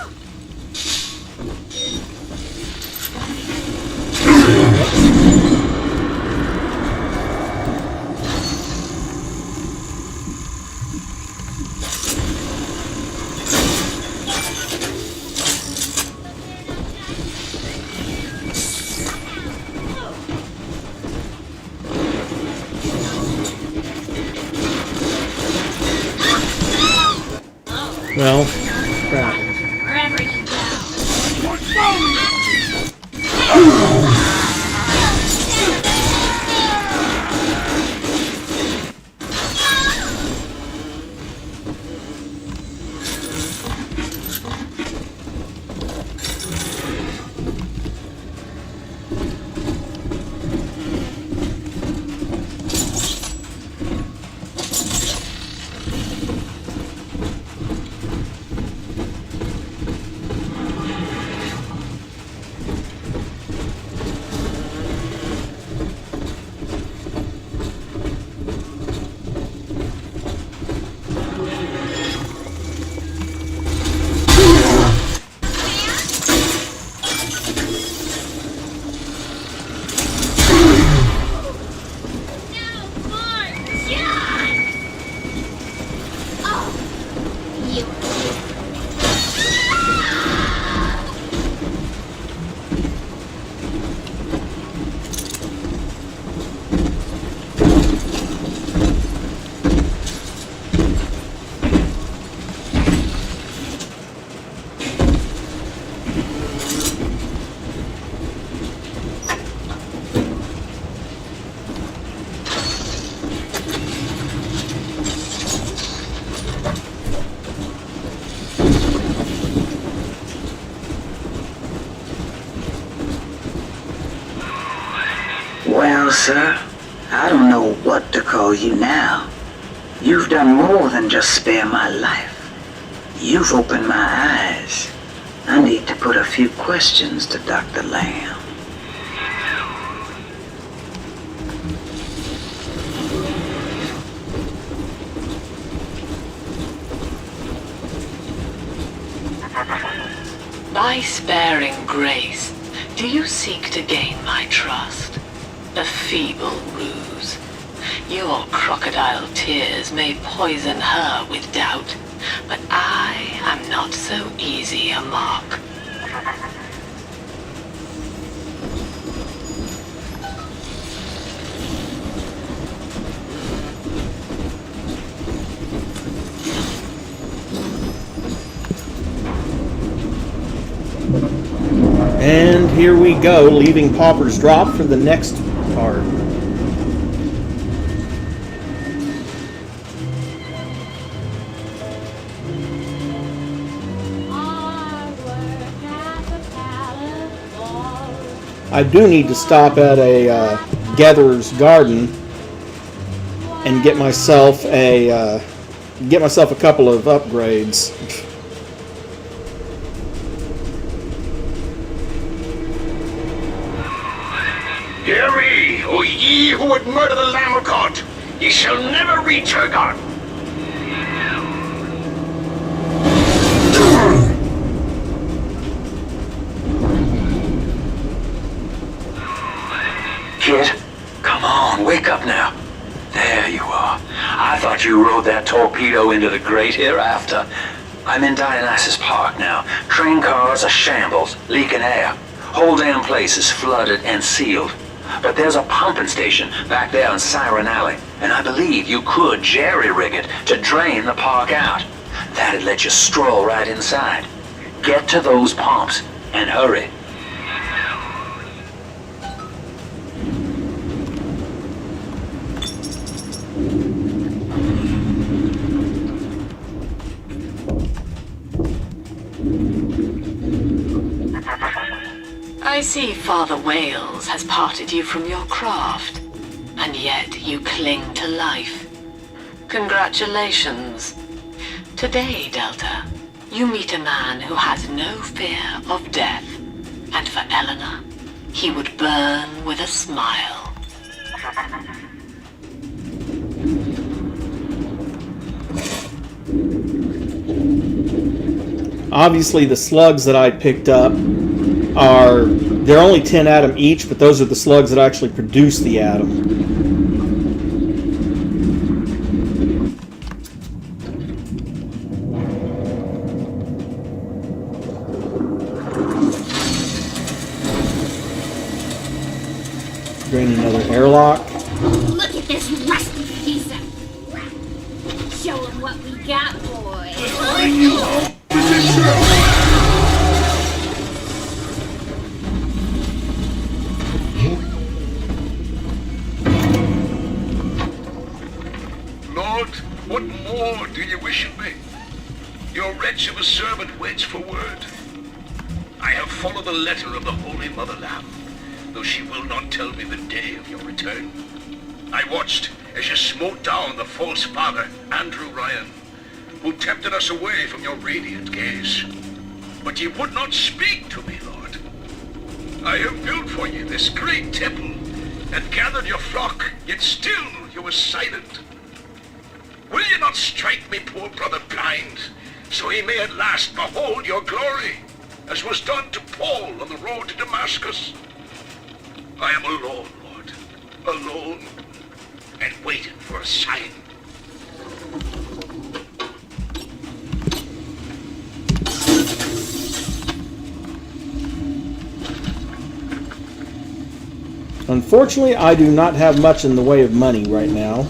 Well, crap. Wherever you go. Well, sir, I don't know what to call you now. You've done more than just spare my life. You've opened my eyes. I need to put a few questions to Dr. Lamb. By sparing grace, do you seek to gain my trust? A feeble ruse. Your crocodile tears may poison her with doubt, but I am not so easy a mark. And here we go, leaving Pauper's Drop for the next part. I do need to stop at a Gatherer's Garden and get myself a couple of upgrades. Hear me, O ye who would murder the Lamb of God! Ye shall never reach her garden! Kid, come on, wake up now. There you are. I thought you rode that torpedo into the great hereafter. I'm in Dionysus Park now. Train cars are shambles, leaking air. Whole damn place is flooded and sealed. But there's a pumping station back there in Siren Alley, and I believe you could jerry-rig it to drain the park out. That'd let you stroll right inside. Get to those pumps, and hurry. I see Father Wales has parted you from your craft, and yet you cling to life. Congratulations. Today, Delta, you meet a man who has no fear of death. And for Eleanor, he would burn with a smile. Obviously, the slugs that I picked up they're only 10 atom each, but those are the slugs that actually produce the atom. Drain another airlock. Look at this rusty piece of crap. Show him what we got, boy. Lord, what more do you wish of me? Your wretch of a servant waits for word. I have followed the letter of the Holy Mother Lamb, though she will not tell me the day of your return. I watched as you smote down the false father, Andrew Ryan, who tempted us away from your radiant gaze. But ye would not speak to me, Lord. I have built for you this great temple, and gathered your flock, yet still you were silent. Will ye not strike me poor brother blind, so he may at last behold your glory, as was done to Paul on the road to Damascus? I am alone, Lord, alone, and waiting for a sign. Unfortunately, I do not have much in the way of money right now.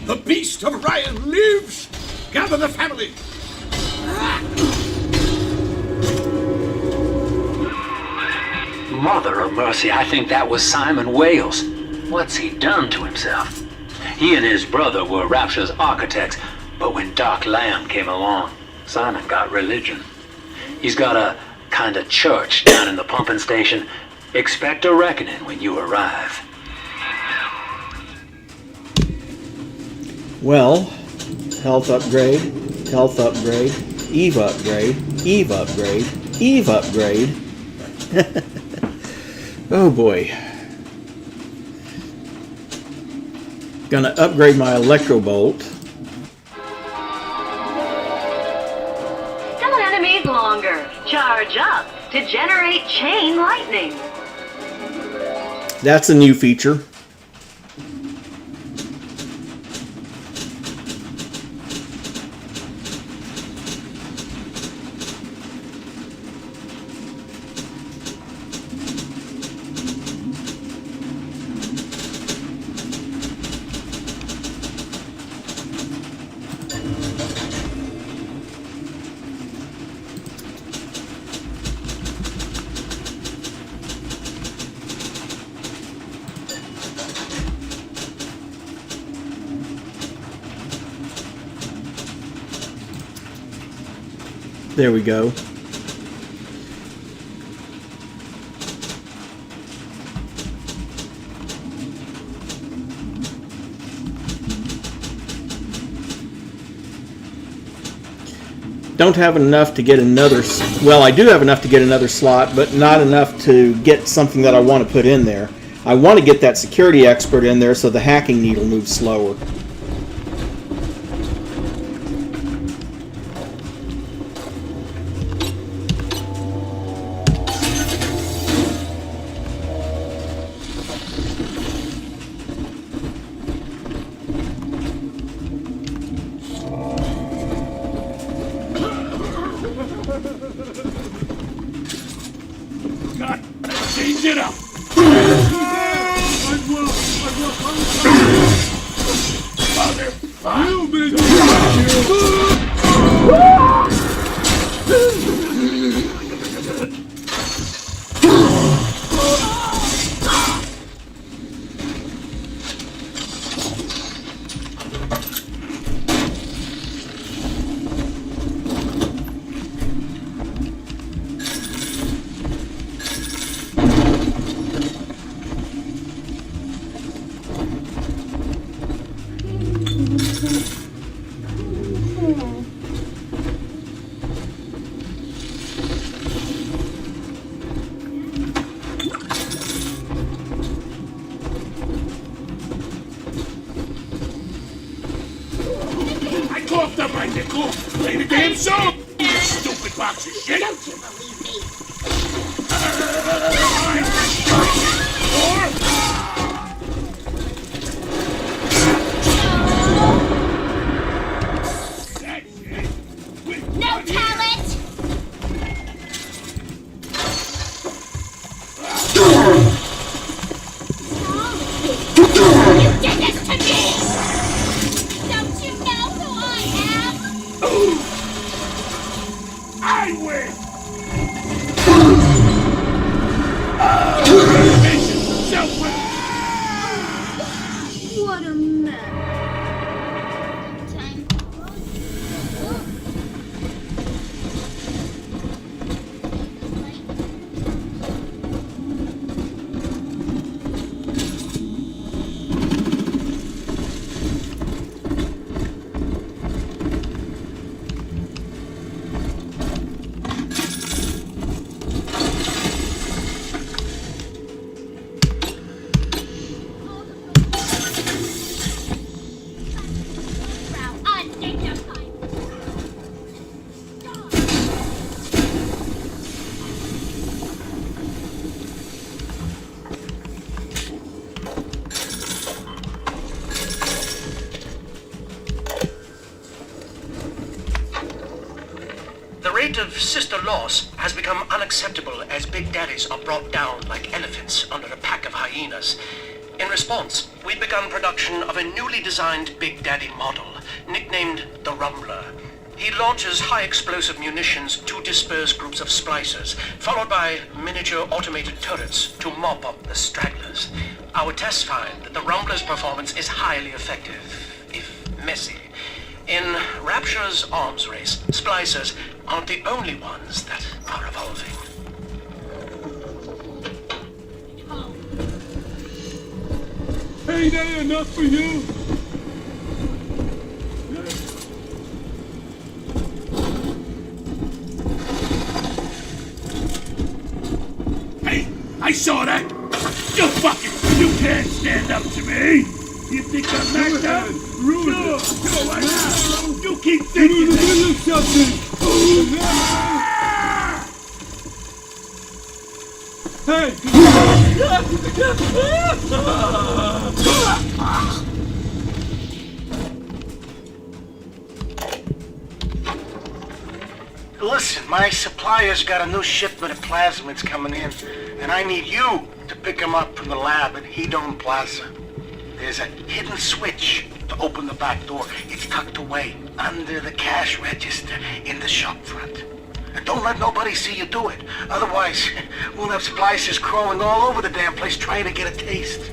The beast of Ryan lives! Gather the family! Mother of mercy, I think that was Simon Wales. What's he done to himself? He and his brother were Rapture's architects, but when Doc Lamb came along, Simon got religion. He's got a kind of church down in the pumping station. Expect a reckoning when you arrive. Well, health upgrade, Eve upgrade, Eve upgrade, Eve upgrade. Oh boy. Gonna upgrade my electro bolt. Stun enemies longer. Charge up to generate chain lightning. That's a new feature. There we go. Don't have enough to get another... Well, I do have enough to get another slot, but not enough to get something that I want to put in there. I want to get that security expert in there so the hacking needle moves slower. shit up! I coughed up my nickel! Play the damn song! You stupid box of shit! Don't you believe me? No talent! You did this to me! Don't you know who I am? I win! What a mess. The rate of sister loss has become unacceptable as big daddies are brought down like elephants under a pack of hyenas. In response, we've begun production of a newly designed Big Daddy model, nicknamed the Rumbler. He launches high-explosive munitions to disperse groups of splicers, followed by miniature automated turrets to mop up the stragglers. Our tests find that the Rumbler's performance is highly effective, if messy. In Rapture's arms race, splicers aren't the only ones that are evolving. Ain't that enough for you? Hey, I saw that! You can't stand up to me! You think I'm knocked out? Sure, I know! You keep thinking that! Something! Hey! Listen, my supplier's got a new shipment of plasmids coming in, and I need you to pick them up from the lab at Hedon Plaza. There's a hidden switch to open the back door. It's tucked away under the cash register in the shop front. And don't let nobody see you do it. Otherwise, we'll have splicers crawling all over the damn place trying to get a taste.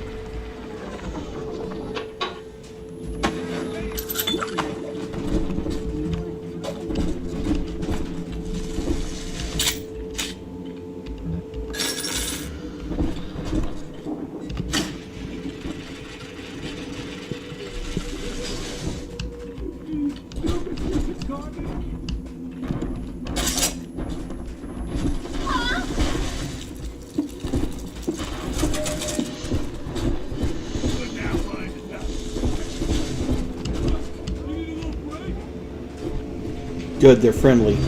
Good, they're friendly.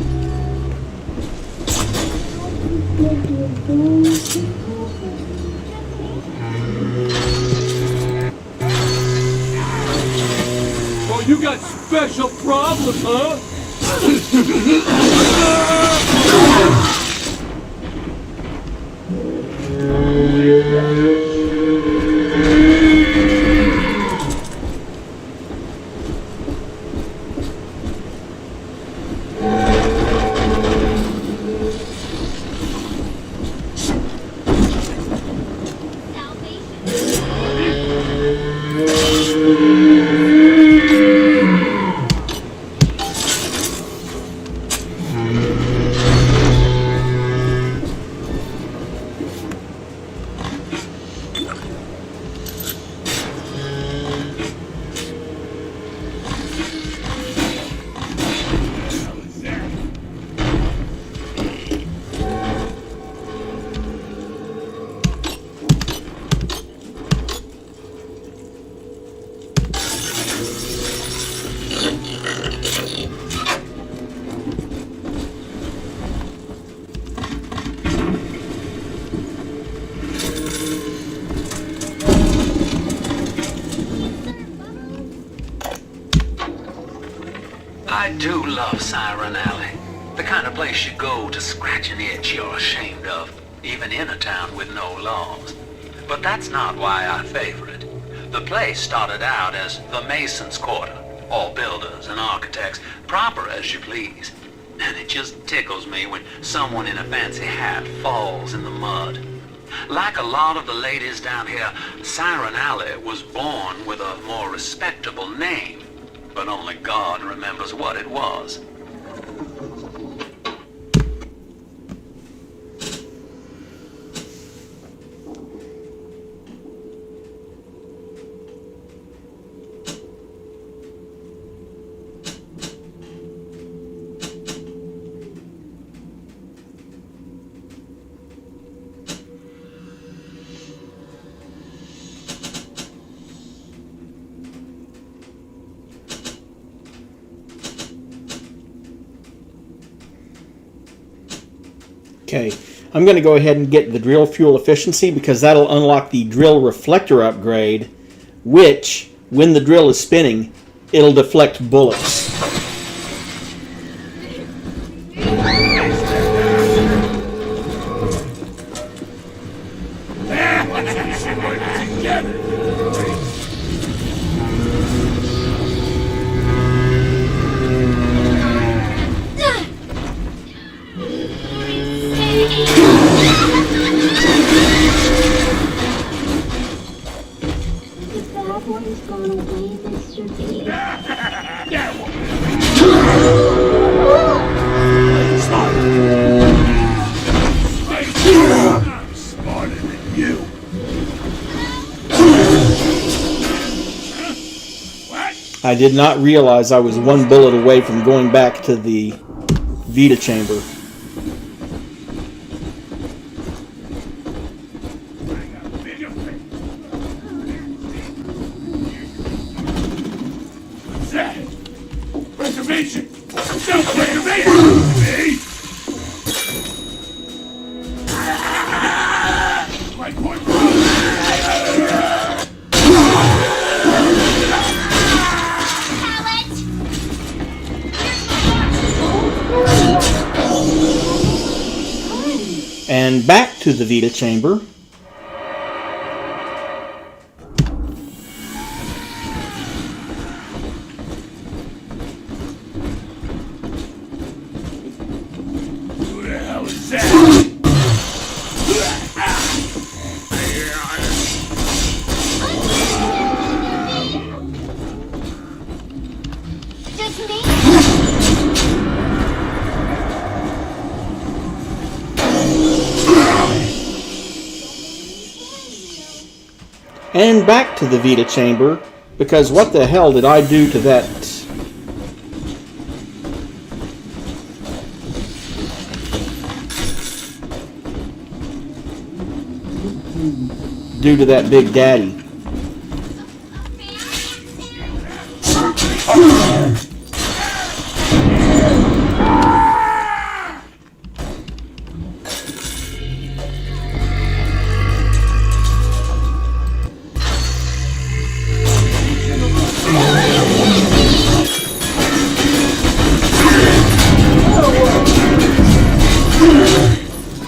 Oh, you got special problems, huh? I do love Siren Alley. The kind of place you go to scratch an itch you're ashamed of, even in a town with no laws. But that's not why I favor it. The place started out as the Mason's Quarter, all builders and architects, proper as you please. And it just tickles me when someone in a fancy hat falls in the mud. Like a lot of the ladies down here, Siren Alley was born with a more respectable name. But only God remembers what it was. Okay, I'm going to go ahead and get the drill fuel efficiency because that'll unlock the drill reflector upgrade, which, when the drill is spinning, it'll deflect bullets. I did not realize I was one bullet away from going back to the Vita chamber. Reservation! Self-preservation! My point. And back to the Vita chamber. Who the hell is that? Just me? And back to the Vita chamber, because what the hell did I do to that? Do to that Big Daddy?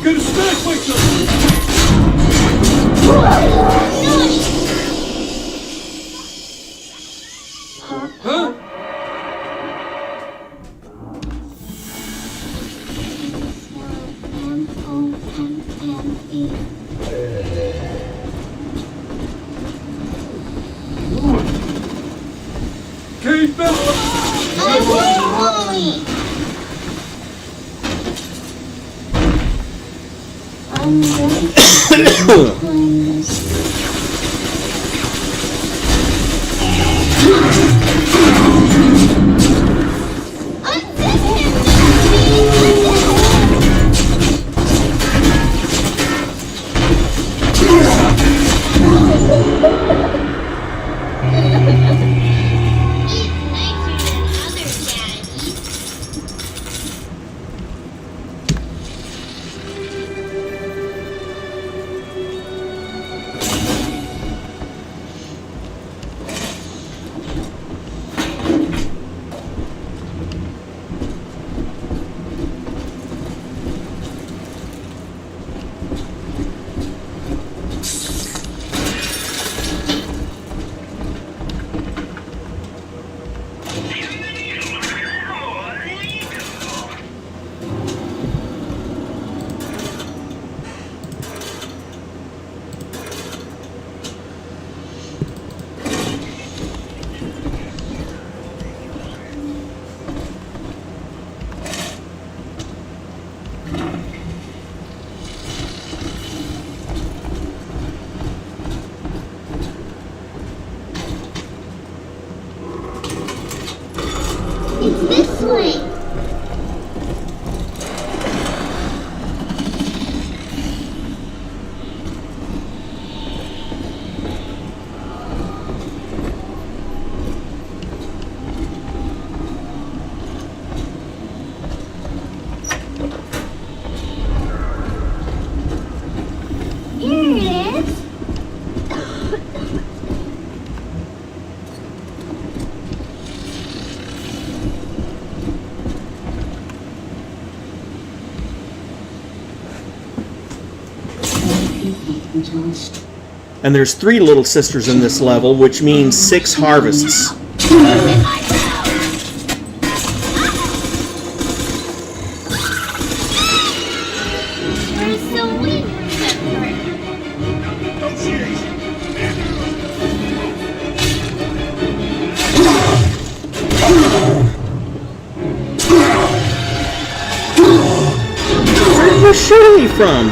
Gonna smash myself! point? I'm going to find this. It's this way. Here it is. And there's 3 little sisters in this level, which means 6 harvests. Where are you shooting me from?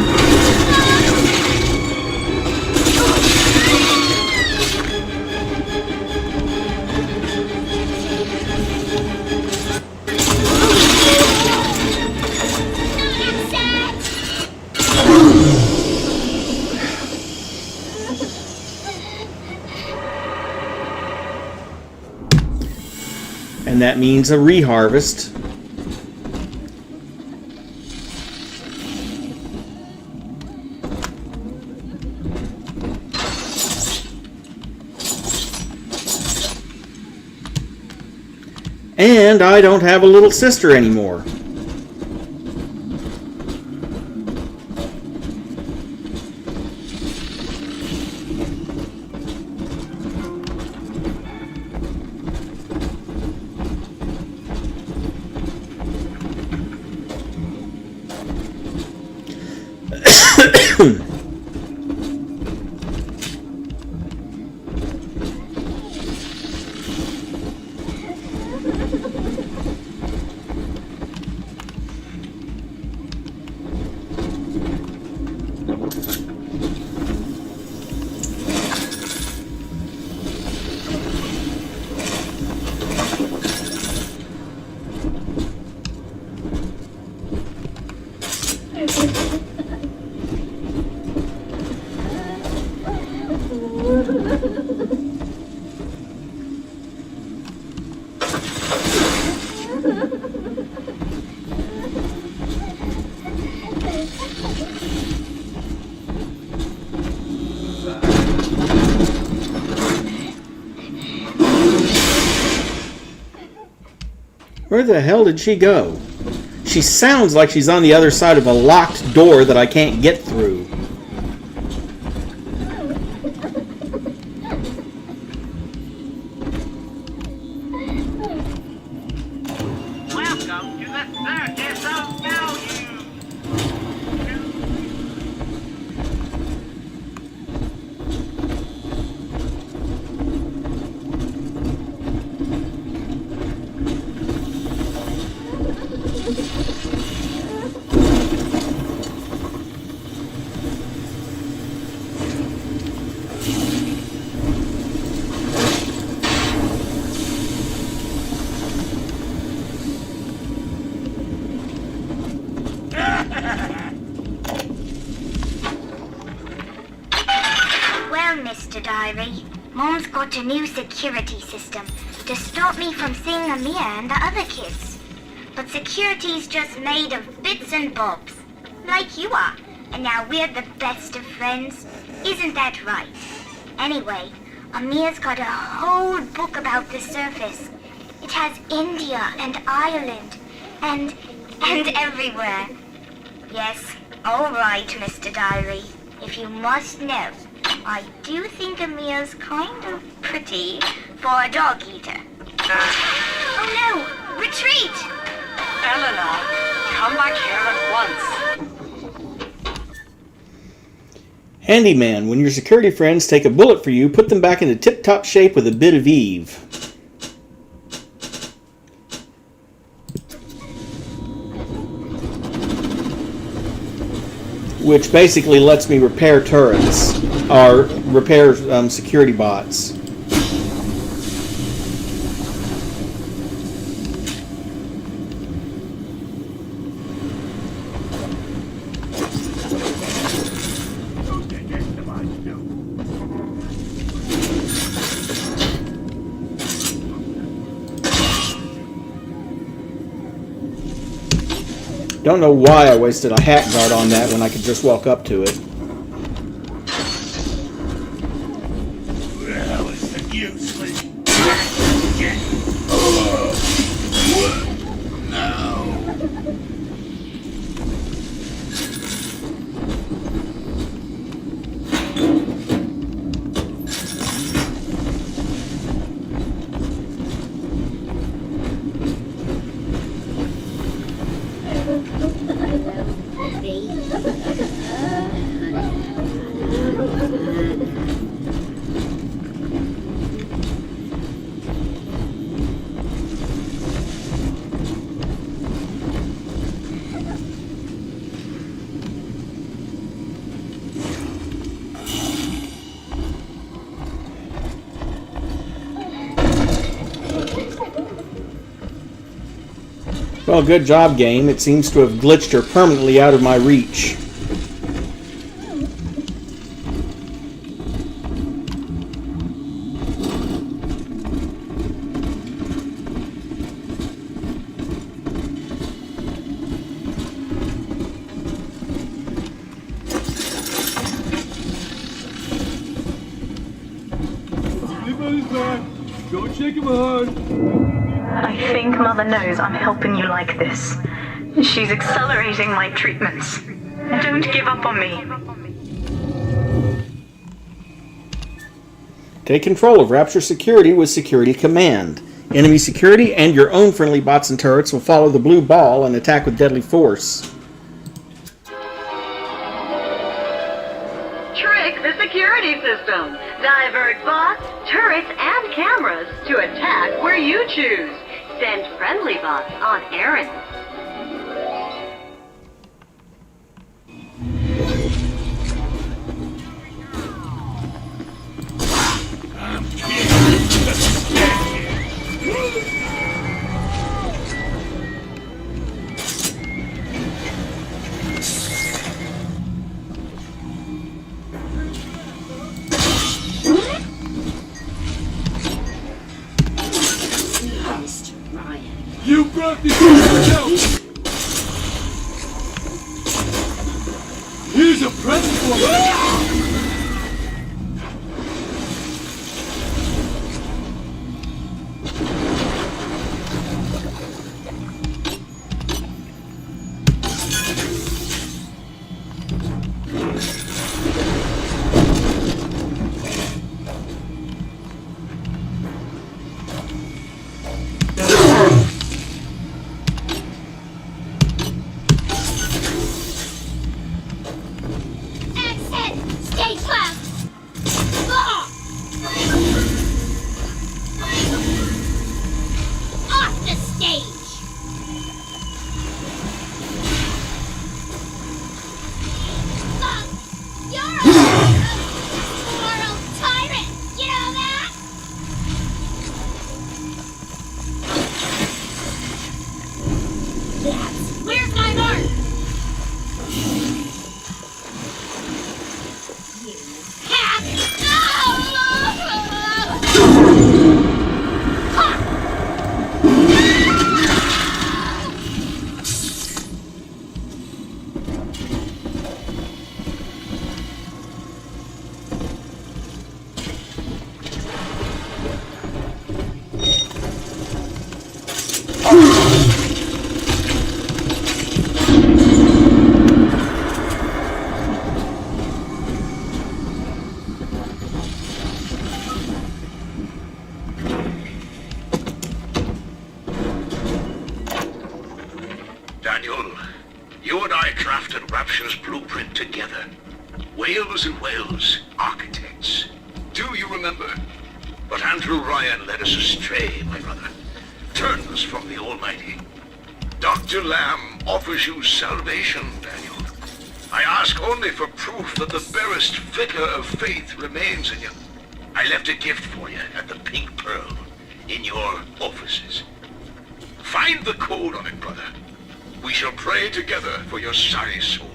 And that means a reharvest. And I don't have a little sister anymore. Where the hell did she go? She sounds like she's on the other side of a locked door that I can't get through. Welcome to the Circus of Value. Mr. Diary. Mom's got a new security system to stop me from seeing Amir and the other kids. But security's just made of bits and bobs, like you are. And now we're the best of friends. Isn't that right? Anyway, Amir's got a whole book about the surface. It has India and Ireland and everywhere. Yes, all right, Mr. Diary. If you must know, I do think Amir's kind of pretty for a dog eater. Oh no! Retreat! Eleanor, come back here at once. Handyman, when your security friends take a bullet for you, put them back into tip-top shape with a bit of Eve. Which basically lets me repair turrets, or repair security bots. Don't know why I wasted a hat guard on that when I could just walk up to it. Well, it's useless. Well, good job, game. It seems to have glitched her permanently out of my reach. Everybody's back. Don't shake him hard. I think Mother knows I'm helping you like this. She's accelerating my treatments. Don't give up on me. Take control of Rapture security with Security Command. Enemy security and your own friendly bots and turrets will follow the blue ball and attack with deadly force. Trick the security system. Divert bots, turrets, and cameras to attack where you choose. Send friendly bots on errands. You brought this on yourself! Here's a present for you! Where's my mark? You have... No! Daniel, you and I crafted Rapture's blueprint together. Whales and whales, architects. Do you remember? But Andrew Ryan led us astray, my brother. Turned us from the Almighty. Dr. Lamb offers you salvation, Daniel. I ask only for proof that the barest flicker of faith remains in you. I left a gift for you at the Pink Pearl, in your offices. Find the code on it, brother. We shall pray together for your sorry soul.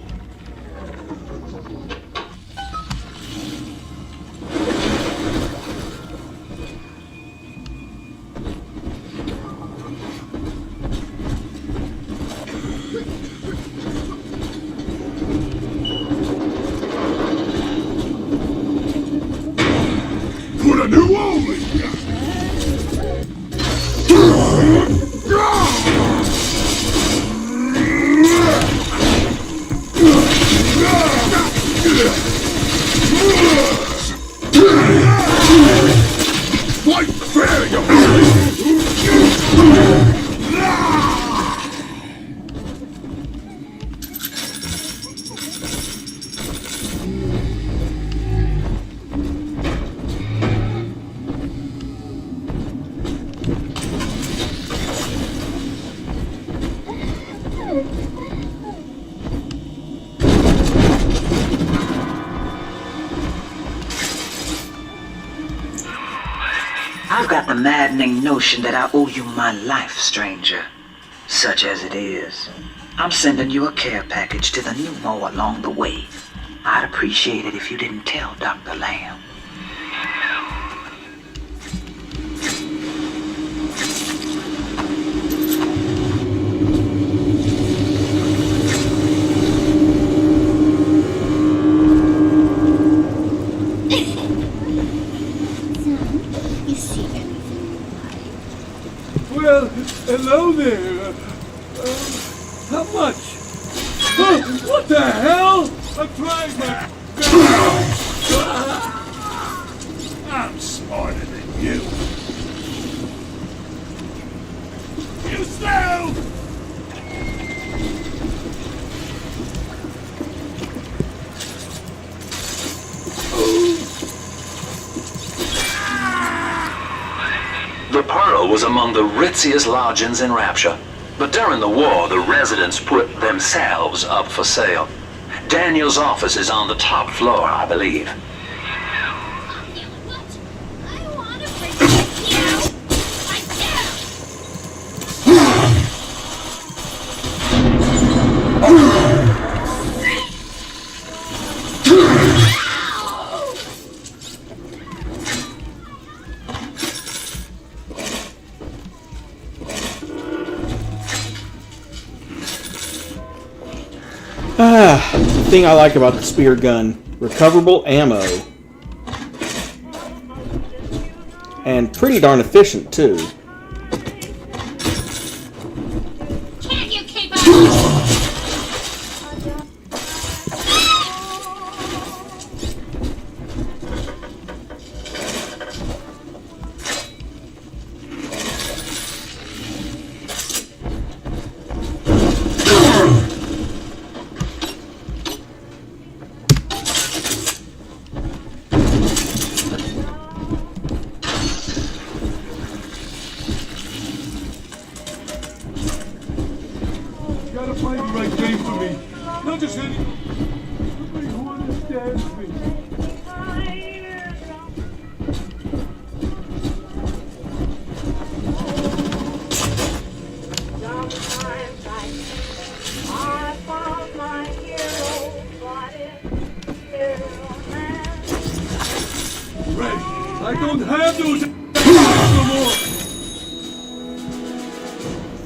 Put a new only! Fight fair, you I've got the maddening notion that I owe you my life, stranger. Such as it is. I'm sending you a care package to the pneumo along the way. I'd appreciate it if you didn't tell Dr. Lamb. Well, hello there. How much? What the hell? I'm trying my best. I'm smarter than you. You slow! The Pearl was among the ritziest lodgings in Rapture, but during the war, the residents put themselves up for sale. Daniel's office is on the top floor, I believe. The thing I like about the spear gun, recoverable ammo. And pretty darn efficient, too. Can't you keep up? Gotta find the right game for me. Not just any. Somebody who understands me. Ray, I don't have those no more.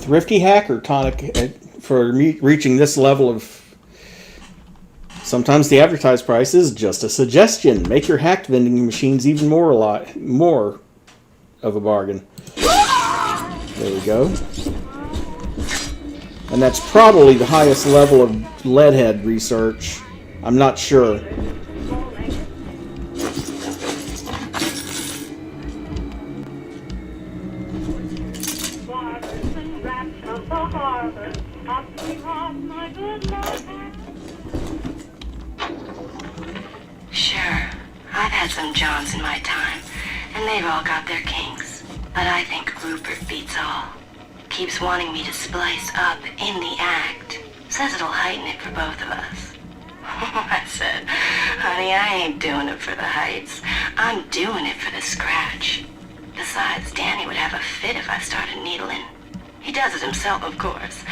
Thrifty hacker tonic for reaching this level of... Sometimes the advertised price is just a suggestion. Make your hacked vending machines even more of a bargain. There we go. And that's probably the highest level of leadhead research. I'm not sure. harbor. My good luck. Sure, I've had some Johns in my time, and they've all got their kinks. But I think Rupert beats all. Keeps wanting me to splice up in the act. Says it'll heighten it for both of us. I said, honey, I ain't doing it for the heights. I'm doing it for the scratch. Besides, Danny would have a fit if I started needling. He does it himself, of course.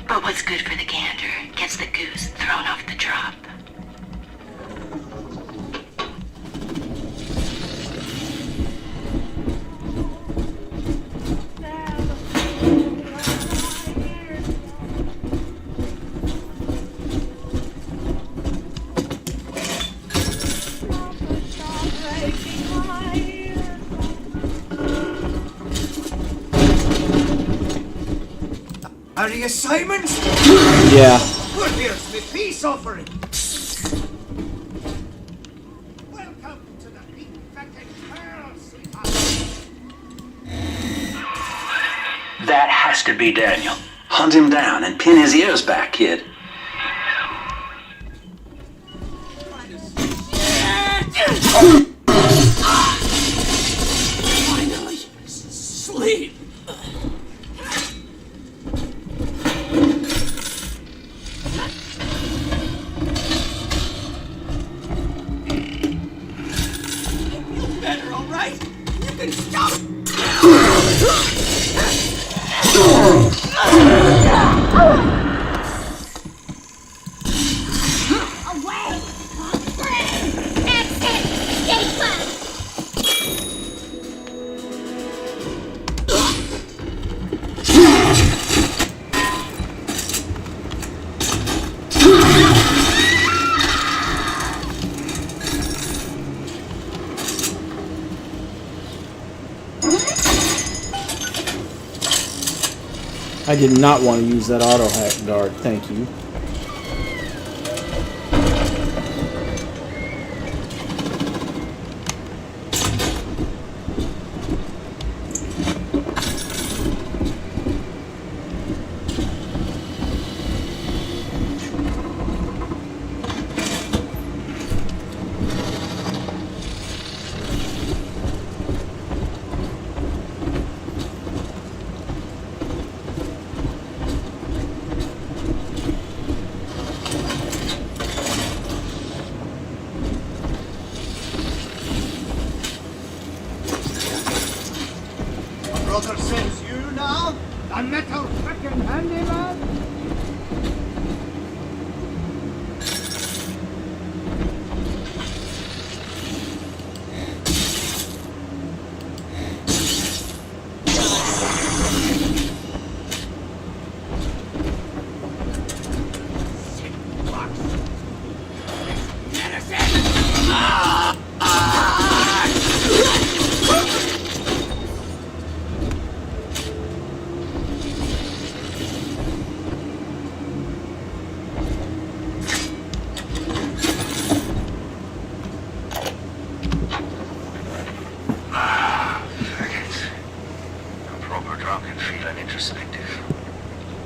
But what's good for the gander gets the goose thrown off the drop. Are you Simon's? Yeah. Well, here's my peace offering. Welcome to the meat-fetted pearl, sweetheart. That has to be Daniel. Hunt him down and pin his ears back, kid. Finally, sleep. Better, all right? You can stop. Away! That's it! Stay close! I did not want to use that auto hack guard, thank you. Brother sends you now? The metal frickin' handyman?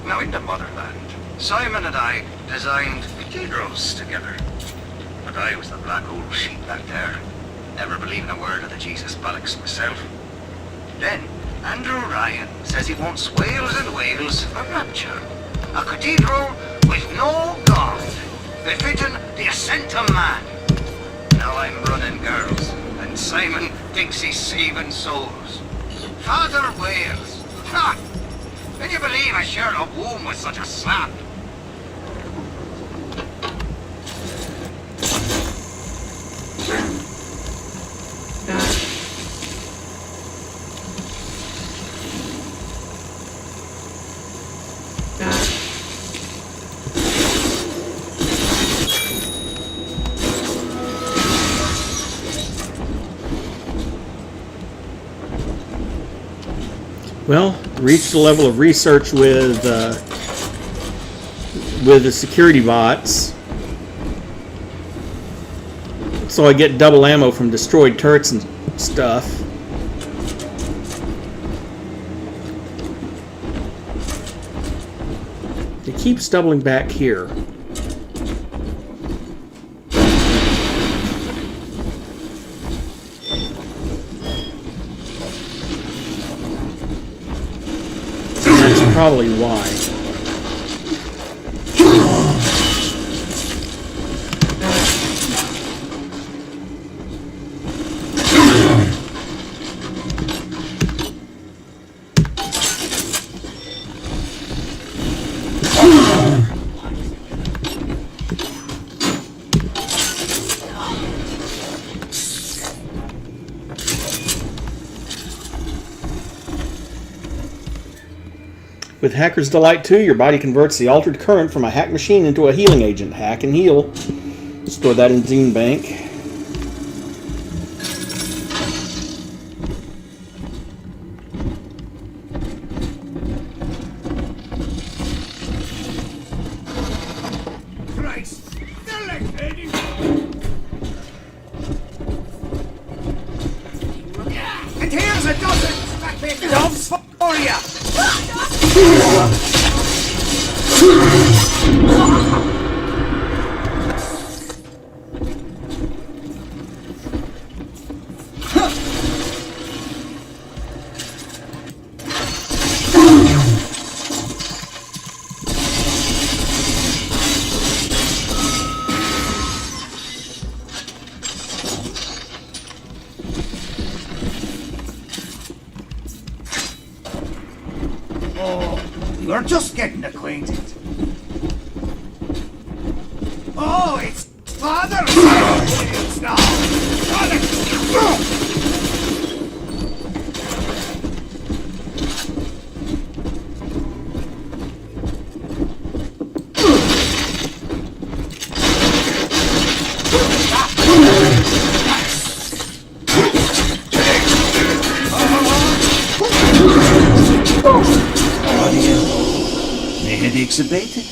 Now in the motherland, Simon and I designed cathedrals together. But I was the black old sheep back there, never believing a word of the Jesus bollocks myself. Then, Andrew Ryan says he wants whales and whales for Rapture. A cathedral with no God, befitting the ascent of man. Now I'm running girls, and Simon thinks he's saving souls. Father Wales! Ha! Can you believe I shared a womb with such a slap? Well, reached the level of research with the security bots. So I get double ammo from destroyed turrets and stuff. It keeps doubling back here. That's probably why. With Hacker's Delight 2, your body converts the altered current from a hack machine into a healing agent. Hack and heal. Store that in Zine Bank. Christ! They're like Eddie! And here's a dozen back doves for you! You're just getting acquainted. Oh, it's Father's Day now! The headaches abated.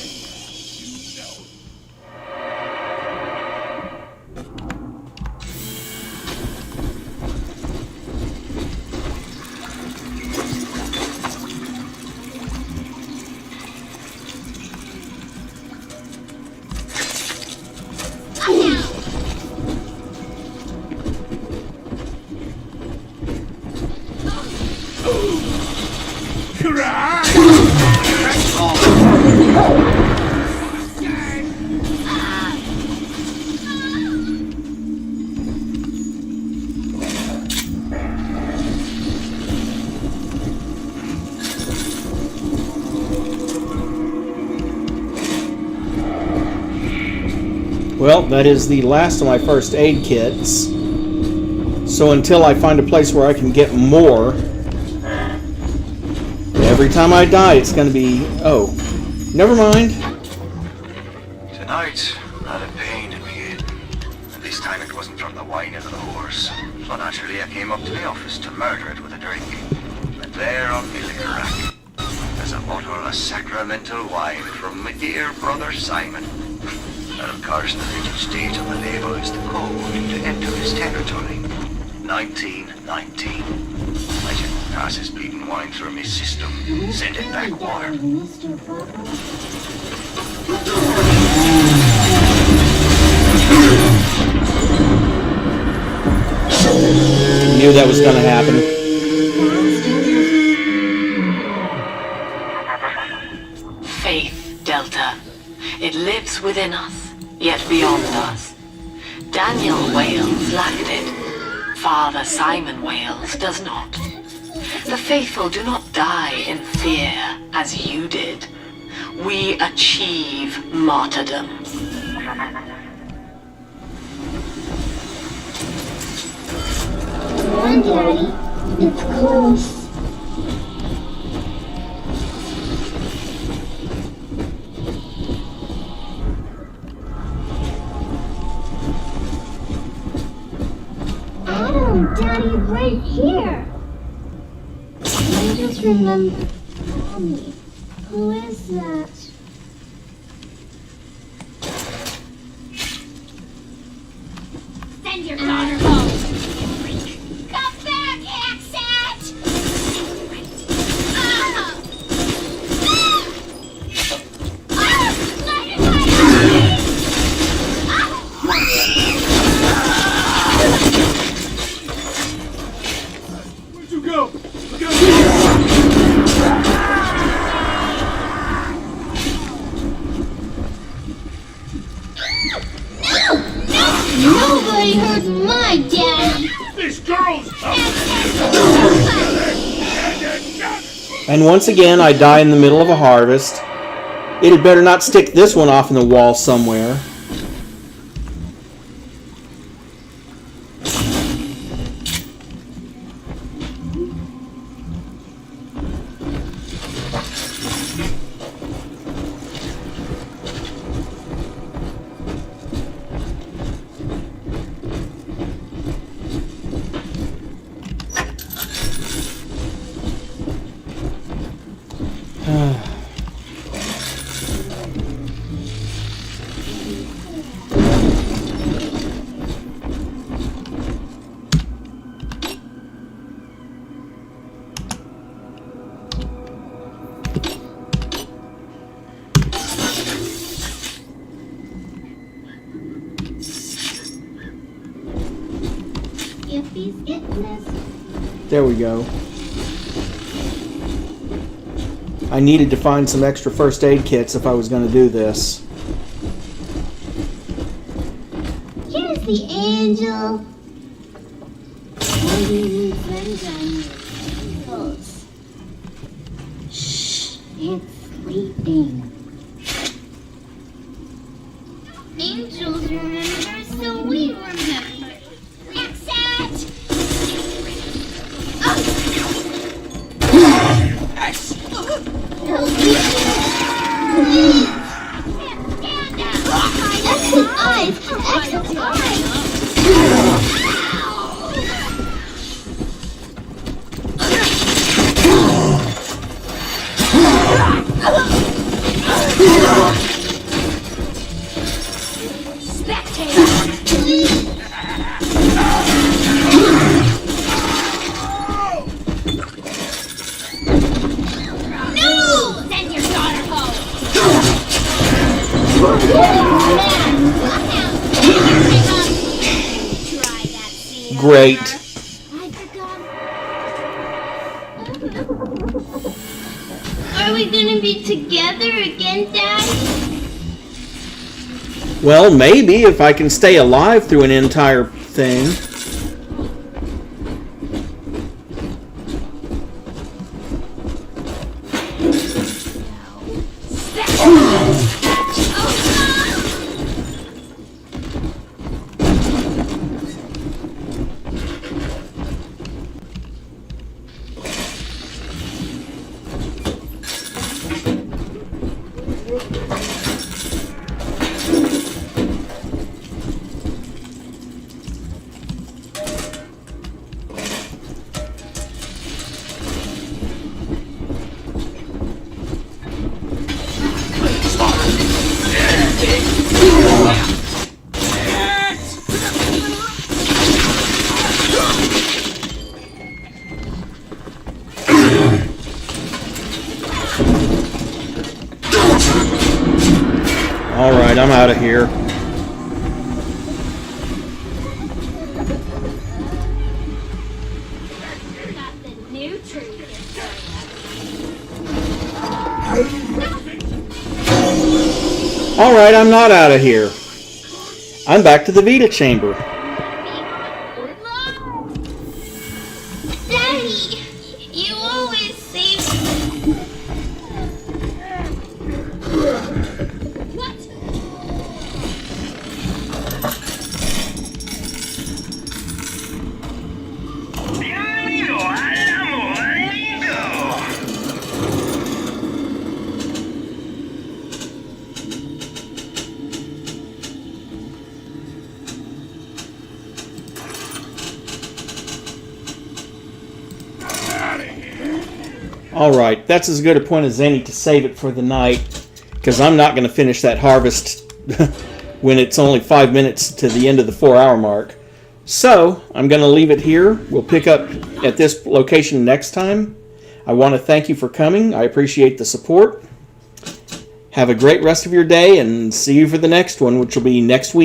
Well, that is the last of my first aid kits. So until I find a place where I can get more, every time I die it's going to be... Oh, never mind. Tonight, I had a pain in my head. And this time it wasn't from the whining of the horse. So naturally I came up to the office to murder it with a drink. And there on my liquor rack, there's a bottle of sacramental wine from my dear brother Simon. And of course the little stage on the label is the code to enter his territory. 1919. Imagine passes beating wine through my system, send it back water. Knew that was going to happen. Faith, Delta. It lives within us, yet beyond us. Daniel Wales lacked it. Father Simon Wales does not. The faithful do not die in fear as you did. We achieve martyrdom. Come on, Daddy. It's close. Adam, Daddy, right here. I just remembered Mommy. Who is that? Send your daughter home. Come back, accent! my daddy. This girl's And once again, I die in the middle of a harvest. It had better not stick this one off in the wall somewhere. If he's getting this. There we go. I needed to find some extra first aid kits if I was going to do this. Here's the angel. What do you need sunshine? Angels. Shh, it's sleeping. Angels remember, so we remember. Exit! Please! Exit eyes! Exit eyes! Great. Are we gonna be together again, Daddy? Well, maybe if I can stay alive through an entire thing. Alright, I'm out of here. Alright, I'm not out of here. I'm back to the Vita chamber. Daddy, you always save me. What? Alright, that's as good a point as any to save it for the night, because I'm not going to finish that harvest when it's only 5 minutes to the end of the 4-hour mark. So, I'm going to leave it here. We'll pick up at this location next time. I want to thank you for coming. I appreciate the support. Have a great rest of your day, and see you for the next one, which will be next week.